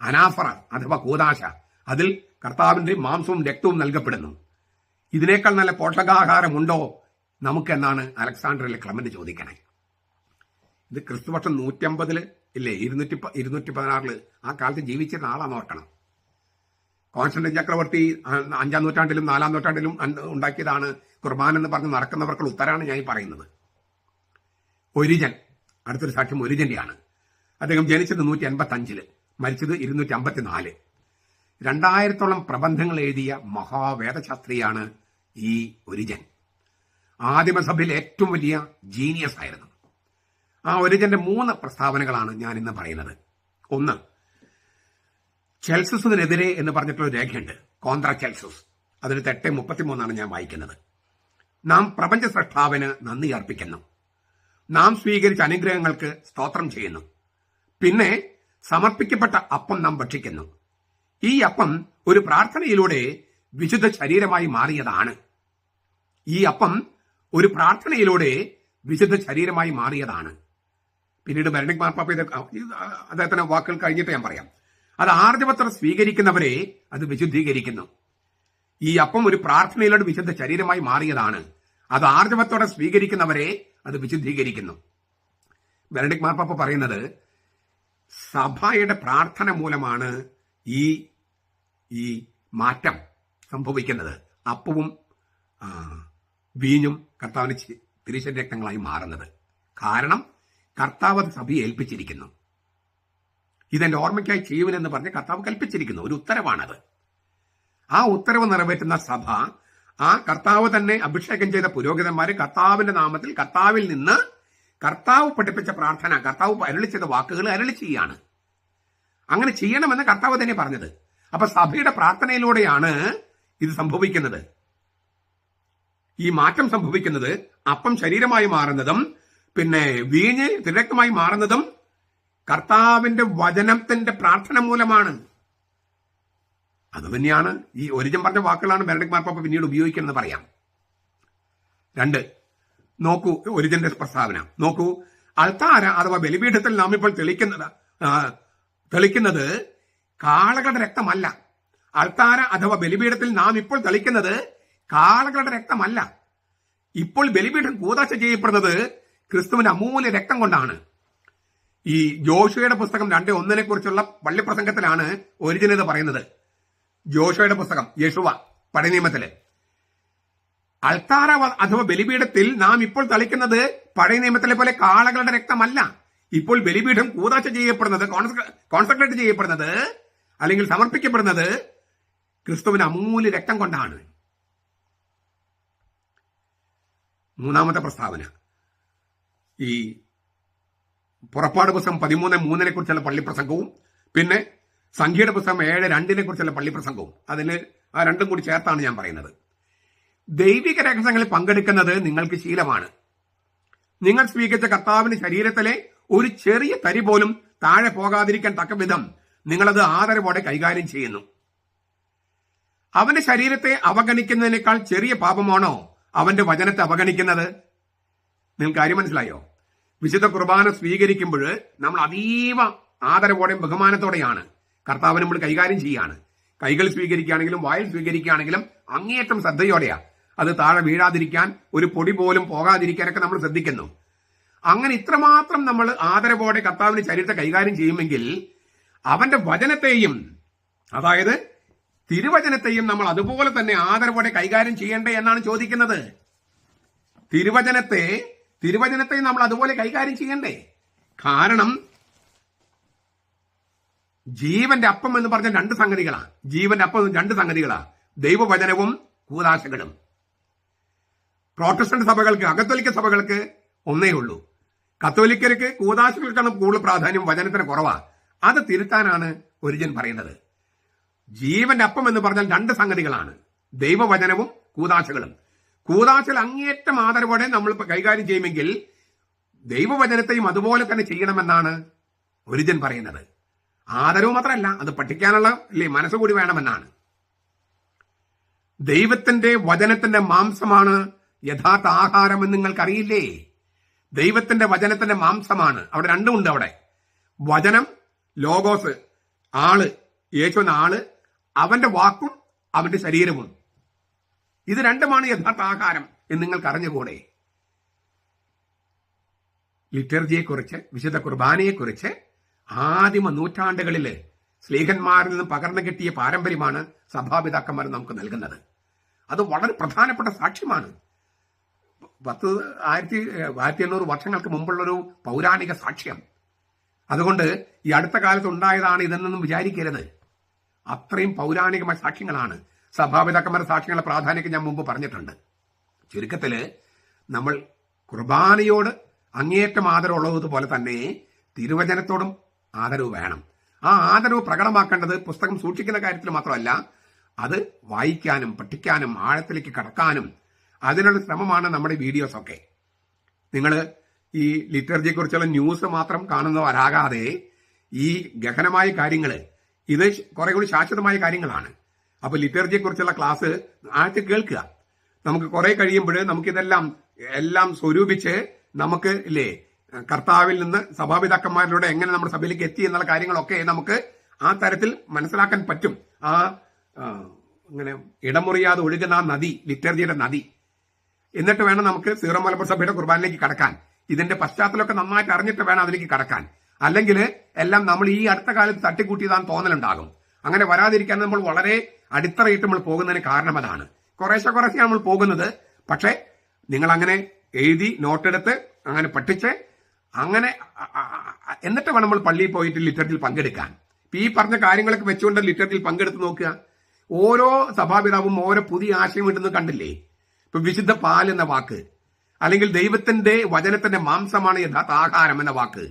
അനാഫറ അഥവാ കൂദാശ. അതിൽ കർത്താവിന്റെ മാംസവും രക്തവും നൽകപ്പെടുന്നു. ഇതിനേക്കാൾ നല്ല പോഷകാഹാരമുണ്ടോ നമുക്കെന്നാണ് അലക്സാണ്ടറിലെ ക്ലെമന്റ് ചോദിക്കണേ. ഇത് ക്രിസ്തുവർഷം 150 ഇല്ലേ, 216 ആ കാലത്ത് ജീവിച്ചിരുന്ന ആളാന്ന് ഓർക്കണം. കോൺസ്റ്റന്റൈൻ ചക്രവർത്തി 5-ാം നൂറ്റാണ്ടിലും 4-ാം നൂറ്റാണ്ടിലും ഉണ്ടാക്കിയതാണ് കുർബാന എന്ന് പറഞ്ഞ് നടക്കുന്നവർക്കുള്ള ഉത്തരാണ് ഞാൻ പറയുന്നത്. ഒരിജൻ, അടുത്തൊരു സാക്ഷ്യം ഒരിജന്റെയാണ്. അദ്ദേഹം ജനിച്ചത് 185, മരിച്ചത് 254. 2000-ഓളം പ്രബന്ധങ്ങൾ എഴുതിയ മഹാവേദശാസ്ത്രിയാണ് ഈ ഒരിജൻ. ആദിമസഭയിൽ ഏറ്റവും വലിയ ജീനിയസ് ആയിരുന്നു. ആ ഒരിജന്റെ 3 പ്രസ്താവനകളാണ് ഞാൻ ഇന്ന് പറയുന്നത്. ഒന്ന്, ചെൽസസിനെതിരെ എന്ന് പറഞ്ഞിട്ടുള്ള രേഖയുണ്ട്, കോൺട്രാ ചെൽസസ്. അതിന് 8:33 ഞാൻ വായിക്കുന്നത്. നാം പ്രപഞ്ച സൃഷ്ടാവിന് നന്ദി അർപ്പിക്കുന്നു. നാം സ്വീകരിച്ച അനുഗ്രഹങ്ങൾക്ക് സ്തോത്രം ചെയ്യുന്നു. പിന്നെ സമർപ്പിക്കപ്പെട്ട അപ്പം നാം ഭക്ഷിക്കുന്നു. ഈ അപ്പം ഒരു പ്രാർത്ഥനയിലൂടെ വിശുദ്ധ ശരീരമായി മാറിയതാണ്. ഈ അപ്പം ഒരു പ്രാർത്ഥനയിലൂടെ വിശുദ്ധ ശരീരമായി മാറിയതാണ്. പിന്നീട് ബെനഡിക്ട് മാർപ്പാപ്പ അദ്ദേഹത്തിന്റെ വാക്കുകൾ കഴിഞ്ഞിട്ട് ഞാൻ പറയാം. അത് ആർജവത്തോടെ സ്വീകരിക്കുന്നവരെ അത് വിശുദ്ധീകരിക്കുന്നു. ഈ അപ്പം ഒരു പ്രാർത്ഥനയിലൂടെ വിശുദ്ധ ശരീരമായി മാറിയതാണ്. അത് ആർജവത്തോടെ സ്വീകരിക്കുന്നവരെ അത് വിശുദ്ധീകരിക്കുന്നു. ബെനഡിക്ട് മാർപ്പാപ്പ പറയുന്നത് സഭയുടെ പ്രാർത്ഥന മൂലമാണ് ഈ മാറ്റം സംഭവിക്കുന്നത്. അപ്പവും വീഞ്ഞും കർത്താവിന് തിരുശരീര രക്തങ്ങളായി മാറുന്നത്. കാരണം കർത്താവ് അത് സഭയെ ഏൽപ്പിച്ചിരിക്കുന്നു. ഇതെന്റെ ഓർമ്മയ്ക്കായി ചെയ്യുവനെന്ന് പറഞ്ഞ് കർത്താവ് കൽപ്പിച്ചിരിക്കുന്നു. ഒരു ഉത്തരവാണത്. ആ ഉത്തരവ് നിറവേറ്റുന്ന സഭ, ആ കർത്താവ് തന്നെ അഭിഷേകം ചെയ്ത പുരോഹിതന്മാര് കർത്താവിന്റെ നാമത്തിൽ കർത്താവിൽ നിന്ന് കർത്താവ് പഠിപ്പിച്ച പ്രാർത്ഥന, കർത്താവ് അരുളി ചെയ്ത വാക്കുകൾ അരുളി ചെയ്യാണ്. അങ്ങനെ ചെയ്യണമെന്ന് കർത്താവ് തന്നെ പറഞ്ഞത്. അപ്പൊ സഭയുടെ പ്രാർത്ഥനയിലൂടെയാണ് ഇത് സംഭവിക്കുന്നത്. ഈ മാറ്റം സംഭവിക്കുന്നത് അപ്പം ശരീരമായി മാറുന്നതും പിന്നെ വീഞ്ഞ് തിരക്തമായി മാറുന്നതും കർത്താവിന്റെ വചനത്തിന്റെ പ്രാർത്ഥന മൂലമാണ്. അതുതന്നെയാണ് ഈ ഒരിജൻ പറഞ്ഞ വാക്കുകളാണ് ബെനഡിക്ട് മാർപ്പാപ്പ പിന്നീട് ഉപയോഗിക്കുന്നത് പറയാം. 2, നോക്കൂ ഒരിജന്റെ പ്രസ്താവന നോക്കൂ. അൾത്താര അഥവാ ബലിപീഠത്തിൽ നാം ഇപ്പോൾ തെളിക്കുന്നത് കാളകളുടെ രക്തമല്ല. അൾത്താര അഥവാ ബലിപീഠത്തിൽ നാം ഇപ്പോൾ തെളിക്കുന്നത് കാളകളുടെ രക്തമല്ല. ഇപ്പോൾ ബലിപീഠം കൂദാശ ചെയ്യപ്പെടുന്നത് ക്രിസ്തുവിന്റെ അമൂല്യ രക്തം കൊണ്ടാണ്. ഈ ജോഷുവയുടെ പുസ്തകം 2:1 കുറിച്ചുള്ള പള്ളിപ്രസംഗത്തിലാണ് ഒരിജിൻ ഇത് പറയുന്നത്. ജോഷുവയുടെ പുസ്തകം, യേശുവ പഴയ നിയമത്തില്, അൾത്താര അഥവാ ബലിപീഠത്തിൽ നാം ഇപ്പോൾ തളിക്കുന്നത് പഴയ നിയമത്തിലെ പോലെ കാളകളുടെ രക്തമല്ല. ഇപ്പോൾ ബലിപീഠം കൂദാശ ചെയ്യപ്പെടുന്നത്, കോൺസെൻട്രേറ്റ് ചെയ്യപ്പെടുന്നത് അല്ലെങ്കിൽ സമർപ്പിക്കപ്പെടുന്നത് ക്രിസ്തുവിന്റെ അമൂല്യ രക്തം കൊണ്ടാണ്. 3-ാമത്തെ പ്രസ്താവന, ഈ പുറപ്പാട് പുസ്തകം 13:3 കുറിച്ചുള്ള പള്ളിപ്രസംഗവും പിന്നെ സംഖ്യയുടെ പുസ്തകം 7:2 കുറിച്ചുള്ള പള്ളിപ്രസംഗവും, അതിന് ആ രണ്ടും കൂടി ചേർത്താണ് ഞാൻ പറയുന്നത്. ദൈവിക രഹസ്യങ്ങളിൽ പങ്കെടുക്കുന്നത് നിങ്ങൾക്ക് ശീലമാണ്. നിങ്ങൾ സ്വീകരിച്ച കർത്താവിന്റെ ശരീരത്തിലെ ഒരു ചെറിയ തരി പോലും താഴെ പോകാതിരിക്കാൻ തക്ക വിധം നിങ്ങളത് ആദരവോടെ കൈകാര്യം ചെയ്യുന്നു. അവന്റെ ശരീരത്തെ അവഗണിക്കുന്നതിനേക്കാൾ ചെറിയ പാപമാണോ അവന്റെ വചനത്തെ അവഗണിക്കുന്നത്? നിങ്ങൾക്ക് കാര്യം മനസ്സിലായോ? വിശുദ്ധ കുർബാന സ്വീകരിക്കുമ്പോൾ നമ്മൾ അതീവ ആദരവോടെയും ബഹുമാനത്തോടെയാണ് കർത്താവിനെ നമ്മൾ കൈകാര്യം ചെയ്യാണ്. കൈകൾ സ്വീകരിക്കുകയാണെങ്കിലും വായിൽ സ്വീകരിക്കുകയാണെങ്കിലും അങ്ങേയറ്റം ശ്രദ്ധയോടെയാ. അത് താഴെ വീഴാതിരിക്കാൻ, ഒരു പൊടി പോലും പോകാതിരിക്കാനൊക്കെ നമ്മൾ ശ്രദ്ധിക്കുന്നു. അങ്ങനെ ഇത്രമാത്രം നമ്മൾ ആദരവോടെ കർത്താവിന്റെ ശരീരത്തെ കൈകാര്യം ചെയ്യുമെങ്കിൽ അവന്റെ വചനത്തെയും, അതായത് തിരുവചനത്തെയും നമ്മൾ അതുപോലെ തന്നെ ആദരവോടെ കൈകാര്യം ചെയ്യണ്ടേ എന്നാണ് ചോദിക്കുന്നത്. തിരുവചനത്തെ നമ്മൾ അതുപോലെ കൈകാര്യം ചെയ്യണ്ടേ? കാരണം ജീവന്റെ അപ്പം എന്ന് പറഞ്ഞ 2 സംഗതികളാണ്. ജീവന്റെ അപ്പം 2 സംഗതികളാണ്, ദൈവവചനവും കൂദാശകളും. പ്രോട്ടസ്റ്റന്റ് സഭകൾക്ക്, അകത്തോലിക്ക സഭകൾക്ക് ഒന്നേ ഉള്ളൂ. കത്തോലിക്കർക്ക് കൂദാശകൾക്കാണ് കൂടുതൽ പ്രാധാന്യം, വചനത്തിന് കുറവാ. അത് തിരുത്താനാണ് ഒരിജിൻ പറയുന്നത്. ജീവന്റെ അപ്പം എന്ന് പറഞ്ഞാൽ 2 സംഗതികളാണ്, ദൈവവചനവും കൂദാശകളും. കൂദാശകൾ അങ്ങേയറ്റം ആദരവോടെ നമ്മൾ കൈകാര്യം ചെയ്യുമെങ്കിൽ ദൈവവചനത്തെയും അതുപോലെ തന്നെ ചെയ്യണമെന്നാണ് ഒരിജൻ പറയുന്നത്. ആദരവ് മാത്രമല്ല, അത് പഠിക്കാനുള്ള മനസ്സുകൂടി വേണമെന്നാണ്. ദൈവത്തിന്റെ വചനത്തിന്റെ മാംസമാണ് യഥാർത്ഥ ആഹാരമെന്ന് നിങ്ങൾക്കറിയില്ലേ? ദൈവത്തിന്റെ വചനത്തിന്റെ മാംസമാണ്. അവിടെ രണ്ടുമുണ്ട്. അവിടെ വചനം, ലോഗോസ്, ആള്, യേശു എന്ന ആള്, അവന്റെ വാക്കും അവന്റെ ശരീരവും. ഇത് രണ്ടുമാണ് യഥാർത്ഥ ആഹാരം എന്ന് നിങ്ങൾക്ക് അറിഞ്ഞുകൂടെ? ലിറ്റർജിയെക്കുറിച്ച്, വിശുദ്ധ കുർബാനയെക്കുറിച്ച് ആദിമ നൂറ്റാണ്ടുകളിൽ സ്ലീഹന്മാരിൽ നിന്ന് പകർന്നു കിട്ടിയ പാരമ്പര്യമാണ് സഭാപിതാക്കന്മാർ നമുക്ക് നൽകുന്നത്. അത് വളരെ പ്രധാനപ്പെട്ട സാക്ഷ്യമാണ്. 1800 വർഷങ്ങൾക്ക് മുമ്പുള്ളൊരു പൗരാണിക സാക്ഷ്യം. അതുകൊണ്ട് ഈ അടുത്ത കാലത്ത് ഉണ്ടായതാണ് ഇതെന്നൊന്നും വിചാരിക്കരുത്. അത്രയും പൗരാണികമായ സാക്ഷ്യങ്ങളാണ്. സഭാപിതാക്കന്മാരുടെ സാക്ഷ്യങ്ങളുടെ പ്രാധാന്യം ഞാൻ മുമ്പ് പറഞ്ഞിട്ടുണ്ട്. ചുരുക്കത്തില് നമ്മൾ കുർബാനയോട് അങ്ങേയറ്റം ആദരവുള്ളതുപോലെ തന്നെ തിരുവചനത്തോടും ആദരവ് വേണം. ആ ആദരവ് പ്രകടമാക്കേണ്ടത് പുസ്തകം സൂക്ഷിക്കുന്ന കാര്യത്തിൽ മാത്രമല്ല, അത് വായിക്കാനും പഠിക്കാനും ആഴത്തിലേക്ക് കടക്കാനും അതിനുള്ള ശ്രമമാണ് നമ്മുടെ വീഡിയോസ് ഒക്കെ. നിങ്ങൾ ഈ ലിറ്റർജിയെ കുറിച്ചുള്ള ന്യൂസ് മാത്രം കാണുന്നവരാകാതെ ഈ ഗഹനമായ കാര്യങ്ങൾ, ഇത് കുറെ കൂടി ശാശ്വതമായ കാര്യങ്ങളാണ്. അപ്പൊ ലിറ്റർജിയെ കുറിച്ചുള്ള ക്ലാസ് ആദ്യത്തെ കേൾക്കുക. നമുക്ക് കുറെ കഴിയുമ്പോൾ നമുക്കിതെല്ലാം സ്വരൂപിച്ച് നമുക്ക് കർത്താവിൽ നിന്ന് സഭാപിതാക്കന്മാരിലൂടെ എങ്ങനെ നമ്മുടെ സഭയിലേക്ക് എത്തി എന്നുള്ള കാര്യങ്ങളൊക്കെ നമുക്ക് ആ തരത്തിൽ മനസ്സിലാക്കാൻ പറ്റും. ഇങ്ങനെ ഇടമുറിയാതെ ഒഴുകുന്ന ആ നദി, ലിറ്റർജിയുടെ നദി. എന്നിട്ട് വേണം നമുക്ക് സീറോ മലബാർ സഭയുടെ കുർബാനയിലേക്ക് കടക്കാൻ. ഇതിന്റെ പശ്ചാത്തലമൊക്കെ നന്നായിട്ട് അറിഞ്ഞിട്ട് വേണം അതിലേക്ക് കടക്കാൻ. അല്ലെങ്കിൽ എല്ലാം നമ്മൾ ഈ അടുത്ത കാലത്ത് തട്ടിക്കൂട്ടിയതാന്ന് തോന്നലുണ്ടാകും. അങ്ങനെ വരാതിരിക്കാൻ നമ്മൾ വളരെ അടിത്തറയിട്ട് നമ്മൾ പോകുന്നതിന് കാരണം അതാണ്. കുറേശ്ശെയാണ് നമ്മൾ പോകുന്നത്. പക്ഷെ നിങ്ങൾ അങ്ങനെ എഴുതി നോട്ടെടുത്ത് അങ്ങനെ പഠിച്ച് അങ്ങനെ എന്നിട്ട് വേണം നമ്മൾ പള്ളിയിൽ പോയിട്ട് ലിറ്റർജിയിൽ പങ്കെടുക്കാൻ. ഈ പറഞ്ഞ കാര്യങ്ങളൊക്കെ വെച്ചുകൊണ്ട് ലിറ്റർജിയിൽ പങ്കെടുത്ത് നോക്കുക. ഓരോ സഭാപിതാവും ഓരോ പുതിയ ആശയം ഇടുന്നത് കണ്ടില്ലേ? ഇപ്പൊ വിശുദ്ധ പാൽ എന്ന വാക്ക്, അല്ലെങ്കിൽ ദൈവത്തിന്റെ വചനത്തിന്റെ മാംസമാണ് യഥാർത്ഥ ആഹാരം എന്ന വാക്ക്,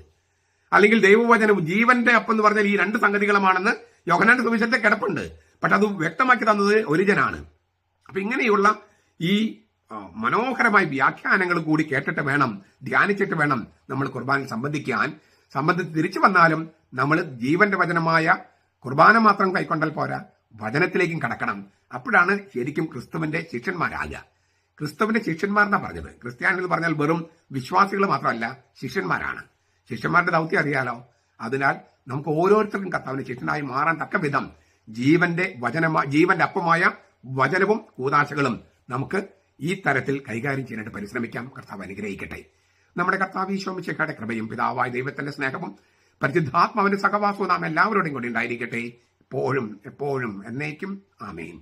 അല്ലെങ്കിൽ ദൈവവചനവും ജീവന്റെ അപ്പം എന്ന് പറഞ്ഞാൽ ഈ രണ്ട് സംഗതികളുമാണെന്ന് യോഹന്നാന്റെ സുവിശേഷത്തിൽ കിടപ്പുണ്ട്. പക്ഷെ അത് വ്യക്തമാക്കി തന്നത് ഒരിജനാണ്. അപ്പൊ ഇങ്ങനെയുള്ള ഈ മനോഹരമായ വ്യാഖ്യാനങ്ങൾ കൂടി കേട്ടിട്ട് വേണം, ധ്യാനിച്ചിട്ട് വേണം നമ്മൾ കുർബാനയിൽ സംബന്ധിച്ച് തിരിച്ചു വന്നാലും നമ്മൾ ജീവന്റെ വചനമായ കുർബാന മാത്രം കൈക്കൊണ്ടാൽ പോരാ, വചനത്തിലേക്കും കടക്കണം. അപ്പോഴാണ് ശരിക്കും ക്രിസ്തുവിന്റെ ശിഷ്യന്മാരാകുക. ക്രിസ്തുവിന്റെ ശിഷ്യന്മാരെന്നാ പറഞ്ഞത്. ക്രിസ്ത്യാനി എന്ന് പറഞ്ഞാൽ വെറും വിശ്വാസികൾ മാത്രമല്ല, ശിഷ്യന്മാരാണ്. ശിഷ്യന്മാരുടെ ദൗത്യം അറിയാലോ. അതിനാൽ നമുക്ക് ഓരോരുത്തർക്കും കർത്താവിന്റെ ശിഷ്യനായി മാറാൻ തക്ക വിധം ജീവന്റെ അപ്പമായ വചനവും കൂദാശകളും നമുക്ക് ഈ തരത്തിൽ കൈകാര്യം ചെയ്യാനായിട്ട് പരിശ്രമിക്കാം. കർത്താവ് അനുഗ്രഹിക്കട്ടെ. നമ്മുടെ കർത്താവ് ഈശോ മിശിഹായുടെ കൃപയും പിതാവായ ദൈവത്തിന്റെ സ്നേഹവും പരിശുദ്ധാത്മാവിന്റെ സഹവാസവും നാം എല്ലാവരോടും കൂടി ഉണ്ടായിരിക്കട്ടെ, എപ്പോഴും എന്നേക്കും. ആമേൻ.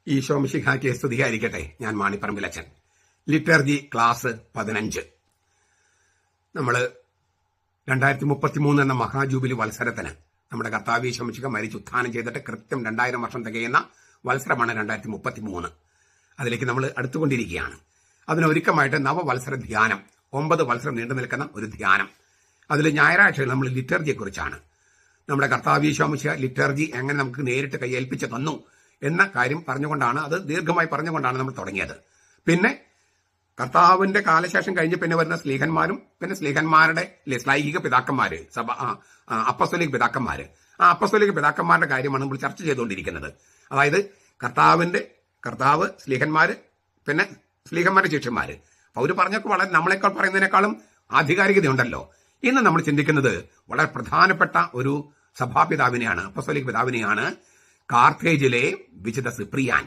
ഈശോ മിശിഹായ്ക്ക് സ്തുതിയായിരിക്കട്ടെ. ഞാൻ മാണിപ്പറമ്പിലച്ചൻ. Liturgy class 15. നമ്മൾ 2033 എന്ന മഹാജൂബിലി വത്സരത്തിന് നമ്മുടെ കർത്താവ് ഈശോ മിശിഹ മരിച്ചുത്ഥാനം ചെയ്തിട്ട് കൃത്യം 2000 വർഷം തികയുന്ന വത്സരമാണ് 2033. അതിലേക്ക് നമ്മൾ അടുത്തുകൊണ്ടിരിക്കുകയാണ്. അതിനൊരുക്കമായിട്ട് നവവത്സര ധ്യാനം, 9 വത്സരം നീണ്ടു നിൽക്കുന്ന ഒരു ധ്യാനം. അതിൽ ഞായറാഴ്ചകൾ നമ്മൾ ലിറ്റർജിയെക്കുറിച്ചാണ്. നമ്മുടെ കർത്താവ് ഈശോ മിശിഹ ലിറ്റർജി എങ്ങനെ നമുക്ക് നേരിട്ട് കൈയേൽപ്പിച്ച് തന്നു എന്ന കാര്യം പറഞ്ഞുകൊണ്ടാണ്, അത് ദീർഘമായി പറഞ്ഞുകൊണ്ടാണ് നമ്മൾ തുടങ്ങിയത്. പിന്നെ കർത്താവിന്റെ കാലശേഷം കഴിഞ്ഞ് പിന്നെ വരുന്ന സ്ലീഹന്മാരും പിന്നെ സ്ലീഹന്മാരുടെ ശ്ലൈഹിക പിതാക്കന്മാര്, അപ്പസ്തോലിക പിതാക്കന്മാര്, ആ അപ്പസ്തോലിക പിതാക്കന്മാരുടെ കാര്യമാണ് നമ്മൾ ചർച്ച ചെയ്തുകൊണ്ടിരിക്കുന്നത്. അതായത് കർത്താവ്, സ്ലീഹന്മാര്, പിന്നെ സ്ലീഹന്മാരുടെ ശിഷ്യന്മാര്. അവർ പറഞ്ഞൊക്കെ വളരെ നമ്മളെക്കാൾ പറയുന്നതിനേക്കാളും ആധികാരികതയുണ്ടല്ലോ. ഇന്ന് നമ്മൾ ചിന്തിക്കുന്നത് വളരെ പ്രധാനപ്പെട്ട ഒരു സഭാപിതാവിനെയാണ്, അപ്പസ്തോലിക പിതാവിനെയാണ്. കാർത്തേജിലെ വിശുദ്ധ സിപ്രിയാൻ,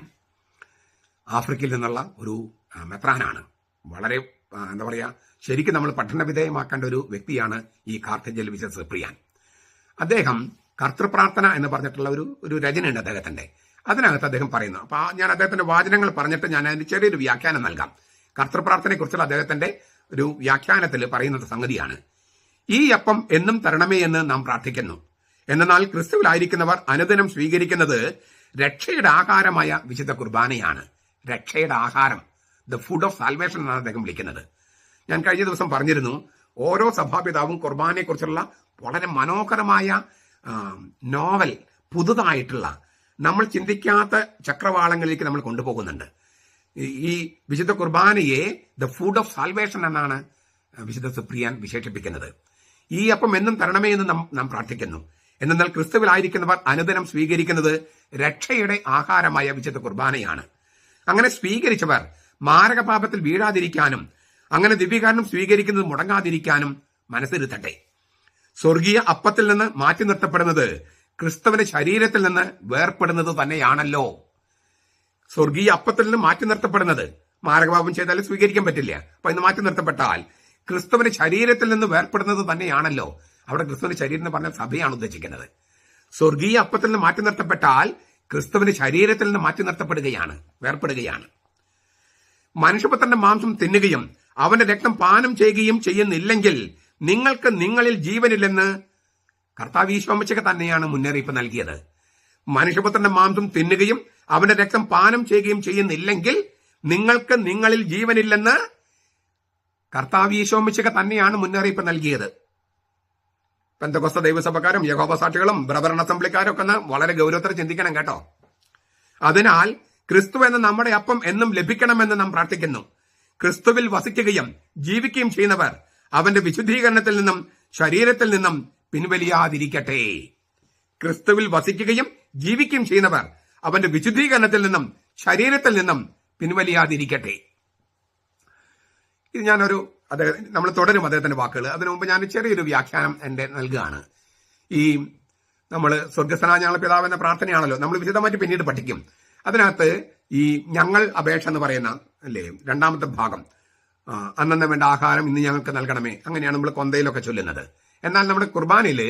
ആഫ്രിക്കയിൽ നിന്നുള്ള ഒരു മെത്രാനാണ്. വളരെ ശരിക്കും നമ്മൾ പഠനവിധേയമാക്കേണ്ട ഒരു വ്യക്തിയാണ് ഈ കാർത്തേജിലെ വിശുദ്ധ സിപ്രിയാൻ. അദ്ദേഹം കർത്തൃപ്രാർത്ഥന എന്ന് പറഞ്ഞിട്ടുള്ള ഒരു രചനയുണ്ട് അദ്ദേഹത്തിന്റെ. അതിനകത്ത് അദ്ദേഹം പറയുന്നു. അപ്പൊ ഞാൻ അദ്ദേഹത്തിന്റെ വാചനങ്ങൾ പറഞ്ഞിട്ട് ഞാൻ അതിന് ചെറിയൊരു വ്യാഖ്യാനം നൽകാം. കർത്തൃപ്രാർത്ഥനയെ കുറിച്ചുള്ള അദ്ദേഹത്തിന്റെ ഒരു വ്യാഖ്യാനത്തിൽ പറയുന്നത് സംഗതിയാണ്: ഈ അപ്പം എന്നും തരണമേ എന്ന് നാം പ്രാർത്ഥിക്കുന്നു. എന്നാൽ ക്രിസ്തുവിലായിരിക്കുന്നവർ അനുദിനം സ്വീകരിക്കുന്നത് രക്ഷയുടെ ആഹാരമായ വിശുദ്ധ കുർബാനയാണ്. രക്ഷയുടെ ആഹാരം, ദ ഫുഡ് ഓഫ് സാൽവേഷൻ എന്നാണ് അദ്ദേഹം വിളിക്കുന്നത്. ഞാൻ കഴിഞ്ഞ ദിവസം പറഞ്ഞിരുന്നു, ഓരോ സഭാപിതാവും കുർബാനയെക്കുറിച്ചുള്ള വളരെ മനോഹരമായ നോവൽ, പുതുതായിട്ടുള്ള നമ്മൾ ചിന്തിക്കാത്ത ചക്രവാളങ്ങളിലേക്ക് നമ്മൾ കൊണ്ടുപോകുന്നുണ്ട്. ഈ വിശുദ്ധ കുർബാനയെ ദ ഫുഡ് ഓഫ് സാൽവേഷൻ എന്നാണ് വിശുദ്ധ സിപ്രിയാൻ വിശേഷിപ്പിക്കുന്നത്. ഈ അപ്പം എന്നും തരണമേ എന്ന് നാം പ്രാർത്ഥിക്കുന്നു. എന്നാൽ ക്രിസ്തുവിലായിരിക്കുന്നവർ അനുദിനം സ്വീകരിക്കുന്നത് രക്ഷയുടെ ആഹാരമായ വിശുദ്ധ കുർബാനയാണ്. അങ്ങനെ സ്വീകരിച്ചവർ മാരകപാപത്തിൽ വീഴാതിരിക്കാനും അങ്ങനെ ദിവ്യകാരണം സ്വീകരിക്കുന്നത് മുടങ്ങാതിരിക്കാനും മനസ്സിരുത്തട്ടെ. സ്വർഗീയ അപ്പത്തിൽ നിന്ന് മാറ്റി നിർത്തപ്പെടുന്നത് ക്രിസ്തുവിന്റെ ശരീരത്തിൽ നിന്ന് വേർപ്പെടുന്നത് തന്നെയാണല്ലോ. സ്വർഗീയ അപ്പത്തിൽ നിന്ന് മാറ്റി നിർത്തപ്പെടുന്നത്, മാരകപാപം ചെയ്താലും സ്വീകരിക്കാൻ പറ്റില്ല, അപ്പൊ ഇന്ന് മാറ്റി നിർത്തപ്പെട്ടാൽ ക്രിസ്തുവിന്റെ ശരീരത്തിൽ നിന്ന് വേർപ്പെടുന്നത് തന്നെയാണല്ലോ. അവിടെ ക്രിസ്തുവിന്റെ ശരീരം എന്ന് പറഞ്ഞാൽ സഭയാണ് ഉദ്ദേശിക്കുന്നത്. സ്വർഗീയ അപ്പത്തിൽ നിന്ന് മാറ്റി നിർത്തപ്പെട്ടാൽ ക്രിസ്തുവിന്റെ ശരീരത്തിൽ നിന്ന് മാറ്റി നിർത്തപ്പെടുകയാണ്, വേർപ്പെടുകയാണ്. മനുഷ്യപുത്രന്റെ മാംസം തിന്നുകയും അവന്റെ രക്തം പാനം ചെയ്യുകയും ചെയ്യുന്നില്ലെങ്കിൽ നിങ്ങൾക്ക് നിങ്ങളിൽ ജീവനില്ലെന്ന് കർത്താവ് ഈശോമിശിഹ തന്നെയാണ് മുന്നറിയിപ്പ് നൽകിയത്. മനുഷ്യപുത്രന്റെ മാംസം തിന്നുകയും അവന്റെ രക്തം പാനം ചെയ്യുകയും ചെയ്യുന്നില്ലെങ്കിൽ നിങ്ങൾക്ക് നിങ്ങളിൽ ജീവനില്ലെന്ന് കർത്താവ് ഈശോമിശിഹ തന്നെയാണ് മുന്നറിയിപ്പ് നൽകിയത്. പെന്തക്കോസ്ത ദൈവസഭക്കാരും യഹോവ സാക്ഷികളും ബ്രദറൻ അസംബ്ലിക്കാരും ഒക്കെ വളരെ ഗൗരവത്തോടെ ചിന്തിക്കണം കേട്ടോ. അതിനാൽ ക്രിസ്തു എന്ന നമ്മുടെ അപ്പം എന്നും ലഭിക്കണമെന്ന് നാം പ്രാർത്ഥിക്കുന്നു. ക്രിസ്തുവിൽ വസിക്കുകയും ജീവിക്കുകയും ചെയ്യുന്നവർ അവന്റെ വിശുദ്ധീകരണത്തിൽ നിന്നും ശരീരത്തിൽ നിന്നും പിൻവലിയാതിരിക്കട്ടെ. ക്രിസ്തുവിൽ വസിക്കുകയും ജീവിക്കുകയും ചെയ്യുന്നവർ അവന്റെ വിശുദ്ധീകരണത്തിൽ നിന്നും ശരീരത്തിൽ നിന്നും പിൻവലിയാതിരിക്കട്ടെ. ഇത് നമ്മൾ തുടരും അദ്ദേഹത്തിന്റെ വാക്കുകൾ. അതിനു മുമ്പ് ഞാൻ ചെറിയൊരു വ്യാഖ്യാനം എന്റെ നൽകുകയാണ്. ഈ നമ്മൾ സ്വർഗസ്ഥനായ ഞങ്ങളുടെ പിതാവ് എന്ന പ്രാർത്ഥനയാണല്ലോ, നമ്മൾ വിശദമായിട്ട് പിന്നീട് പഠിക്കും. അതിനകത്ത് ഈ ഞങ്ങൾ അപേക്ഷ എന്ന് പറയുന്ന അല്ലേ രണ്ടാമത്തെ ഭാഗം, അന്നന്ന് വേണ്ട ആഹാരം ഇന്ന് ഞങ്ങൾക്ക് നൽകണമേ, അങ്ങനെയാണ് നമ്മൾ കൊന്തയിലൊക്കെ ചൊല്ലുന്നത്. എന്നാൽ നമ്മുടെ കുർബാനയില്,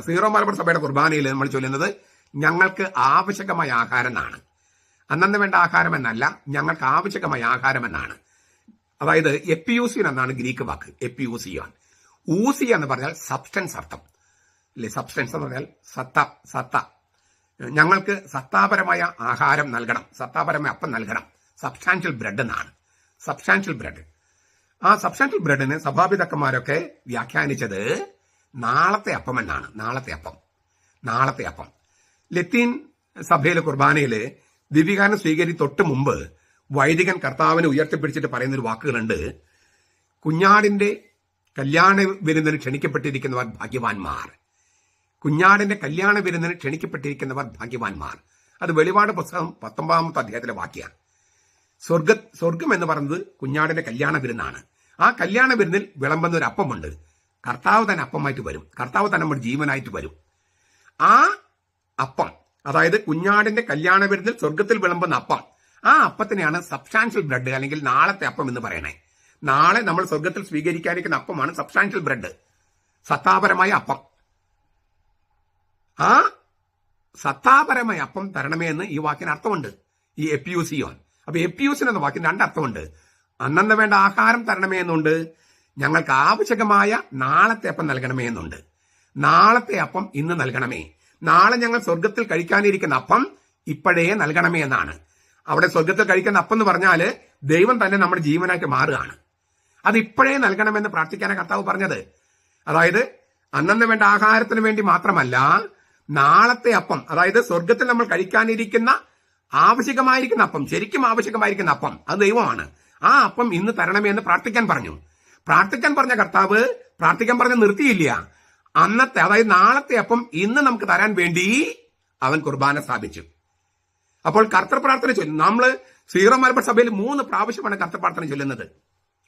സീറോ മലബാർ സഭയുടെ കുർബാനയിൽ നമ്മൾ ചൊല്ലുന്നത് ഞങ്ങൾക്ക് ആവശ്യകമായ ആഹാരം എന്നാണ്. അന്നന്ന് വേണ്ട ആഹാരം എന്നല്ല, ഞങ്ങൾക്ക് ആവശ്യകമായ ആഹാരം എന്നാണ്. അതായത് എപ്പിയൂസിയൻ എന്നാണ് ഗ്രീക്ക് വാക്ക്, എപ്പിയൂസിയോൻ. ഊസിയ എന്ന് പറഞ്ഞാൽ സബ്സ്റ്റൻസ് അർത്ഥം അല്ലെ, സബ്സ്റ്റൻസ് എന്ന് പറഞ്ഞാൽ സത്ത. ഞങ്ങൾക്ക് സത്താപരമായ ആഹാരം നൽകണം, സത്താപരമായ അപ്പം നൽകണം. സബ്സ്റ്റാൻഷ്യൽ ബ്രെഡ് എന്നാണ്, സബ്സ്റ്റാൻഷ്യൽ ബ്രെഡ്. ആ സബ്സ്റ്റാൻഷ്യൽ ബ്രെഡിന് സഭാപിതാക്കന്മാരൊക്കെ വ്യാഖ്യാനിച്ചത് നാളത്തെ അപ്പം എന്നാണ്. നാളത്തെ അപ്പം. ലത്തീൻ സഭയിലെ കുർബാനയില് ദിവ്യകാരണം സ്വീകരി തൊട്ട് മുമ്പ് വൈദികൻ കർത്താവിനെ ഉയർത്തിപ്പിടിച്ചിട്ട് പറയുന്നൊരു വാക്കുകളുണ്ട്. കുഞ്ഞാടിന്റെ കല്യാണ വിരുന്നിന് ക്ഷണിക്കപ്പെട്ടിരിക്കുന്നവർ ഭാഗ്യവാന്മാർ. കുഞ്ഞാടിന്റെ കല്യാണ വിരുന്നിന് ക്ഷണിക്കപ്പെട്ടിരിക്കുന്നവർ ഭാഗ്യവാന്മാർ. അത് വെളിപാട് പുസ്തകം 19 അധ്യായത്തിലെ വാക്യാണ്. സ്വർഗം എന്ന് പറയുന്നത് കുഞ്ഞാടിന്റെ കല്യാണ വിരുന്നാണ്. ആ കല്യാണ വിരുന്നിൽ വിളമ്പുന്ന ഒരു അപ്പമുണ്ട്. കർത്താവ് തന്നെ അപ്പമായിട്ട് വരും, കർത്താവ് തന്നെ നമ്മുടെ ജീവനായിട്ട് വരും. ആ അപ്പം, അതായത് കുഞ്ഞാടിന്റെ കല്യാണ വിരുന്നിൽ സ്വർഗത്തിൽ വിളമ്പുന്ന അപ്പം, ആ അപ്പത്തിനെയാണ് സബ്സ്റ്റാൻഷ്യൽ ബ്രെഡ് അല്ലെങ്കിൽ നാളത്തെ അപ്പം എന്ന് പറയണേ. നാളെ നമ്മൾ സ്വർഗത്തിൽ സ്വീകരിക്കാനിരിക്കുന്ന അപ്പമാണ് സബ്സ്റ്റാൻഷ്യൽ ബ്രെഡ്, സത്താപരമായ അപ്പം. ആ സത്താപരമായ അപ്പം തരണമേ എന്ന് ഈ വാക്കിന് അർത്ഥമുണ്ട്, ഈ എപ്പിയൂസിയോൻ. അപ്പൊ എപ്പിയൂസിൻ എന്ന വാക്കിന് രണ്ടർത്ഥമുണ്ട്. അന്നന്ന് വേണ്ട ആഹാരം തരണമേ എന്നുണ്ട്, ഞങ്ങൾക്ക് ആവശ്യകമായ നാളത്തെ അപ്പം നൽകണമേ എന്നുണ്ട്. നാളത്തെ അപ്പം ഇന്ന് നൽകണമേ, നാളെ ഞങ്ങൾ സ്വർഗത്തിൽ കഴിക്കാനിരിക്കുന്ന അപ്പം ഇപ്പോഴേ നൽകണമേ എന്നാണ്. അവിടെ സ്വർഗത്തിൽ കഴിക്കുന്ന അപ്പം എന്ന് പറഞ്ഞാല് ദൈവം തന്നെ നമ്മുടെ ജീവനായിട്ട് മാറുകയാണ്. അത് ഇപ്പോഴേ നൽകണമെന്ന് പ്രാർത്ഥിക്കാനാണ് കർത്താവ് പറഞ്ഞത്. അതായത് അന്നന്ന് വേണ്ട ആഹാരത്തിന് വേണ്ടി മാത്രമല്ല, നാളത്തെ അപ്പം, അതായത് സ്വർഗത്തിൽ നമ്മൾ കഴിക്കാനിരിക്കുന്ന ആവശ്യകമായിരിക്കുന്ന അപ്പം, ശരിക്കും ആവശ്യകമായിരിക്കുന്ന അപ്പം, അത് ദൈവമാണ്. ആ അപ്പം ഇന്ന് തരണമേ എന്ന് പ്രാർത്ഥിക്കാൻ പറഞ്ഞു. പ്രാർത്ഥിക്കാൻ പറഞ്ഞ കർത്താവ് പ്രാർത്ഥിക്കാൻ പറഞ്ഞ് നിർത്തിയില്ല. അന്നത്തെ, അതായത് നാളത്തെ അപ്പം ഇന്ന് നമുക്ക് തരാൻ വേണ്ടി അവൻ കുർബാന സ്ഥാപിച്ചു. അപ്പോൾ കർത്തൃ പ്രാർത്ഥന ചൊല്ലും. നമ്മള് സീറോ മലബാർ സഭയിൽ 3 പ്രാവശ്യമാണ് കർത്തൃ പ്രാർത്ഥന ചൊല്ലുന്നത്.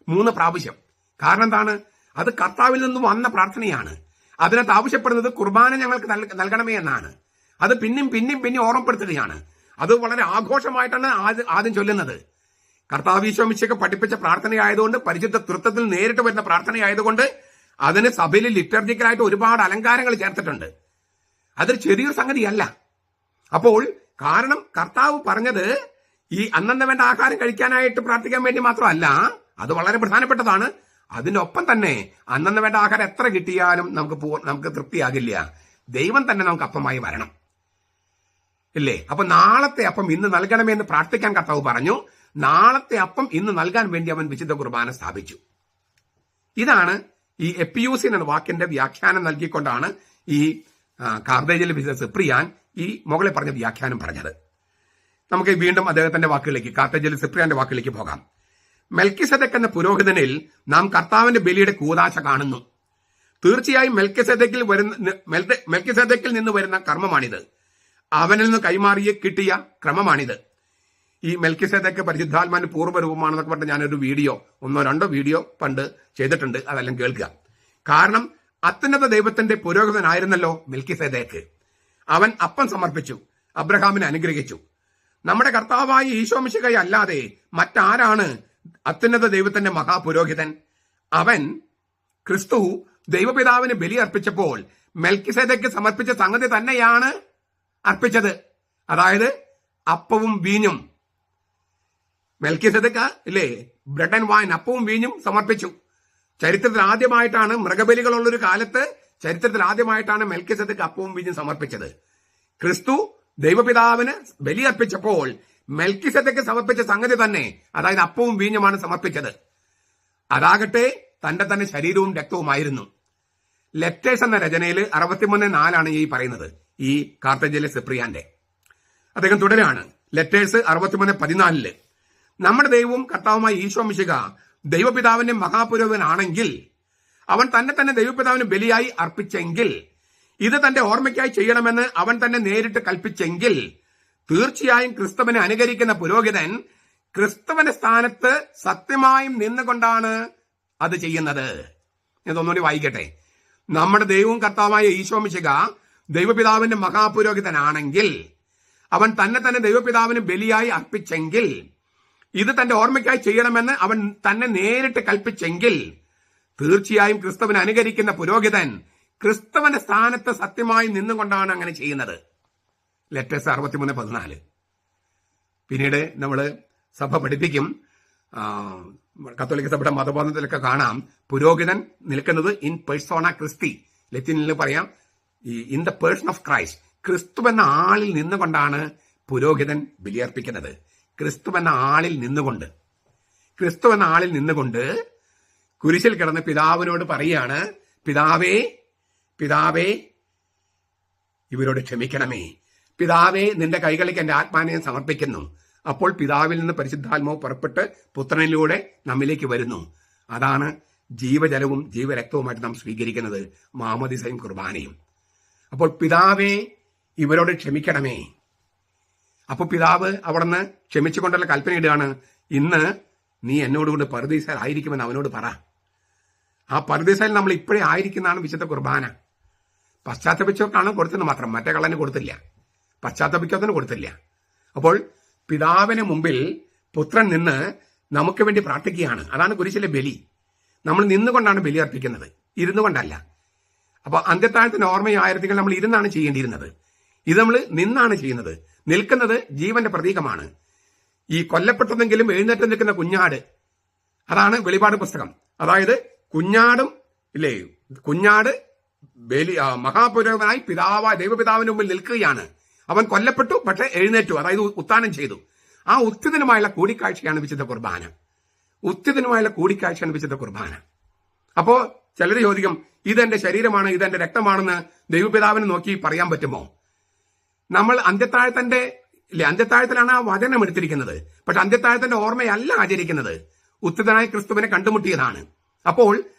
3 പ്രാവശ്യം. കാരണം എന്താണ്? അത് കർത്താവിൽ നിന്നും വന്ന പ്രാർത്ഥനയാണ്. അതിനകത്ത് ആവശ്യപ്പെടുന്നത് കുർബാന ഞങ്ങൾക്ക് നൽകണമേ എന്നാണ്. അത് പിന്നെയും ഓർമ്മപ്പെടുത്തുകയാണ്. അത് വളരെ ആഘോഷമായിട്ടാണ് ആദ്യം ചൊല്ലുന്നത്. കർത്താവ് ഈശോമിശിഹ പഠിപ്പിച്ച പ്രാർത്ഥനയായതുകൊണ്ട്, പരിശുദ്ധ തൃത്വത്തിൽ നേരിട്ട് വരുന്ന പ്രാർത്ഥനയായതുകൊണ്ട് അതിന് സഭയിൽ ലിറ്റർജിക്കലായിട്ട് ഒരുപാട് അലങ്കാരങ്ങൾ ചേർത്തിട്ടുണ്ട്. അതൊരു ചെറിയൊരു സംഗതിയല്ല. അപ്പോൾ കാരണം കർത്താവ് പറഞ്ഞത് ഈ അന്നന്ന് വേണ്ട ആഹാരം കഴിക്കാനായിട്ട് പ്രാർത്ഥിക്കാൻ വേണ്ടി മാത്രമല്ല, അത് വളരെ പ്രധാനപ്പെട്ടതാണ്. അതിനൊപ്പം തന്നെ അന്നന്ന് വേണ്ട ആഹാരം എത്ര കിട്ടിയാലും നമുക്ക് തൃപ്തിയാകില്ല. ദൈവം തന്നെ നമുക്ക് അപ്പമായി വരണം, ഇല്ലേ? അപ്പൊ നാളത്തെ അപ്പം ഇന്ന് നൽകണമേ എന്ന് പ്രാർത്ഥിക്കാൻ കർത്താവ് പറഞ്ഞു. നാളത്തെ അപ്പം ഇന്ന് നൽകാൻ വേണ്ടി അവൻ വിശുദ്ധ കുർബാന സ്ഥാപിച്ചു. ഇതാണ് ഈ എപ്പിയൂസിൻ എന്ന വാക്കിന്റെ വ്യാഖ്യാനം നൽകിക്കൊണ്ടാണ് ഈ കാർദേജിലെ വിശുദ്ധ സിപ്രിയാൻ ഈ മുകളിൽ പറഞ്ഞ വ്യാഖ്യാനം പറഞ്ഞത്. നമുക്ക് വീണ്ടും അദ്ദേഹത്തിന്റെ വാക്കുകളിലേക്ക്, കാർത്തജേലിൽ സിപ്രിയാന്റെ വാക്കുകളിലേക്ക് പോകാം. മെൽക്കിസെദെക്ക് എന്ന പുരോഹിതനിൽ നാം കർത്താവിന്റെ ബലിയുടെ കൂദാശ കാണുന്നു. തീർച്ചയായും മെൽക്കിസെദെക്കിൽ നിന്ന് വരുന്ന കർമ്മമാണിത്. അവനിൽ നിന്ന് കൈമാറിയ കിട്ടിയ ക്രമമാണിത്. ഈ മെൽക്കിസെദെക്ക് പരിശുദ്ധാത്മാവിന്റെ പൂർവ്വരൂപമാണെന്നൊക്കെ പറഞ്ഞ് ഞാനൊരു വീഡിയോ, 1-2 വീഡിയോ പണ്ട് ചെയ്തിട്ടുണ്ട്. അതെല്ലാം കേൾക്കുക. കാരണം അത്യുന്നത ദൈവത്തിന്റെ പുരോഹിതനായിരുന്നല്ലോ മെൽക്കിസെദെക്ക്. അവൻ അപ്പം സമർപ്പിച്ചു, അബ്രഹാമിനെ അനുഗ്രഹിച്ചു. നമ്മുടെ കർത്താവായ ഈശോ മിശിഹായെ അല്ലാതെ മറ്റാരാണ് അത്യുന്നത ദൈവത്തിന്റെ മഹാപുരോഹിതൻ? അവൻ ക്രിസ്തു ദൈവപിതാവിന് ബലി അർപ്പിച്ചപ്പോൾ മെൽക്കിസെദെക്ക് സമർപ്പിച്ച സംഗതി തന്നെയാണ് അർപ്പിച്ചത്. അതായത് അപ്പവും വീഞ്ഞും. മെൽക്കിസെദെക്ക് ഇല്ലേ, ബ്രെഡ് ആൻഡ് വൈൻ, അപ്പവും വീഞ്ഞും സമർപ്പിച്ചു. ചരിത്രത്തിൽ ആദ്യമായിട്ടാണ്, മൃഗബലികളുള്ളൊരു കാലത്ത് ചരിത്രത്തിൽ ആദ്യമായിട്ടാണ് മെൽക്കിസെദെക്ക് അപ്പവും വീഞ്ഞും സമർപ്പിച്ചത്. ക്രിസ്തു ദൈവപിതാവിന് ബലിയർപ്പിച്ചപ്പോൾ മെൽക്കിസെദെക്ക് സമർപ്പിച്ച സംഗതി തന്നെ, അതായത് അപ്പവും വീഞ്ഞുമാണ് സമർപ്പിച്ചത്. അതാകട്ടെ തന്റെ തന്നെ ശരീരവും രക്തവുമായിരുന്നു. ലെറ്റേഴ്സ് എന്ന രചനയിൽ 63:4 ഈ പറയുന്നത്, ഈ കാർത്തജേലിലെ സിപ്രിയാന്റെ. അദ്ദേഹം തുടരാണ്. ലെറ്റേഴ്സ് 63:14 നമ്മുടെ ദൈവവും കർത്താവുമായ ഈശോ മിശിഹാ ദൈവപിതാവിന്റെ മഹാപുരോഹിതനാണെങ്കിൽ, അവൻ തന്നെ ദൈവപിതാവിന് ബലിയായി അർപ്പിച്ചെങ്കിൽ, ഇത് തന്റെ ഓർമ്മയ്ക്കായി ചെയ്യണമെന്ന് അവൻ തന്നെ നേരിട്ട് കൽപ്പിച്ചെങ്കിൽ, തീർച്ചയായും ക്രിസ്തുവിനെ അനുകരിക്കുന്ന പുരോഹിതൻ ക്രിസ്തുവിന്റെ സ്ഥാനത്ത് സത്യമായും നിന്നുകൊണ്ടാണ് അത് ചെയ്യുന്നത്. ഇതൊന്നുകൂടി വായിക്കട്ടെ. നമ്മുടെ ദൈവവും കർത്താവായ ഈശോ മിശിഹാ ദൈവപിതാവിന്റെ മഹാപുരോഹിതനാണെങ്കിൽ, അവൻ തന്നെ ദൈവപിതാവിന് ബലിയായി അർപ്പിച്ചെങ്കിൽ, ഇത് തന്റെ ഓർമ്മയ്ക്കായി ചെയ്യണമെന്ന് അവൻ തന്നെ നേരിട്ട് കൽപ്പിച്ചെങ്കിൽ, തീർച്ചയായും ക്രിസ്തുവിനെ അനുകരിക്കുന്ന പുരോഹിതൻ ക്രിസ്തുവിന്റെ സ്ഥാനത്ത് സത്യമായി നിന്നുകൊണ്ടാണ് അങ്ങനെ ചെയ്യുന്നത്. ലെറ്റേഴ്സ് 63:14. പിന്നീട് നമ്മൾ സഭ പഠിപ്പിക്കും, കത്തോലിക്ക സഭയുടെ മതബോധത്തിലൊക്കെ കാണാം, പുരോഹിതൻ നിൽക്കുന്നത് ഇൻ പേഴ്സോണ ക്രിസ്തി. ലത്തീനിൽ പറയാം in the person of Christ. ക്രിസ്തു എന്ന ആളിൽ നിന്നുകൊണ്ടാണ് പുരോഹിതൻ ബലിയർപ്പിക്കുന്നത്. ക്രിസ്തു എന്ന ആളിൽ നിന്നുകൊണ്ട് കുരിശിൽ കിടന്ന് പിതാവിനോട് പറയാണ്, പിതാവേ ഇവരോട് ക്ഷമിക്കണമേ. പിതാവേ, നിന്റെ കൈകളിലേക്ക് എന്റെ ആത്മാവിനെ സമർപ്പിക്കുന്നു. അപ്പോൾ പിതാവിൽ നിന്ന് പരിശുദ്ധാത്മാവ് പുറപ്പെട്ട് പുത്രനിലൂടെ നമ്മിലേക്ക് വരുന്നു. അതാണ് ജീവജലവും ജീവരക്തവുമായിട്ട് നാം സ്വീകരിക്കുന്നത്, മാമോദീസയും കുർബാനയും. അപ്പോൾ പിതാവേ ഇവരോട് ക്ഷമിക്കണമേ. അപ്പോൾ പിതാവ് അവിടുന്ന് ക്ഷമിച്ചുകൊണ്ടുള്ള കൽപ്പന ഇടുകയാണ്, ഇന്ന് നീ എന്നോടുകൊണ്ട് പറുദീസയിൽ ആയിരിക്കുമെന്ന് അവനോട് പറ. ആ പറുദീസയിൽ നമ്മൾ ഇപ്പോഴേ ആയിരിക്കുന്നതാണ് വിശുദ്ധ കുർബാന. പശ്ചാത്തപിച്ചവർക്കാണ് കൊടുത്തത് മാത്രം, മറ്റേ കള്ളന് കൊടുത്തില്ല, പശ്ചാത്തപിക്കാത്തതിന് കൊടുത്തില്ല. അപ്പോൾ പിതാവിന് മുമ്പിൽ പുത്രൻ നിന്ന് നമുക്ക് വേണ്ടി പ്രാർത്ഥിക്കുകയാണ്. അതാണ് കുരിശിലെ ബലി. നമ്മൾ നിന്നുകൊണ്ടാണ് ബലി അർപ്പിക്കുന്നത്, ഇരുന്നു കൊണ്ടല്ല. അപ്പോൾ അന്ത്യത്താഴത്തിന് ഓർമ്മയായിരുന്നെങ്കിൽ നമ്മൾ ഇരുന്നാണ് ചെയ്യേണ്ടിയിരുന്നത്. ഇത് നമ്മൾ നിന്നാണ് ചെയ്യുന്നത്. നിൽക്കുന്നത് ജീവന്റെ പ്രതീകമാണ്. ഈ കൊല്ലപ്പെട്ടതെങ്കിലും എഴുന്നേറ്റ് നിൽക്കുന്ന കുഞ്ഞാട്, അതാണ് വെളിപാട് പുസ്തകം. അതായത് കുഞ്ഞാട് ബലി മഹാപുരോഹിതനായി ദൈവപിതാവിന് മുമ്പിൽ നിൽക്കുകയാണ്. അവൻ കൊല്ലപ്പെട്ടു, പക്ഷെ എഴുന്നേറ്റു, അതായത് ഉത്ഥാനം ചെയ്തു. ആ ഉത്ഥിതനുമായുള്ള കൂടിക്കാഴ്ചയാണ് വിശുദ്ധ കുർബാന. അപ്പോ ചിലർ ചോദിക്കും, ഇതെന്റെ ശരീരമാണ്, ഇതെന്റെ രക്തമാണെന്ന് ദൈവപിതാവിനെ നോക്കി പറയാൻ പറ്റുമോ? നമ്മൾ അന്ത്യത്താഴത്തിലാണ് ആ വചനം എടുത്തിരിക്കുന്നത്. പക്ഷെ അന്ത്യത്താഴത്തിന്റെ ഓർമ്മയല്ല ആചരിക്കുന്നത്, ഉത്ഥിതനായ ക്രിസ്തുവിനെ കണ്ടുമുട്ടിയതാണ്. അപ്പോൾ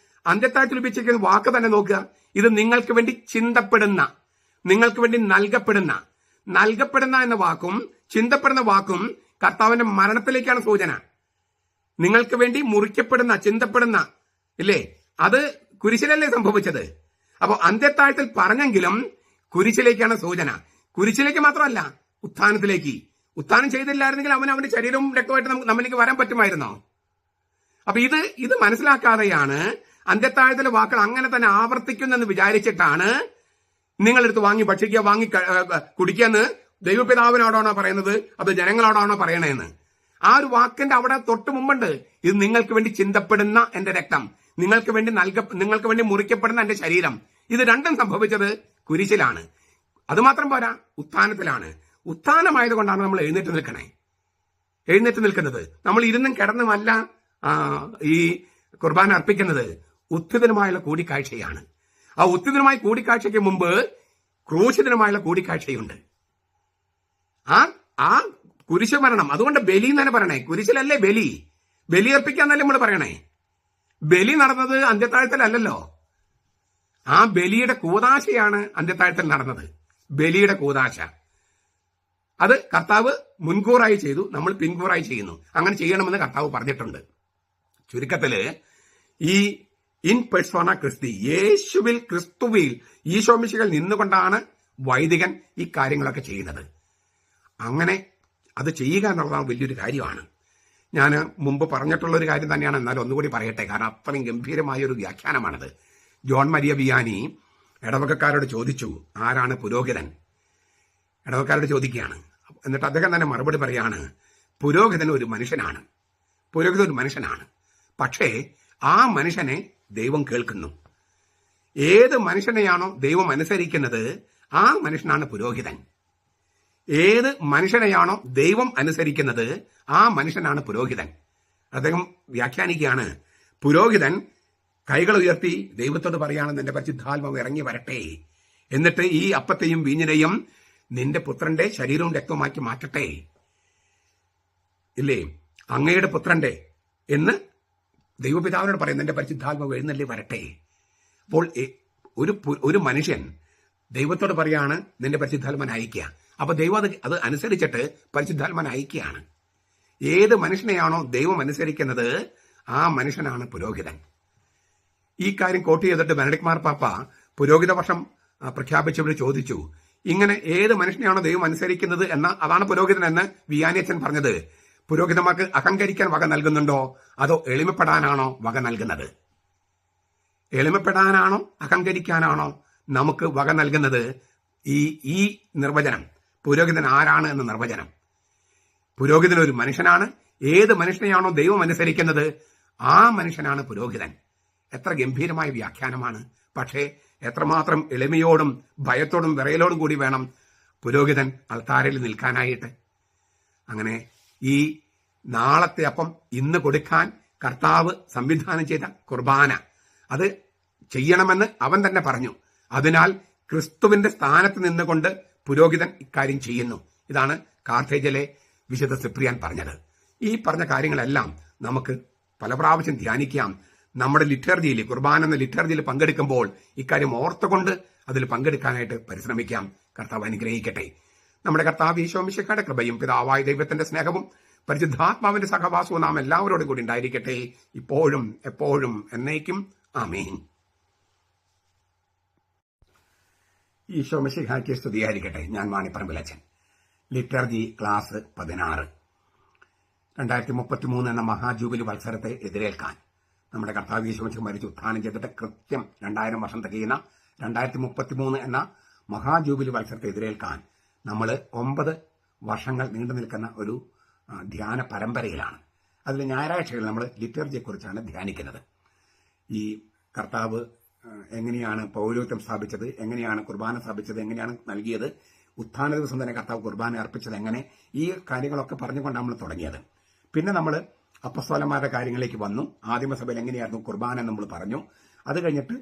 അന്ത്യത്താഴത്തിൽ ഉപയോഗിച്ചിരിക്കുന്ന വാക്ക് തന്നെ നോക്കുക. ഇത് നിങ്ങൾക്ക് വേണ്ടി ചിന്തപ്പെടുന്ന, നിങ്ങൾക്ക് വേണ്ടി നൽകപ്പെടുന്ന എന്ന വാക്കും ചിന്തപ്പെടുന്ന വാക്കും കർത്താവിന്റെ മരണത്തിലേക്കാണ് സൂചന. നിങ്ങൾക്ക് വേണ്ടി മുറിക്കപ്പെടുന്ന, ചിന്തപ്പെടുന്ന, ഇല്ലേ, അത് കുരിശിലല്ലേ സംഭവിച്ചത്. അപ്പൊ അന്ത്യത്താഴത്തിൽ പറഞ്ഞെങ്കിലും കുരിശിലേക്കാണ് സൂചന. കുരിശിലേക്ക് മാത്രമല്ല, ഉത്ഥാനം ചെയ്തില്ലായിരുന്നെങ്കിൽ അവന്റെ ശരീരവും രക്തമായിട്ട് നമ്മളിലേക്ക് വരാൻ പറ്റുമായിരുന്നോ? അപ്പൊ ഇത് മനസ്സിലാക്കാതെയാണ് അന്ത്യത്താഴത്തിലെ വാക്കുകൾ അങ്ങനെ തന്നെ ആവർത്തിക്കുന്നെന്ന് വിചാരിച്ചിട്ടാണ് നിങ്ങളെടുത്ത് വാങ്ങി ഭക്ഷിക്കുക, വാങ്ങി കുടിക്കാന്ന് ദൈവപിതാവിനോടാണോ പറയുന്നത്, അത് ജനങ്ങളോടാണോ പറയണേന്ന്? ആ ഒരു വാക്കിന്റെ അവിടെ തൊട്ട് മുമ്പുണ്ട്, ഇത് നിങ്ങൾക്ക് വേണ്ടി ചിന്തപ്പെടുന്ന എന്റെ രക്തം, നിങ്ങൾക്ക് വേണ്ടി മുറിക്കപ്പെടുന്ന എന്റെ ശരീരം. ഇത് രണ്ടും സംഭവിച്ചത് കുരിശിലാണ്. അതുമാത്രം പോരാ, ഉത്ഥാനത്തിലാണ്. ഉത്ഥാനമായതുകൊണ്ടാണ് നമ്മൾ എഴുന്നേറ്റ് നിൽക്കുന്നത്. നമ്മൾ ഇരുന്നും കിടന്നുമല്ല ഈ കുർബാന അർപ്പിക്കുന്നത്. ഉത്ഥിതനുമായുള്ള കൂടിക്കാഴ്ചയാണ്. ആ ഉത്ഥിതനുമായ കൂടിക്കാഴ്ചയ്ക്ക് മുമ്പ് ക്രൂശിതനുമായുള്ള കൂടിക്കാഴ്ചയുണ്ട്. ആ ആ കുരിശ് മരണം, അതുകൊണ്ട് ബലി എന്നാണ് പറയണേ. കുരിശിലല്ലേ ബലി, ബലിയർപ്പിക്കാന്നല്ലേ നമ്മൾ പറയണേ. ബലി നടന്നത് അന്ത്യത്താഴത്തിലല്ലോ. ആ ബലിയുടെ കൂദാശയാണ് അന്ത്യത്താഴത്തിൽ നടന്നത്. ബലിയുടെ കൂദാശ അത് കർത്താവ് മുൻകൂറായി ചെയ്തു, നമ്മൾ പിൻകൂറായി ചെയ്യുന്നു. അങ്ങനെ ചെയ്യണമെന്ന് കർത്താവ് പറഞ്ഞിട്ടുണ്ട്. ചുരുക്കത്തില് ഈ ഇൻ പെർസോണ ക്രിസ്തി, യേശുവിൽ ക്രിസ്തുവിൽ ഈശോമിശികൾ നിന്നുകൊണ്ടാണ് വൈദികൻ ഈ കാര്യങ്ങളൊക്കെ ചെയ്യുന്നത്. അങ്ങനെ അത് ചെയ്യുക എന്നുള്ളതാണ് വലിയൊരു കാര്യമാണ്. ഞാൻ മുമ്പ് പറഞ്ഞിട്ടുള്ള ഒരു കാര്യം തന്നെയാണ്, എന്നാൽ ഒന്നുകൂടി പറയട്ടെ, കാരണം അത്രയും ഗംഭീരമായ ഒരു വ്യാഖ്യാനമാണത്. ജോൺ മരിയ വിയാനി ഇടവകക്കാരോട് ചോദിച്ചു, ആരാണ് പുരോഹിതൻ? ഇടവക്കാരോട് ചോദിക്കുകയാണ്. എന്നിട്ട് അദ്ദേഹം തന്നെ മറുപടി പറയാണ്, പുരോഹിതൻ ഒരു മനുഷ്യനാണ്. പുരോഹിതൻ ഒരു മനുഷ്യനാണ്, പക്ഷേ ആ മനുഷ്യനെ ദൈവം കേൾക്കുന്നു. ഏത് മനുഷ്യനെയാണോ ദൈവം അനുസരിക്കുന്നത് ആ മനുഷ്യനാണ് പുരോഹിതൻ. ഏത് മനുഷ്യനെയാണോ ദൈവം അനുസരിക്കുന്നത് ആ മനുഷ്യനാണ് പുരോഹിതൻ. അദ്ദേഹം വ്യാഖ്യാനിക്കുകയാണ്, പുരോഹിതൻ കൈകൾ ഉയർത്തി ദൈവത്തോട് പറയാണ്, നിന്റെ പരിശുദ്ധാത്മാവ് ഇറങ്ങി വരട്ടെ, എന്നിട്ട് ഈ അപ്പത്തെയും വീഞ്ഞിനെയും നിന്റെ പുത്രന്റെ ശരീരവും രക്തവുമാക്കി മാറ്റട്ടെ, ഇല്ലേ, അങ്ങയുടെ പുത്രന്റെ എന്ന് ദൈവപിതാവിനോട് പറയും, നിന്റെ പരിശുദ്ധാത്മാവ് എഴുന്നള്ളി വരട്ടെ. അപ്പോൾ ഒരു മനുഷ്യൻ ദൈവത്തോട് പറയാണ്, നിന്റെ പരിശുദ്ധാത്മാൻ അയക്കുക. അപ്പൊ ദൈവം അത് അനുസരിച്ചിട്ട് പരിശുദ്ധാത്മാൻ അയക്കുകയാണ്. ഏത് മനുഷ്യനെയാണോ ദൈവം അനുസരിക്കുന്നത് ആ മനുഷ്യനാണ് പുരോഹിതൻ. ഈ കാര്യം കോട്ട് ചെയ്തിട്ട് ബെനഡിക്ട് മാർപ്പാപ്പ പുരോഹിത വർഷം പ്രഖ്യാപിച്ചവർ ചോദിച്ചു, ഇങ്ങനെ ഏത് മനുഷ്യനെയാണോ ദൈവം അനുസരിക്കുന്നത് അതാണ് പുരോഹിതൻ എന്ന് വിയാനിയച്ചൻ പറഞ്ഞത്, പുരോഹിതന്മാർക്ക് അഹങ്കരിക്കാൻ വക നൽകുന്നുണ്ടോ അതോ എളിമപ്പെടാനാണോ വക നൽകുന്നത്? എളിമപ്പെടാനാണോ അഹങ്കരിക്കാനാണോ നമുക്ക് വക നൽകുന്നത്? ഈ നിർവചനം, പുരോഹിതൻ ആരാണ് എന്ന നിർവചനം. പുരോഹിതൻ ഒരു മനുഷ്യനാണ്. ഏത് മനുഷ്യനെയാണോ ദൈവം അനുസരിക്കുന്നത് ആ മനുഷ്യനാണ് പുരോഹിതൻ. എത്ര ഗംഭീരമായ വ്യാഖ്യാനമാണ്. പക്ഷേ എത്രമാത്രം എളിമയോടും ഭയത്തോടും വിറയലോടും കൂടി വേണം പുരോഹിതൻ അൾത്താരയിൽ നിൽക്കാനായിട്ട്. അങ്ങനെ ഈ നാളത്തെ അപ്പം ഇന്ന് കൊടുക്കാൻ കർത്താവ് സംവിധാനം ചെയ്ത കുർബാന അത് ചെയ്യണമെന്ന് അവൻ തന്നെ പറഞ്ഞു. അതിനാൽ ക്രിസ്തുവിന്റെ സ്ഥാനത്ത് നിന്നുകൊണ്ട് പുരോഹിതൻ ഇക്കാര്യം ചെയ്യുന്നു. ഇതാണ് കാർത്തേജിലെ വിശുദ്ധ സിപ്രിയാൻ പറഞ്ഞത്. ഈ പറഞ്ഞ കാര്യങ്ങളെല്ലാം നമുക്ക് പല പ്രാവശ്യം ധ്യാനിക്കാം. നമ്മുടെ ലിറ്റർജിയിൽ, കുർബാന എന്ന ലിറ്റർജിയിൽ പങ്കെടുക്കുമ്പോൾ ഇക്കാര്യം ഓർത്തുകൊണ്ട് അതിൽ പങ്കെടുക്കാനായിട്ട് പരിശ്രമിക്കാം. കർത്താവ് അനുഗ്രഹിക്കട്ടെ. നമ്മുടെ കർത്താവ് ഈശോ മിശിഹായുടെ കൃപയും പിതാവായ ദൈവത്തിന്റെ സ്നേഹവും പരിശുദ്ധാത്മാവിന്റെ സഹവാസവും നാം എല്ലാവരോടും കൂടി ഉണ്ടായിരിക്കട്ടെ, ഇപ്പോഴും എപ്പോഴും എന്നേക്കും. ആമേൻ. ഈശോ മിശിഹായ്ക്ക് സ്തുതിയായിരിക്കട്ടെ. ഞാൻ മാണിപ്പറമ്പിലച്ചൻ. Liturgy class 16. 2033 എന്ന മഹാജൂബിലി വത്സരത്തെ എതിരേൽക്കാൻ നമ്മുടെ കർത്താവ് യേശു മിശിഹ മരിച്ചു ഉത്ഥാനം ചെയ്തിട്ട് കൃത്യം 2000 വർഷം തികയുന്ന 2033 എന്ന മഹാജൂബിലി വത്സരത്തെ എതിരേൽക്കാൻ നമ്മൾ 9 വർഷങ്ങൾ നീണ്ടു നിൽക്കുന്ന ഒരു ധ്യാന പരമ്പരയിലാണ്. അതിൽ ഞായറാഴ്ചകളിൽ നമ്മൾ ലിറ്റർജിയെക്കുറിച്ചാണ് ധ്യാനിക്കുന്നത്. ഈ കർത്താവ് എങ്ങനെയാണ് പൗരോഹിത്യം സ്ഥാപിച്ചത്, എങ്ങനെയാണ് കുർബാന സ്ഥാപിച്ചത്, എങ്ങനെയാണ് നൽകിയത്, ഉത്ഥാന ദിവസം തന്നെ കർത്താവ് കുർബാന അർപ്പിച്ചത് എങ്ങനെ, ഈ കാര്യങ്ങളൊക്കെ പറഞ്ഞുകൊണ്ടാണ് നമ്മൾ തുടങ്ങിയത്. പിന്നെ നമ്മൾ അപ്പസ്തോലന്മാരുടെ കാര്യങ്ങളിലേക്ക് വന്നു. ആദിമസഭയിൽ എങ്ങനെയായിരുന്നു കുർബാന എന്ന് നമ്മൾ പറഞ്ഞു. അത് കഴിഞ്ഞിട്ട്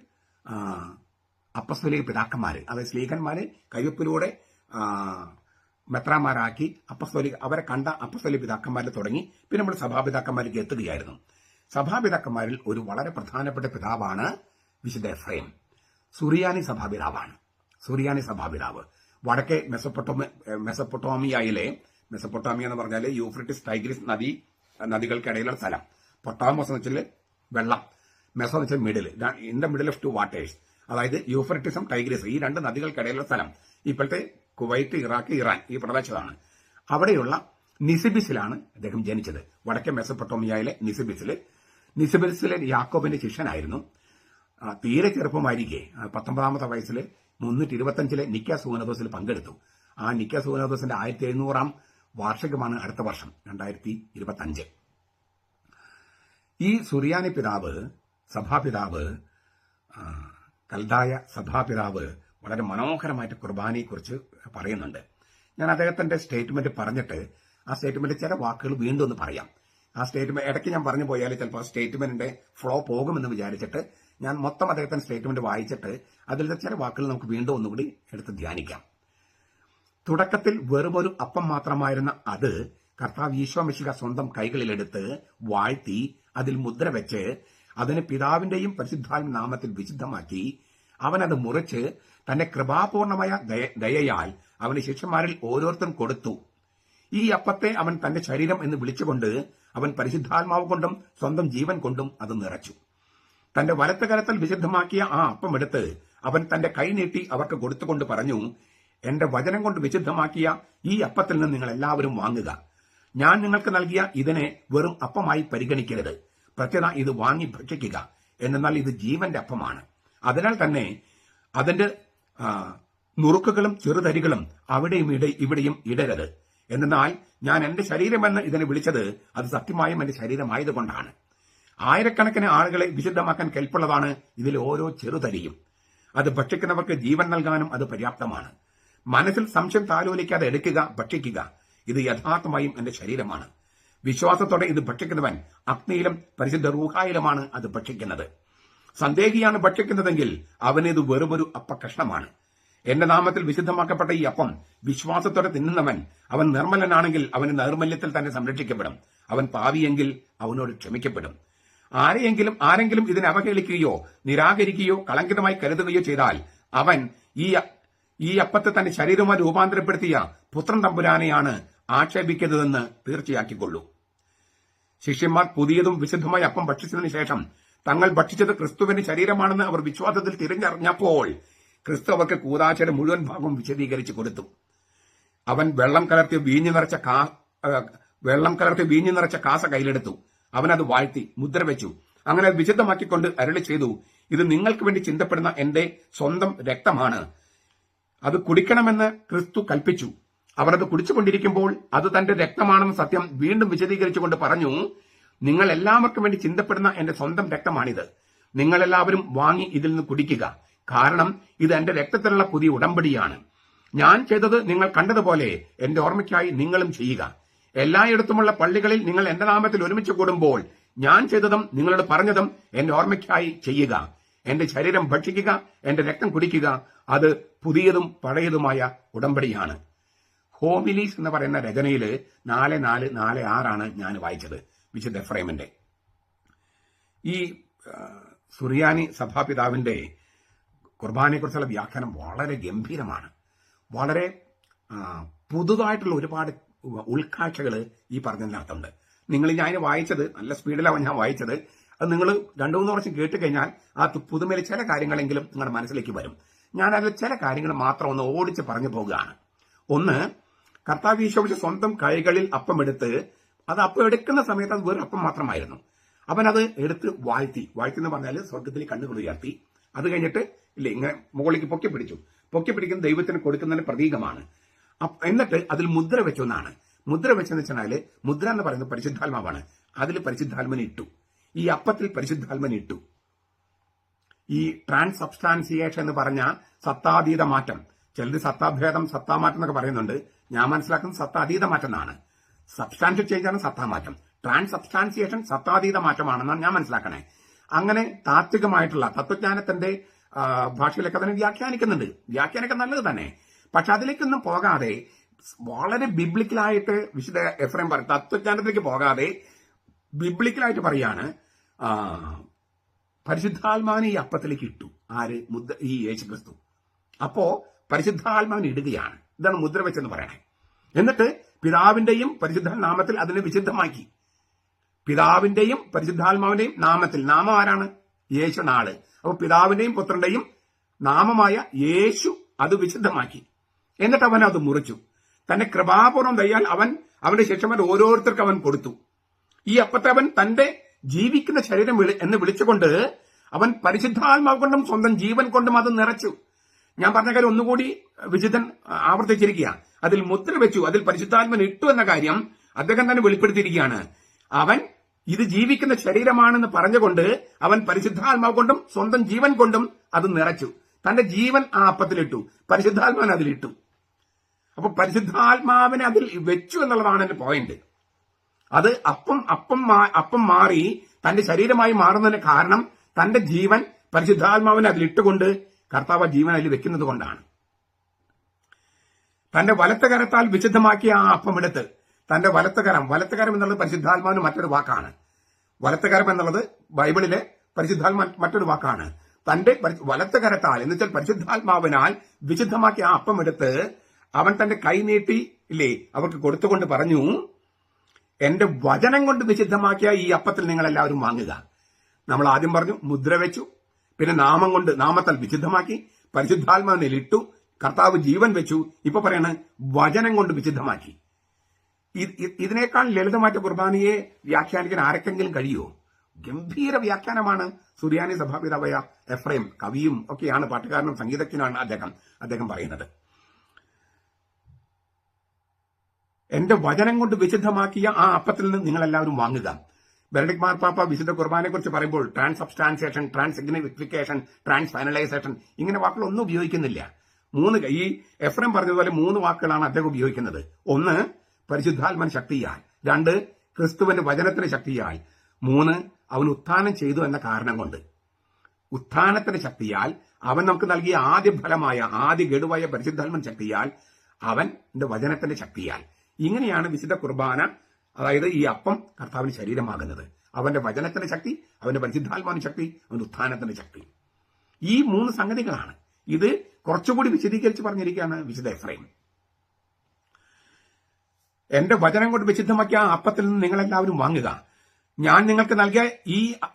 അപ്പസ്തോലിക പിതാക്കന്മാർ, അതായത് സ്ലീഹന്മാർ കയ്യൊപ്പിലൂടെ മെത്രാന്മാരാക്കി അവരെ കണ്ട അപ്പസ്തോലിക പിതാക്കന്മാരിൽ തുടങ്ങി. പിന്നെ നമ്മൾ സഭാപിതാക്കന്മാരിലേക്ക് എത്തുകയായിരുന്നു. സഭാപിതാക്കന്മാരിൽ ഒരു വളരെ പ്രധാനപ്പെട്ട പിതാവാണ് വിശുദ്ധ എഫ്രൈം. സുറിയാനി സഭാപിതാവ് വടക്കേ മെസപ്പൊട്ടോമിയയിലെ, മെസപ്പൊട്ടോമിയ എന്ന് പറഞ്ഞാൽ യൂഫ്രട്ടിസ് ടൈഗ്രിസ് നദികൾക്കിടയിലുള്ള സ്ഥലം. പൊട്ടാമോസ് എന്ന് വെച്ചാൽ വെള്ളം, മെസോ എന്ന് വെച്ചാൽ middle, in the middle of 2 waters, അതായത് യൂഫ്രട്ടിസും ടൈഗ്രിസ്, ഈ 2 നദികൾക്കിടയിലുള്ള സ്ഥലം. ഇപ്പോഴത്തെ കുവൈറ്റ്, ഇറാഖ്, ഇറാൻ ഈ പ്രദേശമാണ്. അവിടെയുള്ള നിസിബിസിലാണ് അദ്ദേഹം ജനിച്ചത്. വടക്കേ മെസപ്പൊട്ടോമിയയിലെ നിസിബിസിലെ യാക്കോബിന്റെ ശിഷ്യനായിരുന്നു. തീരെ ചെറുപ്പമായിരിക്കെ 19ാമത്തെ വയസ്സിൽ 325 നിക്ക സൂനദോസിൽ പങ്കെടുത്തു. ആ നിക്ക സൂനദോസിന്റെ 1700 വാർഷികമാണ് അടുത്ത വർഷം 2025. ഈ സുറിയാനി പിതാവ്, സഭാപിതാവ്, കൽദായ സഭാപിതാവ് വളരെ മനോഹരമായിട്ട് കുർബാനയെക്കുറിച്ച് പറയുന്നുണ്ട്. ഞാൻ അദ്ദേഹത്തിന്റെ സ്റ്റേറ്റ്മെന്റ് പറഞ്ഞിട്ട് ആ സ്റ്റേറ്റ്മെന്റ് ചില വാക്കുകൾ വീണ്ടും ഒന്ന് പറയാം. ആ സ്റ്റേറ്റ്മെന്റ് ഇടയ്ക്ക് ഞാൻ പറഞ്ഞു പോയാൽ ചിലപ്പോൾ ആ സ്റ്റേറ്റ്മെന്റിന്റെ ഫ്ലോ പോകുമെന്ന് വിചാരിച്ചിട്ട് ഞാൻ മൊത്തം അദ്ദേഹത്തിന്റെ സ്റ്റേറ്റ്മെന്റ് വായിച്ചിട്ട് അതിലത്തെ ചില വാക്കുകൾ നമുക്ക് വീണ്ടും ഒന്നുകൂടി എടുത്ത് ധ്യാനിക്കാം. തുടക്കത്തിൽ വെറുമൊരു അപ്പം മാത്രമായിരുന്ന അത് കർത്താവ് ഈശോ മിശിഹ സ്വന്തം കൈകളിലെടുത്ത് വാഴ്ത്തി അതിൽ മുദ്ര വെച്ച് അതിന് പിതാവിന്റെയും പരിശുദ്ധാത്മ നാമത്തിൽ വിശുദ്ധമാക്കി അവൻ അത് മുറിച്ച് തന്റെ കൃപാപൂർണമായ ദയയാൽ അവന് ശിഷ്യന്മാരിൽ ഓരോരുത്തരും കൊടുത്തു. ഈ അപ്പത്തെ അവൻ തന്റെ ശരീരം എന്ന് വിളിച്ചുകൊണ്ട് അവൻ പരിശുദ്ധാത്മാവ് കൊണ്ടും സ്വന്തം ജീവൻ കൊണ്ടും അത് നിറച്ചു. തന്റെ വലത്ത് കരത്തിൽ വിശുദ്ധമാക്കിയ ആ അപ്പം എടുത്ത് അവൻ തന്റെ കൈ നീട്ടി അവർക്ക് കൊടുത്തുകൊണ്ട് പറഞ്ഞു, എന്റെ വചനം കൊണ്ട് വിശുദ്ധമാക്കിയ ഈ അപ്പത്തിൽ നിന്ന് നിങ്ങൾ എല്ലാവരും വാങ്ങുക. ഞാൻ നിങ്ങൾക്ക് നൽകിയ ഇതിനെ വെറും അപ്പമായി പരിഗണിക്കരുത്. പ്രത്യേക ഇത് വാങ്ങി ഭക്ഷിക്കുക. എന്നാൽ ഇത് ജീവന്റെ അപ്പമാണ്. അതിനാൽ തന്നെ അതിന്റെ നുറുക്കുകളും ചെറുതരികളും അവിടെയും ഇവിടെയും ഇടരുത്. എന്നാൽ ഞാൻ എന്റെ ശരീരമെന്ന് ഇതിനെ വിളിച്ചത് അത് സത്യമായും എന്റെ ശരീരമായതുകൊണ്ടാണ്. ആയിരക്കണക്കിന് ആളുകളെ വിശുദ്ധമാക്കാൻ കെൽപ്പുള്ളതാണ് ഇതിൽ ഓരോ ചെറുതരിയും. അത് ഭക്ഷിക്കുന്നവർക്ക് ജീവൻ നൽകാനും അത് പര്യാപ്തമാണ്. മനസ്സിൽ സംശയം താലോലിക്കാതെ എടുക്കുക, ഭക്ഷിക്കുക. ഇത് യഥാർത്ഥമായും എന്റെ ശരീരമാണ്. വിശ്വാസത്തോടെ ഇത് ഭക്ഷിക്കുന്നവൻ അഗ്നിയിലും പരിശുദ്ധ റൂഹായിലുമാണ് അത് ഭക്ഷിക്കുന്നത്. സന്ദേഹിയാണ് ഭക്ഷിക്കുന്നതെങ്കിൽ അവനിത് വെറുമൊരു അപ്പക്കഷ്ണമാണ്. എന്റെ നാമത്തിൽ വിശുദ്ധമാക്കപ്പെട്ട ഈ അപ്പം വിശ്വാസത്തോടെ തിന്നുന്നവൻ അവൻ നിർമ്മലനാണെങ്കിൽ അവന് നൈർമല്യത്തിൽ തന്നെ സംരക്ഷിക്കപ്പെടും. അവൻ പാവിയെങ്കിൽ അവനോട് ക്ഷമിക്കപ്പെടും. ആരെങ്കിലും ഇതിനെ അവഹേളിക്കുകയോ നിരാകരിക്കുകയോ കളങ്കിതമായി കരുതുകയോ ചെയ്താൽ അവൻ ഈ അപ്പത്തെ തന്റെ ശരീരമായി രൂപാന്തരപ്പെടുത്തിയ പുത്രൻ തമ്പുരാനെയാണ് ആക്ഷേപിക്കുന്നതെന്ന് തീർച്ചയാക്കിക്കൊള്ളൂ. ശിഷ്യന്മാർ പുതിയതും വിശുദ്ധമായ അപ്പം ഭക്ഷിച്ചതിനു ശേഷം തങ്ങൾ ഭക്ഷിച്ചത് ക്രിസ്തുവിന്റെ ശരീരമാണെന്ന് അവർ വിശ്വാസത്തിൽ തിരിഞ്ഞറിഞ്ഞപ്പോൾ ക്രിസ്തു അവർക്ക് കൂദാശയുടെ മുഴുവൻ ഭാഗവും വിശദീകരിച്ചു കൊടുത്തു. അവൻ വെള്ളം കലർത്തി വീഞ്ഞു നിറച്ച കാസ കയ്യിലെടുത്തു. അവനത് വാഴ്ത്തി മുദ്ര വെച്ചു. അങ്ങനെ വിശുദ്ധമാക്കിക്കൊണ്ട് അരുളി ചെയ്തു, ഇത് നിങ്ങൾക്ക് വേണ്ടി ചിന്തപ്പെടുന്ന എന്റെ സ്വന്തം രക്തമാണ്. അത് കുടിക്കണമെന്ന് ക്രിസ്തു കൽപ്പിച്ചു. അവർ അത് കുടിച്ചുകൊണ്ടിരിക്കുമ്പോൾ അത് തന്റെ രക്തമാണെന്ന സത്യം വീണ്ടും വിശദീകരിച്ചുകൊണ്ട് പറഞ്ഞു, നിങ്ങൾ എല്ലാവർക്കും വേണ്ടി ചിന്തപ്പെടുന്ന എന്റെ സ്വന്തം രക്തമാണിത്. നിങ്ങളെല്ലാവരും വാങ്ങി ഇതിൽ നിന്ന് കുടിക്കുക. കാരണം ഇത് എന്റെ രക്തത്തിലുള്ള പുതിയ ഉടമ്പടിയാണ്. ഞാൻ ചെയ്തത് നിങ്ങൾ കണ്ടതുപോലെ എന്റെ ഓർമ്മയ്ക്കായി നിങ്ങളും ചെയ്യുക. എല്ലായിടത്തുമുള്ള പള്ളികളിൽ നിങ്ങൾ എന്റെ നാമത്തിൽ ഒരുമിച്ച് കൂടുമ്പോൾ ഞാൻ ചെയ്തതും നിങ്ങളോട് പറഞ്ഞതും എന്റെ ഓർമ്മയ്ക്കായി ചെയ്യുക. എന്റെ ശരീരം ഭക്ഷിക്കുക, എന്റെ രക്തം കുടിക്കുക. അത് പുതിയതും പഴയതുമായ ഉടമ്പടിയാണ്. ഹോമിലീസ് എന്ന് പറയുന്ന രചനയിൽ 4:4-4:6 ഞാൻ വായിച്ചത്, വിശുദ്ധ എഫ്രൈമിന്റെ. ഈ സുറിയാനി സഭാപിതാവിന്റെ കുർബാനയെക്കുറിച്ചുള്ള വ്യാഖ്യാനം വളരെ ഗംഭീരമാണ്. വളരെ പുതുതായിട്ടുള്ള ഒരുപാട് ഉൾക്കാഴ്ചകൾ ഈ പറഞ്ഞതിനകത്തുണ്ട്. നിങ്ങൾ ഞാൻ വായിച്ചത് നല്ല സ്പീഡിലാണ് ഞാൻ വായിച്ചത്. അത് നിങ്ങൾ 2-3 വർഷം കേട്ട് കഴിഞ്ഞാൽ ആ പുതുമയിൽ ചില കാര്യങ്ങളെങ്കിലും നിങ്ങളുടെ മനസ്സിലേക്ക് വരും. ഞാൻ അതിൽ ചില കാര്യങ്ങൾ മാത്രം ഒന്ന് ഓടിച്ച് പറഞ്ഞു പോകുകയാണ്. ഒന്ന്, കർത്താവ് ഈശോ സ്വന്തം കൈകളിൽ അപ്പം എടുത്ത് അത് അപ്പം എടുക്കുന്ന സമയത്ത് അത് വെറും അപ്പം മാത്രമായിരുന്നു. അവനത് എടുത്ത് വാഴ്ത്തി എന്ന് പറഞ്ഞാൽ സ്വർഗത്തിൽ കണ്ണുകൾ ഉയർത്തി. അത് കഴിഞ്ഞിട്ട് ഇങ്ങനെ മുകളിലേക്ക് പൊക്കി പിടിക്കുന്ന ദൈവത്തിന് കൊടുക്കുന്നതിന് പ്രതീകമാണ്. എന്നിട്ട് അതിൽ മുദ്ര വെച്ചൊന്നാണ്. മുദ്ര വെച്ചെന്ന് വെച്ചാൽ മുദ്ര എന്ന് പറയുന്നത് പരിശുദ്ധാത്മാവാണ്. അതിൽ പരിശുദ്ധാത്മനെ ഇട്ടു. ഈ അപ്പത്തിൽ പരിശുദ്ധാത്മനെ ഇട്ടു. ഈ ട്രാൻസ്സബ്സ്റ്റാൻസിയേഷൻ എന്ന് പറഞ്ഞ സത്താതീത മാറ്റം, ചിലത് സത്താഭേദം സത്താമാറ്റം എന്നൊക്കെ പറയുന്നുണ്ട്. ഞാൻ മനസ്സിലാക്കുന്നത് സത്താതീത മാറ്റം എന്നാണ്. സബ്സ്റ്റാൻഷ്യൽ ചേഞ്ച് ആണ് സത്താമാറ്റം. ട്രാൻസ്സബ്സ്റ്റാൻസിയേഷൻ സത്താതീത മാറ്റമാണെന്നാണ് ഞാൻ മനസ്സിലാക്കണേ. അങ്ങനെ താത്വികമായിട്ടുള്ള തത്വജ്ഞാനത്തിന്റെ ഭാഷയിലൊക്കെ തന്നെ വ്യാഖ്യാനിക്കുന്നുണ്ട്. വ്യാഖ്യാനമൊക്കെ നല്ലത് തന്നെ. പക്ഷെ അതിലേക്കൊന്നും പോകാതെ വളരെ ബിബ്ലിക്കലായിട്ട് വിശുദ്ധ എഫ്രൈം പറയും, തത്വജ്ഞാനത്തിലേക്ക് പോകാതെ ബിബ്ലിക്കലായിട്ട് പറയാണ്, പരിശുദ്ധാത്മാവിനെ ഈ അപ്പത്തിലേക്ക് ഇട്ടു. ആര്? ഈ യേശുക്രിസ്തു. അപ്പോ പരിശുദ്ധാത്മാവിനെ ഇടുകയാണ്. ഇതാണ് മുദ്ര വെച്ചെന്ന് പറയണേ. എന്നിട്ട് പിതാവിന്റെയും പരിശുദ്ധ നാമത്തിൽ അതിനെ വിശുദ്ധമാക്കി. പിതാവിന്റെയും പരിശുദ്ധാത്മാവിന്റെയും നാമത്തിൽ. നാമം ആരാണ്? യേശു നാള്. അപ്പൊ പിതാവിന്റെയും പുത്രന്റെയും നാമമായ യേശു അത് വിശുദ്ധമാക്കി. എന്നിട്ട് അവൻ അത് മുറിച്ചു. തന്റെ കൃപാപൂർവം ദയാൽ അവന്റെ ശിഷ്യന്മാർ ഓരോരുത്തർക്ക് അവൻ കൊടുത്തു. ഈ അപ്പത്തെ അവൻ തന്റെ ജീവിക്കുന്ന ശരീരം എന്ന് വിളിച്ചുകൊണ്ട് അവൻ പരിശുദ്ധാത്മാവ് കൊണ്ടും സ്വന്തം ജീവൻ കൊണ്ടും അത് നിറച്ചു. ഞാൻ പറഞ്ഞ കാര്യം ഒന്നുകൂടി വിശുദ്ധൻ ആവർത്തിച്ചിരിക്കുക. അതിൽ മുദ്ര വെച്ചു, അതിൽ പരിശുദ്ധാത്മൻ ഇട്ടു എന്ന കാര്യം അദ്ദേഹം തന്നെ വെളിപ്പെടുത്തിയിരിക്കുകയാണ്. അവൻ ഇത് ജീവിക്കുന്ന ശരീരമാണെന്ന് പറഞ്ഞുകൊണ്ട് അവൻ പരിശുദ്ധാത്മാവ് കൊണ്ടും സ്വന്തം ജീവൻ കൊണ്ടും അത് നിറച്ചു. തന്റെ ജീവൻ ആ അപ്പത്തിലിട്ടു, പരിശുദ്ധാത്മാവിനെ അതിലിട്ടു. അപ്പൊ പരിശുദ്ധാത്മാവിനെ അതിൽ വെച്ചു എന്നുള്ളതാണ് എന്റെ പോയിന്റ്. അത് അപ്പം മാറി തന്റെ ശരീരമായി മാറുന്നതിന് കാരണം തന്റെ ജീവൻ പരിശുദ്ധാത്മാവിനെ അതിലിട്ടുകൊണ്ട് കർത്താവ് ജീവൻ അതിൽ വെക്കുന്നത് കൊണ്ടാണ്. തന്റെ വലത്തുകരത്താൽ വിശുദ്ധമാക്കിയ ആ അപ്പമെടുത്ത് തന്റെ വലത്തുകരം എന്നുള്ളത് പരിശുദ്ധാത്മാവിന് മറ്റൊരു വാക്കാണ്. വലത്തുകരം എന്നുള്ളത് ബൈബിളിലെ പരിശുദ്ധാത്മ മറ്റൊരു വാക്കാണ്. തന്റെ വലത്തുകരത്താൽ എന്ന് വെച്ചാൽ പരിശുദ്ധാത്മാവിനാൽ വിശുദ്ധമാക്കിയ ആ അപ്പമെടുത്ത് അവൻ തന്റെ കൈ നീട്ടി ഇല്ലേ അവർക്ക് കൊടുത്തുകൊണ്ട് പറഞ്ഞു, എന്റെ വചനം കൊണ്ട് വിശുദ്ധമാക്കിയ ഈ അപ്പത്തിൽ നിങ്ങൾ എല്ലാവരും വാങ്ങുക. നമ്മൾ ആദ്യം പറഞ്ഞു മുദ്ര വെച്ചു, പിന്നെ നാമത്താൽ വിശുദ്ധമാക്കി, പരിശുദ്ധാത്മാവിനെ ഇട്ടു, കർത്താവ് ജീവൻ വെച്ചു. ഇപ്പൊ പറയാണ് വചനം കൊണ്ട് വിശുദ്ധമാക്കി. ഇതിനേക്കാൾ ലളിതമായിട്ട് കുർബാനയെ വ്യാഖ്യാനിക്കാൻ ആർക്കെങ്കിലും കഴിയുമോ? ഗംഭീര വ്യാഖ്യാനമാണ് സുറിയാനി സഭാപിതാവായ എഫ്രൈം, കവിയും ഒക്കെയാണ്, പാട്ടുകാരനും സംഗീതജ്ഞനാണ് അദ്ദേഹം പറയുന്നത്. എന്റെ വചനം കൊണ്ട് വിശുദ്ധമാക്കിയ ആ അപ്പത്തിൽ നിന്ന് നിങ്ങൾ എല്ലാവരും വാങ്ങുക. ബെനഡിക്ട് മാർപ്പാപ്പ വിശുദ്ധ കുർബാനയെ കുറിച്ച് പറയുമ്പോൾ ട്രാൻസ്സബ്സ്റ്റാൻസിയേഷൻ, ട്രാൻസ്സിഗ്നിഫിക്കേഷൻ, ട്രാൻസ്ഫൈനലൈസേഷൻ ഇങ്ങനെ വാക്കുകളൊന്നും ഉപയോഗിക്കുന്നില്ല. ഈ എഫ്രൈം പറഞ്ഞതുപോലെ 3 വാക്കുകളാണ് അദ്ദേഹം ഉപയോഗിക്കുന്നത്. 1 പരിശുദ്ധാത്മൻ ശക്തിയാൽ, 2 ക്രിസ്തുവിന്റെ വചനത്തിന് ശക്തിയാൽ, 3 അവൻ ഉത്ഥാനം ചെയ്തു എന്ന കാരണം കൊണ്ട്. ഉത്ഥാനത്തിന്റെ ശക്തിയാൽ, അവൻ നമുക്ക് നൽകിയ ആദ്യ ഫലമായ ആദ്യ ഗഡുവായ പരിശുദ്ധാത്മൻ ശക്തിയാൽ, അവന്റെ വചനത്തിന്റെ ശക്തിയാൽ. ഇങ്ങനെയാണ് വിശുദ്ധ കുർബാന, അതായത് ഈ അപ്പം കർത്താവിന് ശരീരമാകുന്നത്. അവന്റെ വചനത്തിന്റെ ശക്തി, അവന്റെ പരിശുദ്ധാത്മാവിന്റെ ശക്തി, അവന്റെ ഉത്ഥാനത്തിന്റെ ശക്തി. ഈ 3 സംഗതികളാണ്. ഇത് കുറച്ചുകൂടി വിശദീകരിച്ച് പറഞ്ഞിരിക്കുകയാണ് വിശുദ്ധ എഫ്രൈം. എന്റെ വചനം കൊണ്ട് വിശുദ്ധമാക്കിയ ആ അപ്പത്തിൽ നിന്ന് നിങ്ങളെല്ലാവരും വാങ്ങുക. ഞാൻ നിങ്ങൾക്ക് നൽകിയ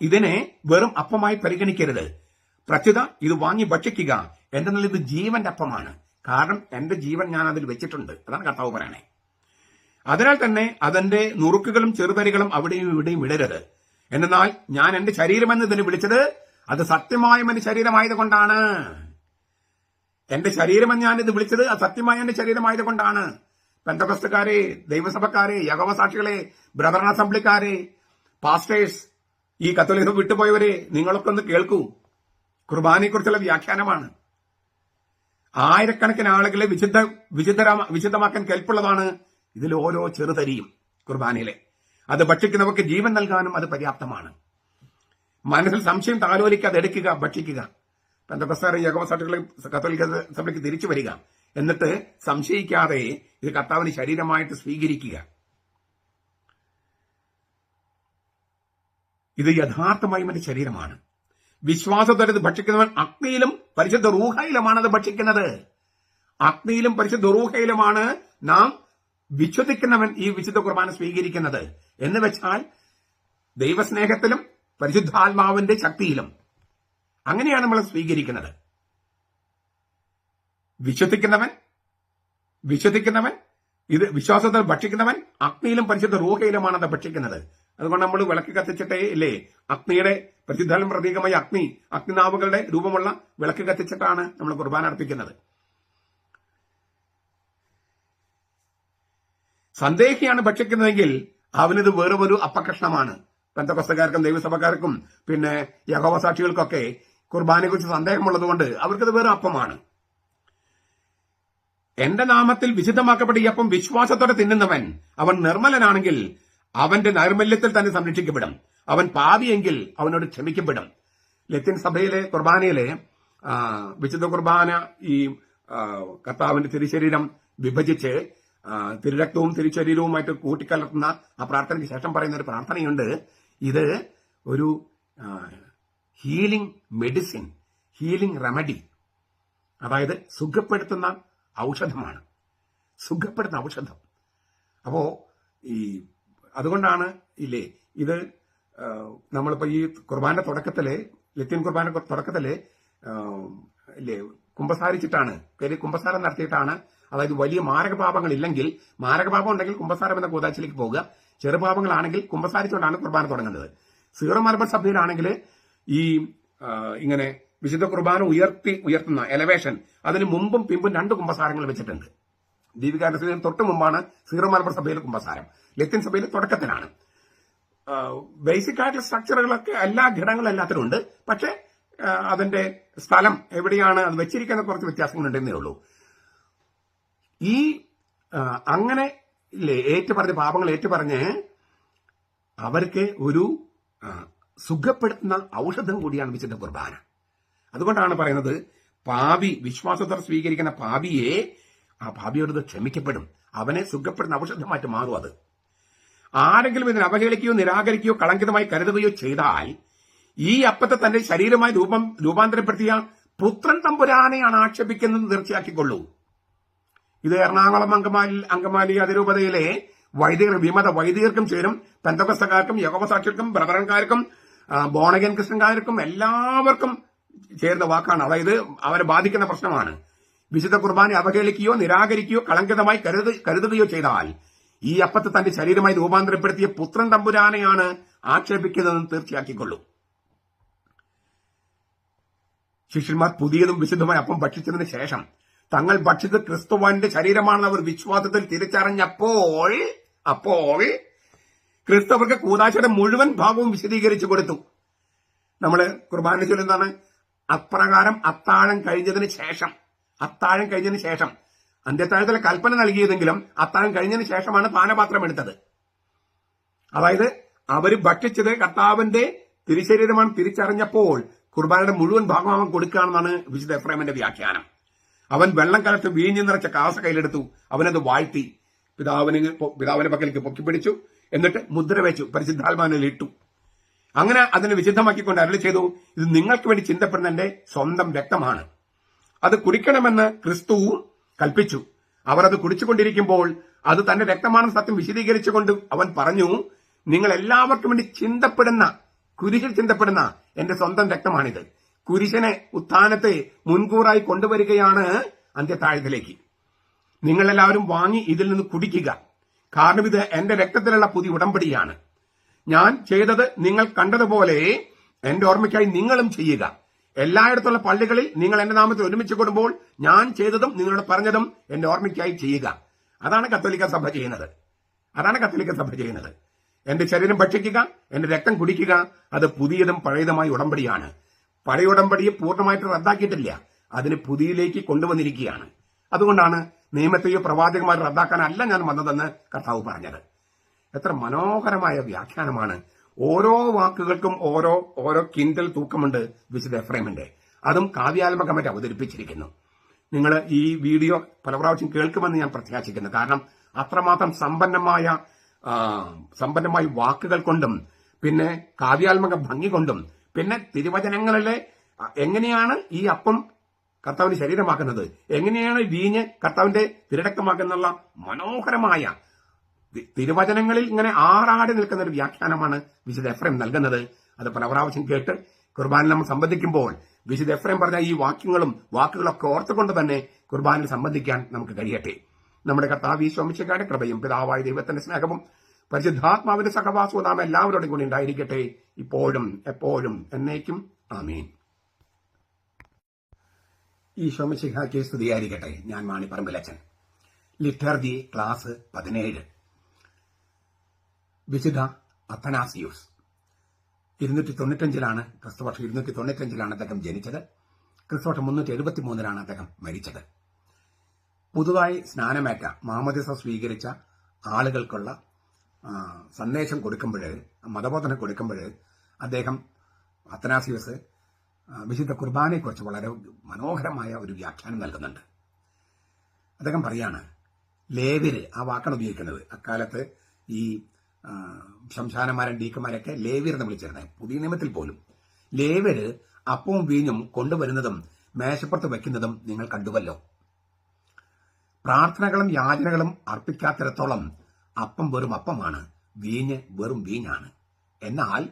ഇതിനെ വെറും അപ്പമായി പരിഗണിക്കരുത്. പ്രത്യുത ഇത് വാങ്ങി ഭക്ഷിക്കുക. എന്തെന്നാൽ ഇത് ജീവന്റെ അപ്പമാണ്. കാരണം എന്റെ ജീവൻ ഞാൻ അതിൽ വെച്ചിട്ടുണ്ട്. അതാണ് കർത്താവ് പറയണേ. അതിനാൽ തന്നെ അതിന്റെ നുറുക്കുകളും ചെറുതരികളും അവിടെയും ഇവിടെയും ഇടരുത്. എന്നാൽ ഞാൻ എന്റെ ശരീരമെന്ന് ഇതിന് വിളിച്ചത് അത് സത്യമായും എന്റെ ശരീരമായതുകൊണ്ടാണ്. എന്റെ ശരീരമെന്ന് ഞാനിത് വിളിച്ചത് അത് സത്യമായ എന്റെ ശരീരമായതുകൊണ്ടാണ്. പെന്തക്കോസ്തുകാരെ, ദൈവസഭക്കാരെ, യഹോവ സാക്ഷികളെ, ബ്രദറൻ അസംബ്ലിക്കാരെ, പാസ്റ്റേഴ്സ്, ഈ കത്തോലിസം വിട്ടുപോയവരെ, നിങ്ങളൊക്കെ ഒന്ന് കേൾക്കൂ. കുർബാനയെക്കുറിച്ചുള്ള വ്യാഖ്യാനമാണ്. ആയിരക്കണക്കിന് ആളുകളെ വിശുദ്ധമാക്കാൻ കെൽപ്പുള്ളതാണ് ഇതിൽ ഓരോ ചെറുതരിയും കുർബാനയിലെ. അത് ഭക്ഷിക്കുന്നവർക്ക് ജീവൻ നൽകാനും അത് പര്യാപ്തമാണ്. മനസ്സിൽ സംശയം താലോലിക്കാതെ എടുക്കുക, ഭക്ഷിക്കുക. പെന്തക്കോസ്തുകാരെ, യഹോവ സാക്ഷികളെ, കത്തോലിക്ക സഭയ്ക്ക് തിരിച്ചു വരിക. എന്നിട്ട് സംശയിക്കാതെ ഇത് കർത്താവിന് ശരീരമായിട്ട് സ്വീകരിക്കുക. ഇത് യഥാർത്ഥമായും എന്റെ ശരീരമാണ്. വിശ്വാസത്തോടെ ഇത് ഭക്ഷിക്കുന്നവൻ അഗ്നിയിലും പരിശുദ്ധ റൂഹയിലുമാണ് അത് ഭക്ഷിക്കുന്നത്. അഗ്നിയിലും പരിശുദ്ധ റൂഹയിലുമാണ് നാം വിശ്വസിക്കുന്നവൻ ഈ വിശുദ്ധ കുർബാന സ്വീകരിക്കുന്നത്. എന്ന് വെച്ചാൽ ദൈവസ്നേഹത്തിലും പരിശുദ്ധാത്മാവിന്റെ ശക്തിയിലും അങ്ങനെയാണ് നമ്മൾ സ്വീകരിക്കുന്നത്. വിശ്വസിക്കുന്നവൻ ഇത് വിശ്വാസത്തിൽ ഭക്ഷിക്കുന്നവൻ അഗ്നിയിലും പരിശുദ്ധ റൂഹയിലുമാണ് അത് ഭക്ഷിക്കുന്നത്. അതുകൊണ്ട് നമ്മൾ വിളക്ക് കത്തിച്ചിട്ടേ ഇല്ലേ, അഗ്നിയുടെ പരിശുദ്ധാത്മ പ്രതീകമായ അഗ്നിനാവുകളുടെ രൂപമുള്ള വിളക്ക് കത്തിച്ചിട്ടാണ് നമ്മൾ കുർബാന അർപ്പിക്കുന്നത്. സന്ദേഹിയാണ് ഭക്ഷിക്കുന്നതെങ്കിൽ അവനിത് വേറൊരു അപ്പകഷ്ണമാണ്. പെന്തക്കോസ്തുകാർക്കും ദൈവസഭക്കാർക്കും പിന്നെ യഹോവ സാക്ഷികൾക്കൊക്കെ കുർബാനയെക്കുറിച്ച് സന്ദേഹമുള്ളതുകൊണ്ട് അവർക്കത് വേറെ അപ്പമാണ്. എന്റെ നാമത്തിൽ വിശുദ്ധമാക്കപ്പെട്ട ഈ അപ്പം വിശ്വാസത്തോടെ തിന്നുന്നവൻ അവൻ നിർമ്മലനാണെങ്കിൽ അവന്റെ നൈർമല്യത്തിൽ തന്നെ സംരക്ഷിക്കപ്പെടും. അവൻ പാപിയെങ്കിൽ അവനോട് ക്ഷമിക്കപ്പെടും. ലത്തീൻ സഭയിലെ കുർബാനയിലെ വിശുദ്ധ കുർബാന ഈ കർത്താവിന്റെ തിരുശരീരം വിഭജിച്ച് തിരുരക്തവും തിരുശരീരവുമായിട്ട് കൂട്ടിക്കലർത്തുന്ന ആ പ്രാർത്ഥനയ്ക്ക് ശേഷം പറയുന്ന ഒരു പ്രാർത്ഥനയുണ്ട്. ഇത് ഒരു ഹീലിംഗ് മെഡിസിൻ, ഹീലിംഗ് റെമഡി, അതായത് സുഖപ്പെടുത്തുന്ന ഔഷധമാണ്. സുഖപ്പെടുത്തുന്ന ഔഷധം. അപ്പോ അതുകൊണ്ടാണ് ഇല്ലേ ഇത് നമ്മളിപ്പോ ഈ കുർബാന്റെ തുടക്കത്തില്, ലത്തീൻ കുർബാന തുടക്കത്തില് ഇല്ലേ കുമ്പസാരിച്ചിട്ടാണ്, കുമ്പസാരം നടത്തിയിട്ടാണ്. അതായത് വലിയ മാരകപാപങ്ങൾ ഇല്ലെങ്കിൽ, മാരകപാപം ഉണ്ടെങ്കിൽ കുമ്പസാരം എന്ന കൂതാശിലേക്ക് പോകുക. ചെറുപാപങ്ങളാണെങ്കിൽ കുമ്പസാരിച്ചുകൊണ്ടാണ് കുർബാന തുടങ്ങുന്നത്. സീറോ മലബാർ സഭയിലാണെങ്കിൽ ഈ ഇങ്ങനെ വിശുദ്ധ കുർബാന ഉയർത്തുന്ന എലവേഷൻ, അതിന് മുമ്പും പിമ്പും 2 കുമ്പസാരങ്ങൾ വെച്ചിട്ടുണ്ട്. ദീപികാരണത്തിന് തൊട്ട് മുമ്പാണ് സീറോ മലബാർ സഭയിലെ കുമ്പസാരം. ലത്തീൻ സഭയിലെ തുടക്കത്തിലാണ്. ബേസിക് ആയിട്ടുള്ള സ്ട്രക്ചറുകളൊക്കെ എല്ലാ ഘടകങ്ങളും എല്ലാത്തിനും ഉണ്ട്. പക്ഷെ അതിന്റെ സ്ഥലം എവിടെയാണ് അത് വെച്ചിരിക്കുന്ന കുറച്ച് വ്യത്യാസങ്ങളുണ്ടെന്നേ ഉള്ളൂ. ഈ അങ്ങനെ ഏറ്റുപറഞ്ഞ് പാപങ്ങൾ ഏറ്റുപറഞ്ഞ് അവർക്ക് ഒരു സുഖപ്പെടുത്തുന്ന ഔഷധം കൂടിയാണ് വിശുദ്ധ കുർബാന. അതുകൊണ്ടാണ് പറയുന്നത്, പാപി വിശ്വാസത്തോടെ സ്വീകരിക്കുന്ന പാപിയെ ആ പാപിയോട് ഇത് ക്ഷമിക്കപ്പെടും. അവനെ സുഖപ്പെടുന്ന ഔഷധമായിട്ട് മാറും അത്. ആരെങ്കിലും ഇതിനെ അവഹേളിക്കുകയോ നിരാകരിക്കുകയോ കളങ്കിതമായി കരുതുകയോ ചെയ്താൽ ഈ അപ്പത്തെ തന്റെ ശരീരമായി രൂപാന്തരപ്പെടുത്തിയ പുത്രൻ തമ്പുരാനെയാണ് ആക്ഷേപിക്കുന്നത് തീർച്ചയാക്കിക്കൊള്ളൂ. ഇത് എറണാകുളം അങ്കമാലി അതിരൂപതയിലെ വിമത വൈദികർക്കും ചേരും. പെന്തക്കോസ്തക്കാർക്കും യഹോവസാക്ഷികൾക്കും ബ്രദറൻകാർക്കും ബോണഗൻ ക്രിസ്ത്യൻകാർക്കും എല്ലാവർക്കും ചേരുന്ന വാക്കാണ്. അതായത് അവരെ ബാധിക്കുന്ന പ്രശ്നമാണ്. വിശുദ്ധ കുർബാന അവഹേളിക്കുകയോ നിരാകരിക്കുകയോ കളങ്കിതമായി കരുതുകയോ ചെയ്താൽ ഈ അപ്പത്തെ തന്റെ ശരീരമായി രൂപാന്തരപ്പെടുത്തിയ പുത്രൻ തമ്പുരാനെയാണ് ആക്ഷേപിക്കുന്നതെന്ന് തീർച്ചയാക്കിക്കൊള്ളൂ. ശിഷ്യന്മാർ പുതിയതും വിശുദ്ധമായ അപ്പം ഭക്ഷിച്ചതിന് ശേഷം തങ്ങൾ ഭക്ഷിച്ച ക്രിസ്തുവിന്റെ ശരീരമാണെന്ന് അവർ വിശ്വാസത്തിൽ തിരിച്ചറിഞ്ഞപ്പോൾ ക്രിസ്തു അവർക്ക് കൂദാശയുടെ മുഴുവൻ ഭാഗവും വിശദീകരിച്ചു കൊടുത്തു. നമ്മള് കുർബാന ചൊല്ലുന്നതാണ് അപ്രകാരം അത്താഴം കഴിഞ്ഞതിന് ശേഷം അന്ത്യത്താഴത്തിലെ കൽപ്പന നൽകിയതെങ്കിലും അത്താഴം കഴിഞ്ഞതിന് ശേഷമാണ് പാനപാത്രം എടുത്തത്. അതായത് അവര് ഭക്ഷിച്ചത് കർത്താവിന്റെ തിരുശരീരമാണ് തിരിച്ചറിഞ്ഞപ്പോൾ കുർബാനയുടെ മുഴുവൻ ഭാഗം അവൻ കൊടുക്കുകയാണെന്നാണ് വിശുദ്ധ എഫ്രൈമിന്റെ വ്യാഖ്യാനം. അവൻ വെള്ളം കലർത്ത് വീഞ്ഞു നിറച്ച കാസ കയ്യിലെടുത്തു. അവനത് വാഴ്ത്തി പിതാവിന്റെ പക്കലേക്ക് പൊക്കിപ്പിടിച്ചു. എന്നിട്ട് മുദ്ര വെച്ചു, പരിശുദ്ധാത്മാവിൽ ഇട്ടു. അങ്ങനെ അതിനെ വിശുദ്ധമാക്കിക്കൊണ്ട് അരുളി ചെയ്തു, ഇത് നിങ്ങൾക്ക് വേണ്ടി ചിന്തപ്പെടുന്ന എന്റെ സ്വന്തം രക്തമാണ്. അത് കുടിക്കണമെന്ന് ക്രിസ്തു കൽപ്പിച്ചു. അവർ അത് കുടിച്ചുകൊണ്ടിരിക്കുമ്പോൾ അത് തന്റെ രക്തമാണെന്ന് സത്യം വിശദീകരിച്ചുകൊണ്ട് അവൻ പറഞ്ഞു, നിങ്ങൾ എല്ലാവർക്കും വേണ്ടി കുരിശിൽ ചിന്തപ്പെടുന്ന എന്റെ സ്വന്തം രക്തമാണിത്. കുരിശനെ ഉത്ഥാനത്തെ മുൻകൂറായി കൊണ്ടുവരികയാണ് അന്ത്യത്താഴത്തിലേക്ക്. നിങ്ങളെല്ലാവരും വാങ്ങി ഇതിൽ നിന്ന് കുടിക്കുക. കാരണം ഇത് എന്റെ രക്തത്തിലുള്ള പുതിയ ഉടമ്പടിയാണ്. ഞാൻ ചെയ്തത് നിങ്ങൾ കണ്ടതുപോലെ എന്റെ ഓർമ്മയ്ക്കായി നിങ്ങളും ചെയ്യുക. എല്ലായിടത്തുള്ള പള്ളികളിൽ നിങ്ങൾ എന്റെ നാമത്തിൽ ഒരുമിച്ച് കൂടുമ്പോൾ ഞാൻ ചെയ്തതും നിങ്ങളോട് പറഞ്ഞതും എന്റെ ഓർമ്മയ്ക്കായി ചെയ്യുക. അതാണ് കത്തോലിക്ക സഭ ചെയ്യുന്നത്. എന്റെ ശരീരം ഭക്ഷിക്കുക, എന്റെ രക്തം കുടിക്കുക. അത് പുതിയതും പഴയതുമായ ഉടമ്പടിയാണ്. പഴയ ഉടമ്പടിയെ പൂർണ്ണമായിട്ട് റദ്ദാക്കിയിട്ടില്ല, അതിന് പുതിയതിലേക്ക് കൊണ്ടുവന്നിരിക്കുകയാണ്. അതുകൊണ്ടാണ് നിയമത്തെയോ പ്രവാചകന്മാർ റദ്ദാക്കാനല്ല ഞാൻ വന്നതെന്ന് കർത്താവ് പറഞ്ഞത്. എത്ര മനോഹരമായ വ്യാഖ്യാനമാണ്. ഓരോ വാക്കുകൾക്കും ഓരോ കിൻഡൽ തൂക്കമുണ്ട് വിശുദ്ധ എഫ്രൈമിന്റെ. അതും കാവ്യാത്മകമായിട്ട് അവതരിപ്പിച്ചിരിക്കുന്നു. നിങ്ങൾ ഈ വീഡിയോ പല പ്രാവശ്യം കേൾക്കുമെന്ന് ഞാൻ പ്രത്യാശിക്കുന്നു. കാരണം അത്രമാത്രം സമ്പന്നമായ വാക്കുകൾ കൊണ്ടും പിന്നെ കാവ്യാത്മക ഭംഗി കൊണ്ടും പിന്നെ തിരുവചനങ്ങളിലെ എങ്ങനെയാണ് ഈ അപ്പം കർത്താവിന്റെ ശരീരമാക്കുന്നത്, എങ്ങനെയാണ് വീഞ്ഞ് കർത്താവിന്റെ തിരടക്കമാക്കുന്നുള്ള മനോഹരമായ തിരുവചനങ്ങളിൽ ഇങ്ങനെ ആറാടി നിൽക്കുന്ന ഒരു വ്യാഖ്യാനമാണ് വിശുദ്ധ എഫ്രൈം നൽകുന്നത്. അത് പല പ്രാവശ്യം കേട്ട് കുർബാനിൽ നമ്മൾ സംബന്ധിക്കുമ്പോൾ വിശുദ്ധ എഫ്രൈം പറഞ്ഞ ഈ വാക്കുകളൊക്കെ ഓർത്തുകൊണ്ട് തന്നെ കുർബാനിൽ സംബന്ധിക്കാൻ നമുക്ക് കഴിയട്ടെ. നമ്മുടെ കർത്താവ് ഈശോ മിശിഹായുടെ കൃപയും പിതാവായ ദൈവത്തിന്റെ സ്നേഹവും പരിശുദ്ധാത്മാവിന്റെ സഹവാസവും നാം എല്ലാവരോടും കൂടി ഉണ്ടായിരിക്കട്ടെ, ഇപ്പോഴും എപ്പോഴും എന്നേക്കും. ആമീൻ. ഈശോ മിശിഹായ്ക്ക് സ്തുതിയായിരിക്കട്ടെ. ഞാൻ മാണി പറമ്പിലച്ചൻ. Liturgy class 17. വിശുദ്ധ അത്തനാസിയൂസ് 295 ക്രിസ്തുവർഷം 295 അദ്ദേഹം ജനിച്ചത്. ക്രിസ്തുവർഷം 373 അദ്ദേഹം മരിച്ചത്. പുതുതായി സ്നാനമേറ്റ മാമോദിസ സ്വീകരിച്ച ആളുകൾക്കുള്ള സന്ദേശം കൊടുക്കുമ്പോൾ, മതബോധന കൊടുക്കുമ്പോൾ അദ്ദേഹം അത്തനാസിയൂസ് വിശുദ്ധ കുർബാനയെക്കുറിച്ച് വളരെ മനോഹരമായ ഒരു വ്യാഖ്യാനം നൽകുന്നുണ്ട്. അദ്ദേഹം പറയാണ്, ലേവ്യര്, ആ വാക്കാണ് ഉപയോഗിക്കുന്നത്. അക്കാലത്ത് ഈ ശംശാനന്മാരും ഡീക്കന്മാരൊക്കെ ലേവ്യരെന്ന് വിളിച്ചിരുന്നത്. പുതിയ നിയമത്തിൽ പോലും ലേവ്യര് അപ്പവും വീഞ്ഞും കൊണ്ടുവരുന്നതും മേശപ്പുറത്ത് വയ്ക്കുന്നതും നിങ്ങൾ കണ്ടുവല്ലോ. പ്രാർത്ഥനകളും യാചനകളും അർപ്പിക്കാത്തിടത്തോളം അപ്പം വെറും അപ്പമാണ്, വീഞ്ഞ് വെറും വീഞ്ഞാണ്. എന്നാൽ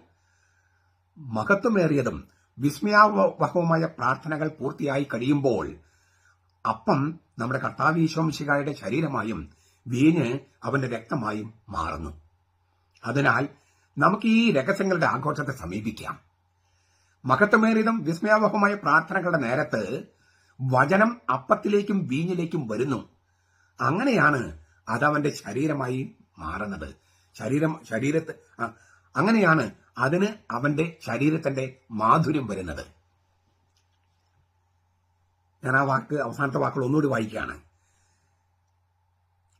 മഹത്വമേറിയതും വിസ്മയാവഹവുമായ പ്രാർത്ഥനകൾ പൂർത്തിയായി കഴിയുമ്പോൾ അപ്പം നമ്മുടെ കർത്താവ് ഈശോ മിശിഹായുടെ ശരീരമായും വീഞ്ഞ് അവന്റെ രക്തമായും മാറുന്നു. അതിനാൽ നമുക്ക് ഈ രഹസ്യങ്ങളുടെ ആഘോഷത്തെ സമീപിക്കാം. മഹത്വമേറിയതും വിസ്മയാവഹവുമായ പ്രാർത്ഥനകളുടെ നേരത്ത് വചനം അപ്പത്തിലേക്കും വീഞ്ഞിലേക്കും വരുന്നു. അങ്ങനെയാണ് അതവന്റെ ശരീരമായി മാറുന്നത്. അങ്ങനെയാണ് അതിന് അവന്റെ ശരീരത്തിന്റെ മാധുര്യം വരുന്നത്. ഞാൻ ആ അവസാനത്തെ വാക്കുകൾ ഒന്നുകൂടി വായിക്കുകയാണ്.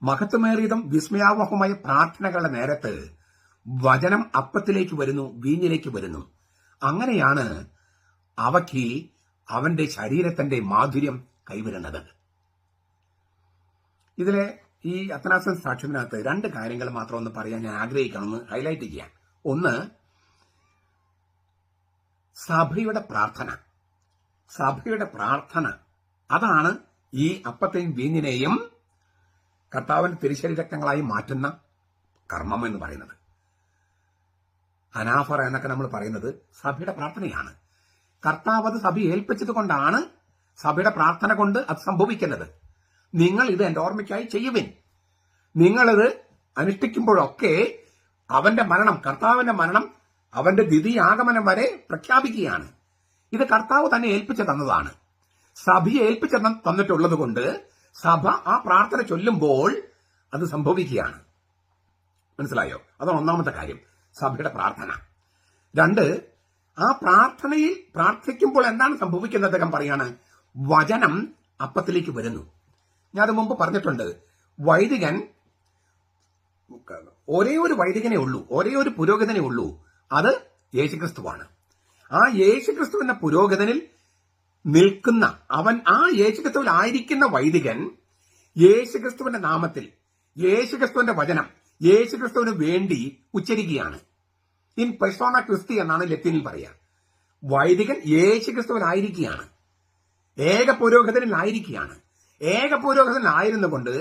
മഹത്വമേറിയതും വിസ്മയാവഹവുമായ പ്രാർത്ഥനകളുടെ നേരത്ത് വചനം അപ്പത്തിലേക്ക് വരുന്നു, വീഞ്ഞിലേക്ക് വരുന്നു. അങ്ങനെയാണ് അവയ്ക്ക് അവന്റെ ശരീരത്തിന്റെ മാധുര്യം കൈവരുന്നത്. ഇതിലെ ഈ അത്തനാസൻ സാക്ഷ്യത്തിനകത്ത് 2 കാര്യങ്ങൾ മാത്രം ഒന്ന് പറയാൻ ഞാൻ ആഗ്രഹിക്കണമെന്ന് ഹൈലൈറ്റ് ചെയ്യാം. ഒന്ന്, സഭയുടെ പ്രാർത്ഥന അതാണ് ഈ അപ്പത്തെയും വീഞ്ഞിനെയും കർത്താവിന്റെ തിരുശരീരക്തങ്ങളായി മാറ്റുന്ന കർമ്മം എന്ന് പറയുന്നത്. അനാഫർ എന്നൊക്കെ നമ്മൾ പറയുന്നത് സഭയുടെ പ്രാർത്ഥനയാണ്. കർത്താവ് അത് സഭയെ ഏൽപ്പിച്ചത് കൊണ്ടാണ് സഭയുടെ പ്രാർത്ഥന കൊണ്ട് അത് സംഭവിക്കുന്നത്. നിങ്ങൾ ഇത് എന്റെ ഓർമ്മയ്ക്കായി ചെയ്യുവിൻ. നിങ്ങളിത് അനുഷ്ഠിക്കുമ്പോഴൊക്കെ കർത്താവിന്റെ മരണം അവന്റെ ദ്വിതീയാഗമനം വരെ പ്രഖ്യാപിക്കുകയാണ്. ഇത് കർത്താവ് തന്നെ ഏൽപ്പിച്ചു തന്നതാണ്. സഭയെ ഏൽപ്പിച്ചു തന്നിട്ടുള്ളത് കൊണ്ട് സഭ ആ പ്രാർത്ഥന ചൊല്ലുമ്പോൾ അത് സംഭവിക്കുകയാണ്. മനസ്സിലായോ? അതാണ് ഒന്നാമത്തെ കാര്യം, സഭയുടെ പ്രാർത്ഥന. 2, ആ പ്രാർത്ഥനയിൽ പ്രാർത്ഥിക്കുമ്പോൾ എന്താണ് സംഭവിക്കുന്നത്? അദ്ദേഹം പറയാണ്, വചനം അപ്പത്തിലേക്ക് വരുന്നു. ഞാൻ അത് മുമ്പ് പറഞ്ഞിട്ടുണ്ട്. വൈദികൻ ഒരേ ഒരു വൈദികനെ ഉള്ളൂ, ഒരേ ഒരു പുരോഹിതനെ ഉള്ളൂ. അത് യേശുക്രിസ്തുവാണ്. ആ യേശുക്രിസ്തു എന്ന പുരോഹിതനിൽ നിൽക്കുന്ന ആ യേശുക്രിസ്തുവിൽ ആയിരിക്കുന്ന വൈദികൻ യേശുക്രിസ്തുവിന്റെ നാമത്തിൽ യേശുക്രിസ്തുവിന്റെ വചനം യേശുക്രിസ്തുവിന് വേണ്ടി ഉച്ചരിക്കുകയാണ്. ഇൻ പെർസോണ ക്രിസ്തി എന്നാണ് ലത്തീനിൽ പറയുക. വൈദികൻ യേശുക്രിസ്തുവിനായിരിക്കുകയാണ്, ഏക പുരോഹിതനിലായിരിക്കുകയാണ്. ഏക പുരോഹിതനായിരുന്നുകൊണ്ട്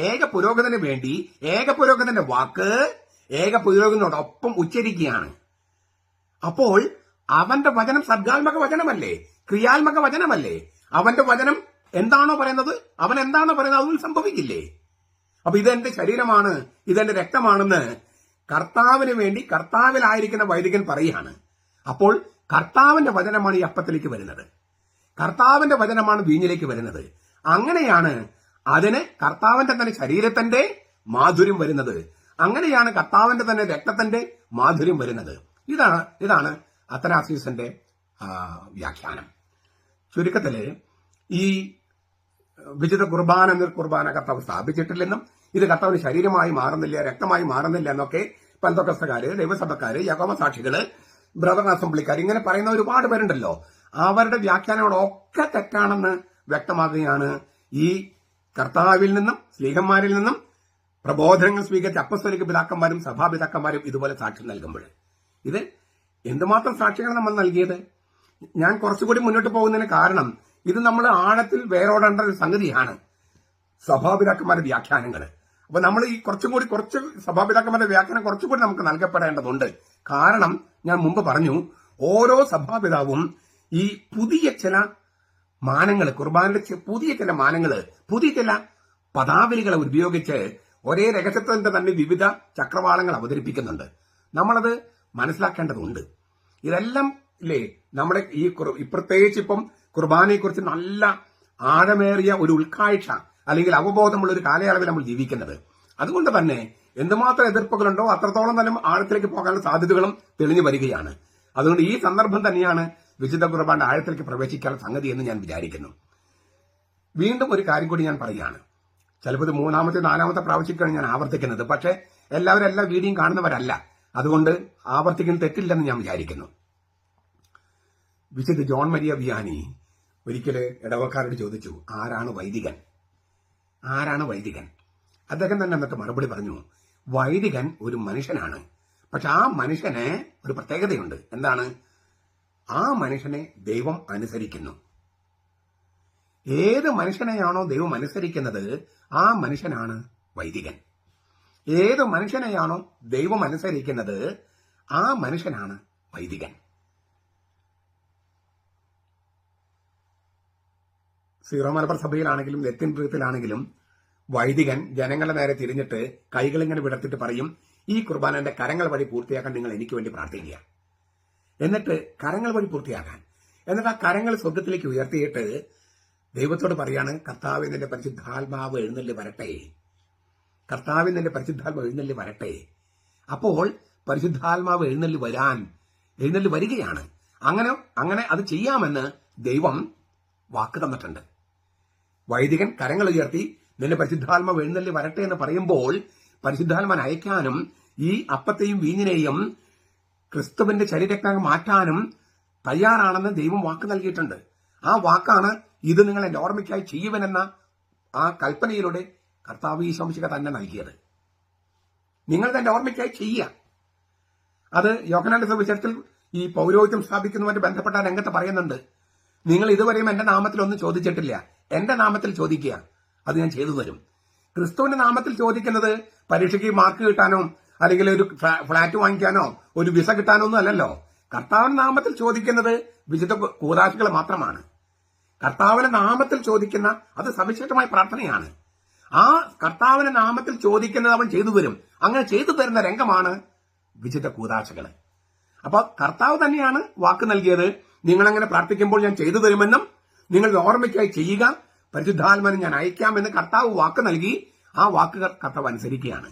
ഏക പുരോഹിതന് വേണ്ടി ഏക പുരോഹിതന്റെ വാക്ക് ഏക പുരോഹിതനോടൊപ്പം ഉച്ചരിക്കുകയാണ്. അപ്പോൾ അവന്റെ വചനം സർഗാത്മക വചനമല്ലേ, ക്രിയാത്മക വചനമല്ലേ? അവന്റെ വചനം എന്താണോ പറയുന്നത്, അവൻ എന്താണോ പറയുന്നത്, അതിൽ സംഭവിക്കില്ലേ? അപ്പൊ ഇതെന്റെ ശരീരമാണ്, ഇതെന്റെ രക്തമാണെന്ന് കർത്താവിന് വേണ്ടി കർത്താവിലായിരിക്കുന്ന വൈദികൻ പറയുകയാണ്. അപ്പോൾ കർത്താവിന്റെ വചനമാണ് ഈ അപ്പത്തിലേക്ക് വരുന്നത്, കർത്താവിന്റെ വചനമാണ് വീഞ്ഞിലേക്ക് വരുന്നത്. അങ്ങനെയാണ് അതിന് കർത്താവിന്റെ തന്നെ ശരീരത്തിന്റെ മാധുര്യം വരുന്നത്. അങ്ങനെയാണ് കർത്താവിന്റെ തന്നെ രക്തത്തിന്റെ മാധുര്യം വരുന്നത്. ഇതാണ് അത്തനാസീസിന്റെ വ്യാഖ്യാനം. ചുരുക്കത്തില് ഈ വിശുദ്ധ കുർബാന കർത്താവ് സ്ഥാപിച്ചിട്ടില്ലെന്നും ഇത് കർത്താവിന് ശരീരമായി മാറുന്നില്ല, രക്തമായി മാറുന്നില്ല എന്നൊക്കെ പെന്തക്കോസ്തക്കാര്, ദൈവസഭക്കാര്, യാക്കോബ സാക്ഷികള്, ബ്രദർ അസംബ്ലിക്കാർ ഇങ്ങനെ പറയുന്ന ഒരുപാട് പേരുണ്ടല്ലോ. അവരുടെ വ്യാഖ്യാനങ്ങളൊക്കെ തെറ്റാണെന്ന് വ്യക്തമാക്കുകയാണ് ഈ കർത്താവിൽ നിന്നും സ്ലീഹന്മാരിൽ നിന്നും പ്രബോധനങ്ങൾ സ്വീകരിച്ച അപ്പസ്തോലിക പിതാക്കന്മാരും സഭാപിതാക്കന്മാരും ഇതുപോലെ സാക്ഷ്യം നൽകുമ്പോൾ. ഇത് എന്തുമാത്രം സാക്ഷ്യങ്ങൾ നമ്മൾ നൽകിയത്? ഞാൻ കുറച്ചുകൂടി മുന്നോട്ട് പോകുന്നതിന് കാരണം ഇത് നമ്മൾ ആഴത്തിൽ വേരോടേണ്ട ഒരു സംഗതിയാണ്, സഭാപിതാക്കന്മാരുടെ വ്യാഖ്യാനങ്ങൾ. അപ്പൊ നമ്മൾ ഈ കുറച്ച് സഭാപിതാക്കന്മാരുടെ വ്യാഖ്യാനം കുറച്ചുകൂടി നമുക്ക് നൽകപ്പെടേണ്ടതുണ്ട്. കാരണം ഞാൻ മുമ്പ് പറഞ്ഞു, ഓരോ സഭാപിതാവും ഈ പുതിയ ചില മാനങ്ങൾ, കുർബാനയുടെ പുതിയ ചില മാനങ്ങൾ, പുതിയ ചില പദാവലികളെ ഉപയോഗിച്ച് ഒരേ രഹസ്യത്തിന്റെ തന്നെ വിവിധ ചക്രവാളങ്ങൾ അവതരിപ്പിക്കുന്നുണ്ട്. നമ്മളത് മനസ്സിലാക്കേണ്ടതുണ്ട്. ഇതെല്ലാം ഇല്ലേ നമ്മുടെ ഈ പ്രത്യേകിച്ച് ഇപ്പം കുർബാനയെക്കുറിച്ച് നല്ല ആഴമേറിയ ഒരു ഉൾക്കാഴ്ച അല്ലെങ്കിൽ അവബോധമുള്ള ഒരു കാലയളവിൽ നമ്മൾ ജീവിക്കുന്നത്. അതുകൊണ്ട് തന്നെ എന്തുമാത്രം എതിർപ്പുകളുണ്ടോ അത്രത്തോളം തന്നെ ആഴത്തിലേക്ക് പോകാനുള്ള സാധ്യതകളും തെളിഞ്ഞു വരികയാണ്. അതുകൊണ്ട് ഈ സന്ദർഭം തന്നെയാണ് വിശുദ്ധ കുർബാന്റെ ആഴത്തിലേക്ക് പ്രവേശിക്കാനുള്ള സംഗതി എന്ന് ഞാൻ വിചാരിക്കുന്നു. വീണ്ടും ഒരു കാര്യം കൂടി ഞാൻ പറയുകയാണ്. ചിലപ്പോൾ 3-ാമത്തെ 4-ാമത്തെ പ്രാവശ്യക്കാണ് ഞാൻ ആവർത്തിക്കുന്നത്. പക്ഷേ എല്ലാവരും എല്ലാ വീഡിയോയും കാണുന്നവരല്ല, അതുകൊണ്ട് ആവർത്തിക്കുന്ന തെറ്റില്ലെന്ന് ഞാൻ വിചാരിക്കുന്നു. വിശുദ്ധ ജോൺ മരിയ വിയാനി ഒരിക്കല് ഇടവക്കാരോട് ചോദിച്ചു, ആരാണ് വൈദികൻ? അദ്ദേഹം തന്നെ എന്നിട്ട് മറുപടി പറഞ്ഞു, വൈദികൻ ഒരു മനുഷ്യനാണ്. പക്ഷെ ആ മനുഷ്യന് ഒരു പ്രത്യേകതയുണ്ട്. എന്താണ്? ആ മനുഷ്യനെ ദൈവം അനുസരിക്കുന്നു. ഏത് മനുഷ്യനെയാണോ ദൈവം അനുസരിക്കുന്നത് ആ മനുഷ്യനാണ് വൈദികൻ. ഏത് മനുഷ്യനെയാണോ ദൈവം അനുസരിക്കുന്നത് ആ മനുഷ്യനാണ് വൈദികൻ. സീറോ മലബാർ സഭയിലാണെങ്കിലും ലത്തീൻ പ്രീത്തിലാണെങ്കിലും വൈദികൻ ജനങ്ങളുടെ നേരെ തിരിഞ്ഞിട്ട് കൈകളിങ്ങനെ വിടർത്തിട്ട് പറയും, ഈ കുർബാനന്റെ കരങ്ങൾ വഴി പൂർത്തിയാക്കാൻ നിങ്ങൾ എനിക്ക് വേണ്ടി പ്രാർത്ഥിക്കുക. എന്നിട്ട് കരങ്ങൾ വഴി പൂർത്തിയാക്കാൻ, എന്നിട്ട് ആ കരങ്ങൾ സ്വർഗത്തിലേക്ക് ഉയർത്തിയിട്ട് ദൈവത്തോട് പറയാണ്, കർത്താവിന്റെ പരിശുദ്ധാത്മാവ് എഴുന്നള്ളി വരട്ടെ, കർത്താവിന്റെ പരിശുദ്ധാത്മാവ് എഴുന്നള്ളി വരട്ടെ. അപ്പോൾ പരിശുദ്ധാത്മാവ് എഴുന്നള്ളി വരികയാണ്. അങ്ങനെ അത് ചെയ്യാമെന്ന് ദൈവം വാക്ക് തന്നിട്ടുണ്ട്. വൈദികൻ കരങ്ങൾ ഉയർത്തി നിന്റെ പരിശുദ്ധാത്മാവ് എഴുന്നള്ളി വരട്ടെ എന്ന് പറയുമ്പോൾ പരിശുദ്ധാത്മാൻ അയക്കാനും ഈ അപ്പത്തെയും വീഞ്ഞിനെയും ക്രിസ്തുവിന്റെ ശരീരക്തങ്ങൾ മാറ്റാനും തയ്യാറാണെന്ന് ദൈവം വാക്ക് നൽകിയിട്ടുണ്ട്. ആ വാക്കാണ് ഇത് നിങ്ങൾ എന്റെ ഓർമ്മയ്ക്കായി ചെയ്യുവനെന്ന ആ കൽപ്പനയിലൂടെ കർത്താവ് ഈശോ മിശിഹാ തന്നെ നൽകിയത്. നിങ്ങൾ തന്റെ ഓർമ്മയ്ക്കായി ചെയ്യുക. അത് യോഹന്നാന്റെ സുവിശേഷത്തിൽ ഈ പൗരോഹിത്യം സ്ഥാപിക്കുന്നതുമായിട്ട് ബന്ധപ്പെട്ട രംഗത്ത് പറയുന്നുണ്ട്. നിങ്ങൾ ഇതുവരെയും എന്റെ നാമത്തിൽ ഒന്നും ചോദിച്ചിട്ടില്ല, എന്റെ നാമത്തിൽ ചോദിക്കുക, അത് ഞാൻ ചെയ്തു തരും. ക്രിസ്തുവിന്റെ നാമത്തിൽ ചോദിക്കുന്നത് പരീക്ഷയ്ക്ക് മാർക്ക് കിട്ടാനോ അല്ലെങ്കിൽ ഒരു ഫ്ലാറ്റ് വാങ്ങിക്കാനോ ഒരു വിസ കിട്ടാനോ ഒന്നും അല്ലല്ലോ. കർത്താവിന്റെ നാമത്തിൽ ചോദിക്കുന്നത് വിശുദ്ധ കൂദാശകൾ മാത്രമാണ്. കർത്താവിന്റെ നാമത്തിൽ ചോദിക്കുന്ന അത് സവിശേഷമായ പ്രാർത്ഥനയാണ്. ആ കർത്താവിന്റെ നാമത്തിൽ ചോദിക്കുന്നത് അവൻ ചെയ്തു തരും. അങ്ങനെ ചെയ്തു തരുന്ന രംഗമാണ് വിശുദ്ധ കൂദാശകൾ. അപ്പൊ കർത്താവ് തന്നെയാണ് വാക്ക് നൽകിയത്. നിങ്ങളങ്ങനെ പ്രാർത്ഥിക്കുമ്പോൾ ഞാൻ ചെയ്തു തരുമെന്നും നിങ്ങളുടെ ഓർമ്മയ്ക്കായി ചെയ്യുക, പരിശുദ്ധാത്മാവിനെ ഞാൻ അയക്കാമെന്ന് കർത്താവ് വാക്ക് നൽകി. ആ വാക്കുകൾ കർത്താവ് അനുസരിക്കുകയാണ്.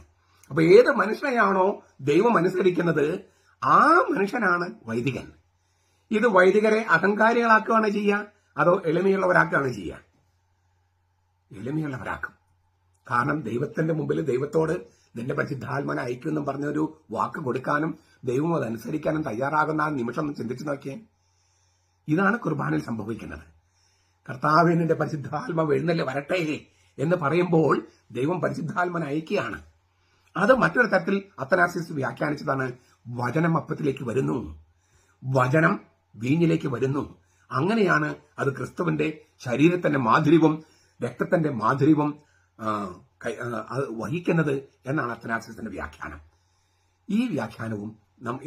അപ്പൊ ഏത് മനുഷ്യനെയാണോ ദൈവം അനുസരിക്കുന്നത് ആ മനുഷ്യനാണ് വൈദികൻ. ഇത് വൈദികരെ അഹങ്കാരികളാക്കുകയാണ് ചെയ്യുക, അതോ എളിമയുള്ളവരാക്കുകയാണ് ചെയ്യുക? എളിമയുള്ളവരാക്കും. കാരണം ദൈവത്തിന്റെ മുമ്പിൽ ദൈവത്തോട് നിന്റെ പരിശുദ്ധാത്മാവിനെ അയക്കുമെന്നും പറഞ്ഞൊരു വാക്ക് കൊടുക്കാനും ദൈവം അതനുസരിക്കാനും തയ്യാറാകുന്ന ആ നിമിഷം ഒന്ന് ചിന്തിച്ചു നോക്കിയേ. ഇതാണ് കുർബാനയിൽ സംഭവിക്കുന്നത്. കർത്താവിന്റെ പരിശുദ്ധാത്മാവ് എഴുന്നള്ളി വരട്ടെ എന്ന് പറയുമ്പോൾ ദൈവം പരിശുദ്ധാത്മാവിനെ അയക്കുകയാണ്. അത് മറ്റൊരു തരത്തിൽ അത്തനാസിസ് വ്യാഖ്യാനിച്ചതാണ്. വചനം അപ്പത്തിലേക്ക് വരുന്നു, വചനം വീഞ്ഞിലേക്ക് വരുന്നു. അങ്ങനെയാണ് അത് ക്രിസ്തുവിന്റെ ശരീരത്തിന്റെ മാധുര്യവും രക്തത്തിന്റെ മാധുര്യവും വഹിക്കുന്നത് എന്നാണ് അത്തനാസിസിന്റെ വ്യാഖ്യാനം. ഈ വ്യാഖ്യാനവും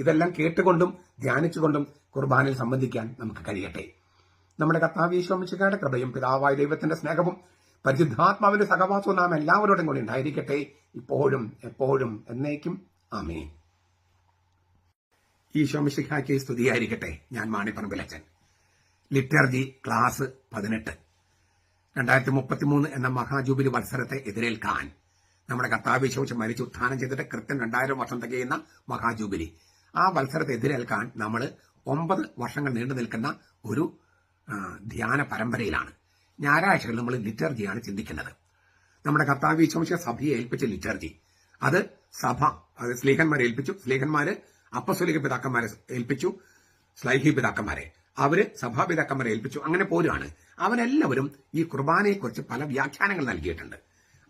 ഇതെല്ലാം കേട്ടുകൊണ്ടും ധ്യാനിച്ചുകൊണ്ടും കുർബാനയിൽ സംബന്ധിക്കാൻ നമുക്ക് കഴിയട്ടെ. നമ്മുടെ കർത്താവ് യേശു മിശിഹായുടെ കൃപയും പിതാവായ ദൈവത്തിന്റെ സ്നേഹവും പരിശുദ്ധാത്മാവിന്റെ സഹവാസവും നാം എല്ലാവരോടും കൂടി ഉണ്ടായിരിക്കട്ടെ, ഇപ്പോഴും എപ്പോഴും എന്നേക്കും. ആമേൻ. ഈശോ മിശിഹായ്ക്ക് സ്തുതിയായിരിക്കട്ടെ. ഞാൻ മാണിപ്പറമ്പിലച്ചൻ. ലിറ്റർജി ക്ലാസ് 18 2033 എന്ന മഹാജൂബിലി വത്സരത്തെ എതിരേൽക്കാൻ നമ്മുടെ കർത്താവ് യേശു മിശിഹ മരിച്ചു ഉത്ഥാനം ചെയ്തിട്ട് കൃത്യം 2000 വർഷം തികയുന്ന മഹാജൂബിലി, ആ വത്സരത്തെ എതിരേൽക്കാൻ നമ്മൾ 9 വർഷങ്ങൾ നീണ്ടു നിൽക്കുന്ന ഒരു ധ്യാന പരമ്പരയിലാണ്. ഞായറാഴ്ചകൾ നമ്മൾ ലിറ്റർജിയാണ് ചിന്തിക്കുന്നത്. നമ്മുടെ കർത്താവ് യേശു മിശിഹ സഭയെ ഏൽപ്പിച്ച ലിറ്റർജി, അത് സഭ അത് സ്ലീഹന്മാരെ ഏൽപ്പിച്ചു. സ്ലീഹന്മാര് അപ്പസ്തോലിക പിതാക്കന്മാരെ ഏൽപ്പിച്ചു, ശ്ലൈഹി പിതാക്കന്മാരെ അവര് സഭാപിതാക്കന്മാരെ ഏൽപ്പിച്ചു. അങ്ങനെ പോരുകയാണ്. അവരെല്ലാവരും ഈ കുർബാനയെക്കുറിച്ച് പല വ്യാഖ്യാനങ്ങൾ നൽകിയിട്ടുണ്ട്.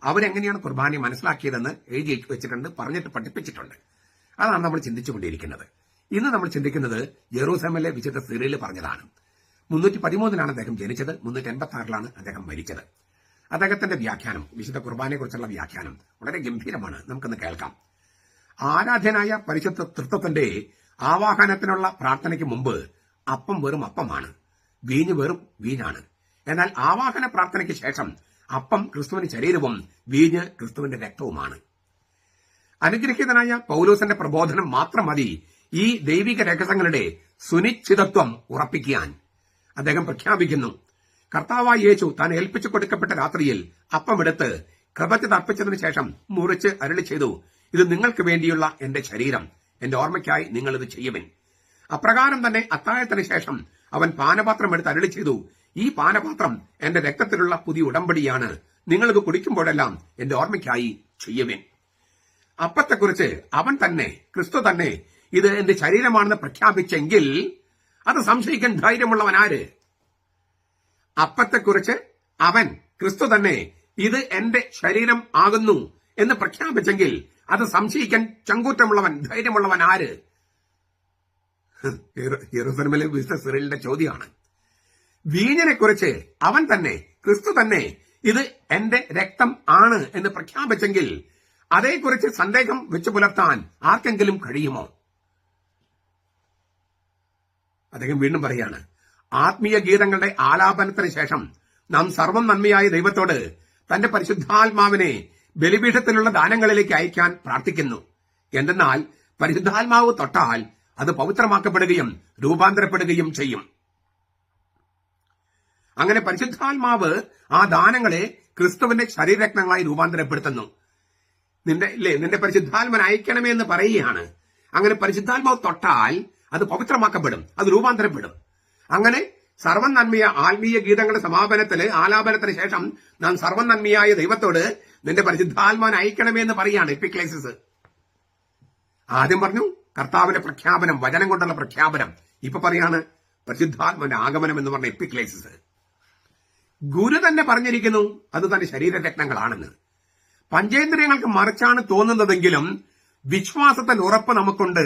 അവരെങ്ങനെയാണ് കുർബാനയെ മനസ്സിലാക്കിയതെന്ന് എഴുതി വെച്ചിട്ടുണ്ട്, പറഞ്ഞിട്ട് പഠിപ്പിച്ചിട്ടുണ്ട്. അതാണ് നമ്മൾ ചിന്തിച്ചുകൊണ്ടിരിക്കുന്നത്. ഇന്ന് നമ്മൾ ചിന്തിക്കുന്നത് ജെറൂസലേമിലെ വിശുദ്ധ സിറിയിൽ പറഞ്ഞതാണ്. 313 അദ്ദേഹം ജനിച്ചത്, 386 അദ്ദേഹം മരിച്ചത്. അദ്ദേഹത്തിന്റെ വ്യാഖ്യാനം, വിശുദ്ധ കുർബാനയെക്കുറിച്ചുള്ള വ്യാഖ്യാനം വളരെ ഗംഭീരമാണ്. നമുക്കൊന്ന് കേൾക്കാം. ആരാധ്യനായ പരിശുദ്ധ തൃത്വത്തിന്റെ ആവാഹനത്തിനുള്ള പ്രാർത്ഥനയ്ക്ക് മുമ്പ് അപ്പം വെറും അപ്പമാണ്, വീഞ്ഞ് വെറും വീഞ്ഞാണ്. എന്നാൽ ആവാഹന പ്രാർത്ഥനയ്ക്ക് ശേഷം അപ്പം ക്രിസ്തുവിന്റെ ശരീരവും വീഞ്ഞ് ക്രിസ്തുവിന്റെ രക്തവുമാണ്. അനുഗ്രഹീതനായ പൗലോസിന്റെ പ്രബോധനം മാത്രം മതി ഈ ദൈവിക രഹസ്യങ്ങളുടെ സുനിശ്ചിതത്വം ഉറപ്പിക്കാൻ. അദ്ദേഹം പ്രഖ്യാപിക്കുന്നു, കർത്താവായ യേശു താൻ ഏൽപ്പിച്ചു കൊടുക്കപ്പെട്ട രാത്രിയിൽ അപ്പമെടുത്ത് കൃപയ്ക്ക് അർപ്പിച്ചതിനു ശേഷം മുറിച്ച് അരുളി ചെയ്തു, ഇത് നിങ്ങൾക്ക് വേണ്ടിയുള്ള എന്റെ ശരീരം, എന്റെ ഓർമ്മയ്ക്കായി നിങ്ങൾ ഇത് ചെയ്യുവിൻ. അപ്രകാരം തന്നെ അത്താഴത്തിന് ശേഷം അവൻ പാനപാത്രം എടുത്ത് അരുളി ചെയ്തു, ഈ പാനപാത്രം എന്റെ രക്തത്തിലുള്ള പുതിയ ഉടമ്പടിയാണ്, നിങ്ങളിത് കുടിക്കുമ്പോഴെല്ലാം എന്റെ ഓർമ്മയ്ക്കായി ചെയ്യുവിൻ. അപ്പത്തെക്കുറിച്ച് അവൻ തന്നെ, ക്രിസ്തു തന്നെ ഇത് എന്റെ ശരീരമാണെന്ന് പ്രഖ്യാപിച്ചെങ്കിൽ അത് സംശയിക്കാൻ ധൈര്യമുള്ളവൻ ആര്? അപ്പത്തെക്കുറിച്ച് അവൻ, ക്രിസ്തു തന്നെ ഇത് എന്റെ ശരീരം ആകുന്നു എന്ന് പ്രഖ്യാപിച്ചെങ്കിൽ അത് സംശയിക്കാൻ ചങ്കൂറ്റമുള്ളവൻ, ധൈര്യമുള്ളവൻ ആര്? യെരൂശലേമിലെ വിശുദ്ധ സിറിലിന്റെ ചോദ്യമാണ്. വീഞ്ഞിനെ കുറിച്ച് അവൻ തന്നെ, ക്രിസ്തു തന്നെ ഇത് എന്റെ രക്തം ആണ് എന്ന് പ്രഖ്യാപിച്ചെങ്കിൽ അതേക്കുറിച്ച് സന്ദേഹം വെച്ചു പുലർത്താൻ ആർക്കെങ്കിലും കഴിയുമോ? അദ്ദേഹം വീണ്ടും പറയാണ്, ആത്മീയ ഗീതങ്ങളുടെ ആലാപനത്തിന് ശേഷം നാം സർവം നന്മയായ ദൈവത്തോട് തന്റെ പരിശുദ്ധാത്മാവിനെ ബലിപീഠത്തിലുള്ള ദാനങ്ങളിലേക്ക് അയക്കാൻ പ്രാർത്ഥിക്കുന്നു. എന്തെന്നാൽ പരിശുദ്ധാത്മാവ് തൊട്ടാൽ അത് പവിത്രമാക്കപ്പെടുകയും രൂപാന്തരപ്പെടുകയും ചെയ്യും. അങ്ങനെ പരിശുദ്ധാത്മാവ് ആ ദാനങ്ങളെ ക്രിസ്തുവിന്റെ ശരീരരത്നങ്ങളായി രൂപാന്തരപ്പെടുത്തുന്നു. നിന്റെ പരിശുദ്ധാത്മാവിനെ അയക്കണമേ എന്ന് പറയുകയാണ്. അങ്ങനെ പരിശുദ്ധാത്മാവ് തൊട്ടാൽ അത് പവിത്രമാക്കപ്പെടും, അത് രൂപാന്തരപ്പെടും. അങ്ങനെ സർവം നന്മയ ആത്മീയ ഗീതങ്ങളുടെ സമാപനത്തില് ആലാപനത്തിന് ശേഷം നാം സർവം നന്മയായ ദൈവത്തോട് നിന്റെ പരിശുദ്ധാത്മാവിനെ അയക്കണമേ എന്ന് പറയാണ് എപ്പിക്ലേസിസ്. ആദ്യം പറഞ്ഞു കർത്താവിന്റെ പ്രഖ്യാപനം, വചനം കൊണ്ടുള്ള പ്രഖ്യാപനം. ഇപ്പൊ പറയാണ് പരിശുദ്ധാത്മാവിന്റെ ആഗമനം എന്ന് പറഞ്ഞ എപ്പിക്ലേസിസ്. ഗുരു തന്നെ പറഞ്ഞിരിക്കുന്നു അത് തന്റെ ശരീരരത്നങ്ങളാണെന്ന്. പഞ്ചേന്ദ്രിയങ്ങൾക്ക് മറിച്ചാണ് തോന്നുന്നതെങ്കിലും വിശ്വാസത്തിൽ ഉറപ്പ് നമുക്കുണ്ട്.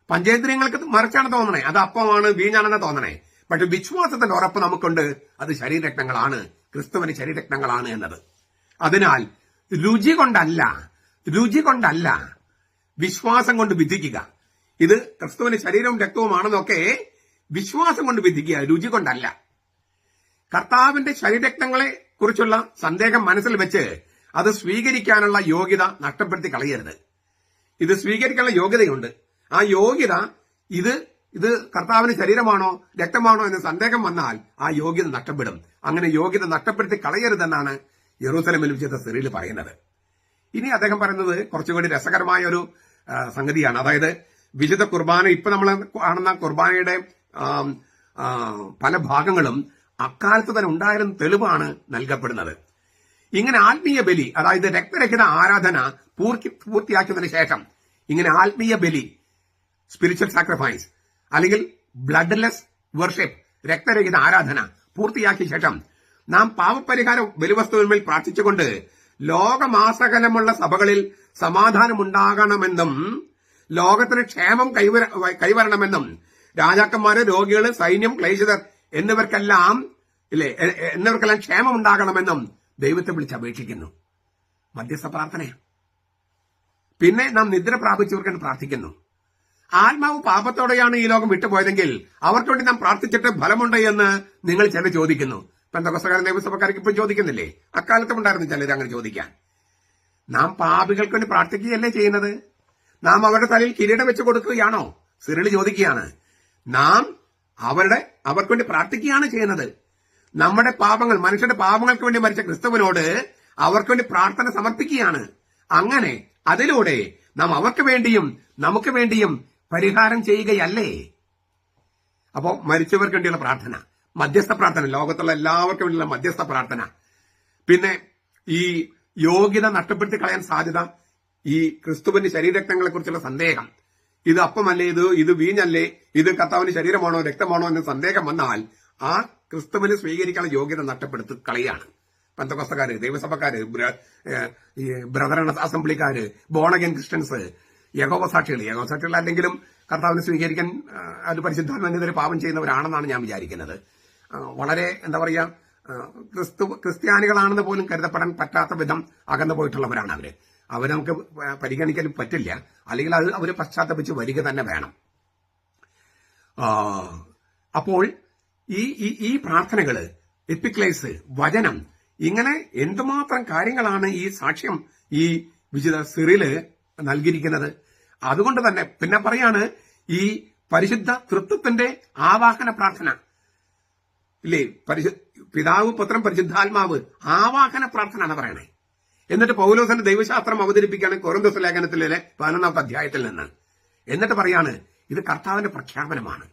പഞ്ചേന്ദ്രിയങ്ങൾക്ക് മറിച്ചാണ് തോന്നണേ, അത് അപ്പമാണ് വീഞ്ഞാണെന്ന് തോന്നണേ. പക്ഷെ വിശ്വാസത്തിൽ ഉറപ്പ് നമുക്കുണ്ട്, അത് ശരീരരക്തങ്ങളാണ്, ക്രിസ്തുവിന്റെ ശരീരരക്തങ്ങളാണ് എന്നത്. അതിനാൽ രുചി കൊണ്ടല്ല വിശ്വാസം കൊണ്ട് വിധിക്കുക. ഇത് ക്രിസ്തുവിന്റെ ശരീരവും രക്തവുമാണെന്നൊക്കെ വിശ്വാസം കൊണ്ട് വിധിക്കുക, രുചി കൊണ്ടല്ല. കർത്താവിന്റെ ശരീരരക്തങ്ങളെ കുറിച്ചുള്ള സന്ദേഹം മനസ്സിൽ വെച്ച് അത് സ്വീകരിക്കാനുള്ള യോഗ്യത നഷ്ടപ്പെടുത്തി കളയരുത്. ഇത് സ്വീകരിക്കാനുള്ള യോഗ്യതയുണ്ട്. ആ യോഗ്യത ഇത് കർത്താവിന് ശരീരമാണോ രക്തമാണോ എന്ന് സന്ദേഹം വന്നാൽ ആ യോഗ്യത നഷ്ടപ്പെടും. അങ്ങനെ യോഗ്യത നഷ്ടപ്പെടുത്തി കളയരുതെന്നാണ് യെരൂശലേമിൽ വിശുദ്ധ സിറിയിൽ പറയുന്നത്. ഇനി അദ്ദേഹം പറയുന്നത് കുറച്ചുകൂടി രസകരമായ ഒരു സംഗതിയാണ്. അതായത് വിശുദ്ധ കുർബാന, ഇപ്പൊ നമ്മൾ കാണുന്ന കുർബാനയുടെ പല ഭാഗങ്ങളും അക്കാലത്ത് തന്നെ ഉണ്ടായിരുന്ന തെളിവാണ് നൽകപ്പെടുന്നത്. ഇങ്ങനെ ആത്മീയ ബലി, അതായത് രക്തരഹിത ആരാധന പൂർത്തിയാക്കിയതിനു ശേഷം ഇങ്ങനെ ആത്മീയ ബലി, സ്പിരിച്വൽ സാക്രിഫൈസ് അല്ലെങ്കിൽ ബ്ലഡ്ലെസ് വർഷിപ്പ്, രക്തരഹിത ആരാധന പൂർത്തിയാക്കിയ ശേഷം നാം പാപപരിഹാര ബലിവസ്തുവിന്മേൽ പ്രാർത്ഥിച്ചുകൊണ്ട് ലോകമാസകലമുള്ള സഭകളിൽ സമാധാനമുണ്ടാകണമെന്നും ലോകത്തിന് ക്ഷേമം കൈവരണമെന്നും രാജാക്കന്മാര്, രോഗികള്, സൈന്യം, ക്ലേശിതർ എന്നിവർക്കെല്ലാം ക്ഷേമം ഉണ്ടാകണമെന്നും ദൈവത്തെ വിളിച്ച് അപേക്ഷിക്കുന്നു. മധ്യസ്ഥ പ്രാർത്ഥന. പിന്നെ നാം നിദ്ര പ്രാപിച്ചവർക്ക് പ്രാർത്ഥിക്കുന്നു. ആത്മാവ് പാപത്തോടെയാണ് ഈ ലോകം വിട്ടുപോയതെങ്കിൽ അവർക്ക് വേണ്ടി നാം പ്രാർത്ഥിച്ചിട്ട് ഫലമുണ്ട് എന്ന് നിങ്ങൾ ചിലർ ചോദിക്കുന്നു. പെന്തക്കോസ്തക്കാരും ദൈവസഭക്കാർക്ക് ഇപ്പോൾ ചോദിക്കുന്നില്ലേ? അക്കാലത്തും ഉണ്ടായിരുന്നു ചിലർ അങ്ങനെ ചോദിക്കാൻ. നാം പാപികൾക്ക് വേണ്ടി പ്രാർത്ഥിക്കുകയല്ലേ ചെയ്യുന്നത്? നാം അവരുടെ തലയിൽ കിരീടം വെച്ച് കൊടുക്കുകയാണോ? സിറിൽ ചോദിക്കുകയാണ്. നാം അവർക്ക് വേണ്ടി പ്രാർത്ഥിക്കുകയാണ് ചെയ്യുന്നത്. നമ്മുടെ പാപങ്ങൾ, മനുഷ്യരുടെ പാപങ്ങൾക്ക് വേണ്ടി മരിച്ച ക്രിസ്തുവിനോട് അവർക്ക് വേണ്ടി പ്രാർത്ഥന സമർപ്പിക്കുകയാണ്. അങ്ങനെ അതിലൂടെ നാം അവർക്ക് വേണ്ടിയും നമുക്ക് വേണ്ടിയും പരിഹാരം ചെയ്യുകയല്ലേ? അപ്പോ മരിച്ചവർക്ക് വേണ്ടിയുള്ള പ്രാർത്ഥന, മധ്യസ്ഥ പ്രാർത്ഥന, ലോകത്തുള്ള എല്ലാവർക്കും വേണ്ടിയുള്ള മധ്യസ്ഥ പ്രാർത്ഥന. പിന്നെ ഈ യോഗ്യത നഷ്ടപ്പെടുത്തി കളയാൻ സാധ്യത, ഈ ക്രിസ്തുവിന്റെ ശരീരരക്തങ്ങളെ കുറിച്ചുള്ള സന്ദേഹം, ഇത് അപ്പമല്ലേ, ഇത് വീഞ്ഞല്ലേ, ഇത് കർത്താവിന്റെ ശരീരമാണോ രക്തമാണോ എന്ന സന്ദേഹം വന്നാൽ ആ ക്രിസ്തുവിനെ സ്വീകരിക്കാനുള്ള യോഗ്യത നഷ്ടപ്പെടുത്തി കളയാണ്. പെന്തക്കോസ്തക്കാര്, ദൈവസഭക്കാര്, ബ്രദർ അസംബ്ലിക്കാര്, ബോൺ അഗൈൻ ക്രിസ്ത്യൻസ്, യഹോവ സാക്ഷികൾ അല്ലെങ്കിലും കർത്താവിനെ സ്വീകരിക്കാൻ അത് പരിശുദ്ധാത്മാവിനെതിരെ പാപം ചെയ്യുന്നവരാണെന്നാണ് ഞാൻ വിചാരിക്കുന്നത്. വളരെ എന്താ പറയാ, ക്രിസ്ത്യാനികളാണെന്ന് പോലും കരുതപ്പെടാൻ പറ്റാത്ത വിധം അകന്നു പോയിട്ടുള്ളവരാണ് അവരെ നമുക്ക് പരിഗണിക്കാനും പറ്റില്ല. അല്ലെങ്കിൽ അവര് പശ്ചാത്തപിച്ച് വരിക തന്നെ വേണം. അപ്പോൾ ഈ പ്രാർത്ഥനകള്, എപ്പിക്ലേസ്, വചനം, ഇങ്ങനെ എന്തുമാത്രം കാര്യങ്ങളാണ് ഈ സാക്ഷ്യം ഈ വിശുദ്ധ സിറില് നൽകിയിരിക്കുന്നത്. അതുകൊണ്ട് തന്നെ പിന്നെ പറയാണ് ഈ പരിശുദ്ധ തൃത്വത്തിന്റെ ആവാഹന പ്രാർത്ഥന ഇല്ലേ, പിതാവ്, പുത്രൻ, പരിശുദ്ധാത്മാവ്, ആവാഹന പ്രാർത്ഥന എന്ന് പറയണേ. എന്നിട്ട് പൗലോസിന്റെ ദൈവശാസ്ത്രം അവതരിപ്പിക്കുകയാണ് കൊരിന്ത്യസ് ലേഖനത്തിലെ 11-ാമത്തെ അധ്യായത്തിൽ നിന്ന്. എന്നിട്ട് പറയാണ് ഇത് കർത്താവിന്റെ പ്രഖ്യാപനമാണ്.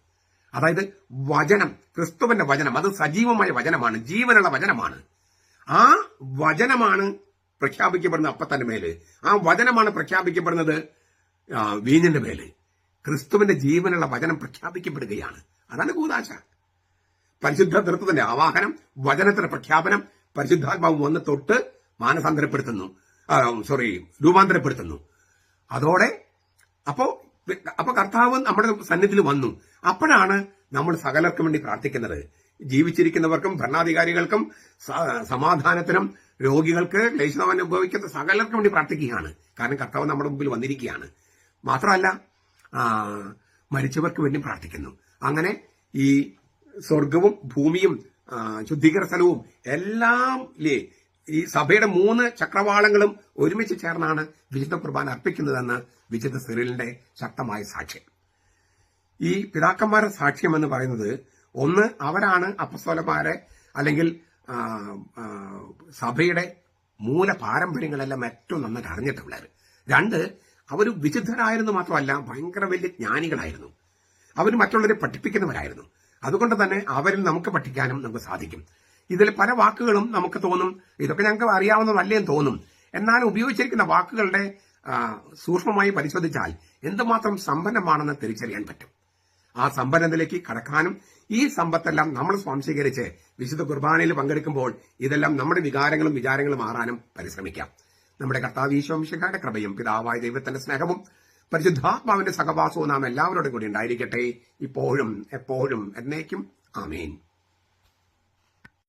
അതായത് വചനം, ക്രിസ്തുവിന്റെ വചനം, അത് സജീവമായ വചനമാണ്, ജീവനുള്ള വചനമാണ്. ആ വചനമാണ് പ്രഖ്യാപിക്കപ്പെടുന്നത് അപ്പത്തിന്റെ മേല്. ആ വചനമാണ് പ്രഖ്യാപിക്കപ്പെടുന്നത് വീഞ്ഞിന്റെ മേല്. ക്രിസ്തുവിന്റെ ജീവനുള്ള വചനം പ്രഖ്യാപിക്കപ്പെടുകയാണ്. അതാണ് കൂദാശ. പരിശുദ്ധ തൃത്വത്തിന്റെ ആവാഹനം, വചനത്തിന്റെ പ്രഖ്യാപനം, പരിശുദ്ധാത്മാവ് വന്ന് തൊട്ട് രൂപാന്തരപ്പെടുത്തുന്നു. അതോടെ അപ്പൊ കർത്താവ് നമ്മുടെ സന്നിധിയിൽ വന്നു. അപ്പോഴാണ് നമ്മൾ സകലർക്കും വേണ്ടി പ്രാർത്ഥിക്കുന്നത്. ജീവിച്ചിരിക്കുന്നവർക്കും ഭരണാധികാരികൾക്കും സമാധാനത്തിനും രോഗികൾക്ക് ക്ലേശം അനുഭവിക്കുന്ന സകലർക്കും വേണ്ടി പ്രാർത്ഥിക്കുകയാണ്. കാരണം കർത്താവ് നമ്മുടെ മുമ്പിൽ വന്നിരിക്കുകയാണ്. മാത്രമല്ല മരിച്ചവർക്ക് വേണ്ടി പ്രാർത്ഥിക്കുന്നു. അങ്ങനെ ഈ സ്വർഗവും ഭൂമിയും ശുദ്ധീകരണ സ്ഥലവും എല്ലാം ഈ സഭയുടെ 3 ചക്രവാളങ്ങളും ഒരുമിച്ച് ചേർന്നാണ് വിശുദ്ധ കുർബാന അർപ്പിക്കുന്നതെന്ന് വിശുദ്ധ സിറിലിന്റെ ശക്തമായ സാക്ഷ്യം. ഈ പിതാക്കന്മാരുടെ സാക്ഷ്യം എന്ന് പറയുന്നത്, ഒന്ന്, അവരാണ് അപ്പസ്തോലന്മാരെ അല്ലെങ്കിൽ സഭയുടെ മൂല പാരമ്പര്യങ്ങളെല്ലാം ഏറ്റവും നന്നായിട്ട് അറിഞ്ഞിട്ടുള്ളത്. 2, അവർ വിശുദ്ധരായിരുന്നു മാത്രമല്ല ഭയങ്കര വലിയ ജ്ഞാനികളായിരുന്നു. അവർ മറ്റുള്ളവരെ പഠിപ്പിക്കുന്നവരായിരുന്നു. അതുകൊണ്ട് തന്നെ അവരിൽ നമുക്ക് പഠിക്കാനും നമുക്ക് സാധിക്കും. ഇതിൽ പല വാക്കുകളും നമുക്ക് തോന്നും ഇതൊക്കെ ഞങ്ങൾക്ക് അറിയാവുന്നതല്ലേന്ന് തോന്നും. എന്നാൽ ഉപയോഗിച്ചിരിക്കുന്ന വാക്കുകളുടെ സൂക്ഷ്മമായി പരിശോധിച്ചാൽ എന്തുമാത്രം സമ്പന്നമാണെന്ന് തിരിച്ചറിയാൻ പറ്റും. ആ സമ്പന്നതയിലേക്ക് കടക്കാനും ഈ സമ്പത്തെല്ലാം നമ്മൾ സ്വാംശീകരിച്ച് വിശുദ്ധ കുർബാനയിൽ പങ്കെടുക്കുമ്പോൾ ഇതെല്ലാം നമ്മുടെ വികാരങ്ങളും വിചാരങ്ങളും മാറാനും പരിശ്രമിക്കാം. നമ്മുടെ കർത്താവ് ഈശോ മിശിഹായുടെ കൃപയും പിതാവായ ദൈവത്തിന്റെ സ്നേഹവും പരിശുദ്ധാത്മാവിന്റെ സഹവാസവും നാം എല്ലാവരോടും കൂടി ഉണ്ടായിരിക്കട്ടെ, ഇപ്പോഴും എപ്പോഴും എന്നേക്കും. ആമേൻ.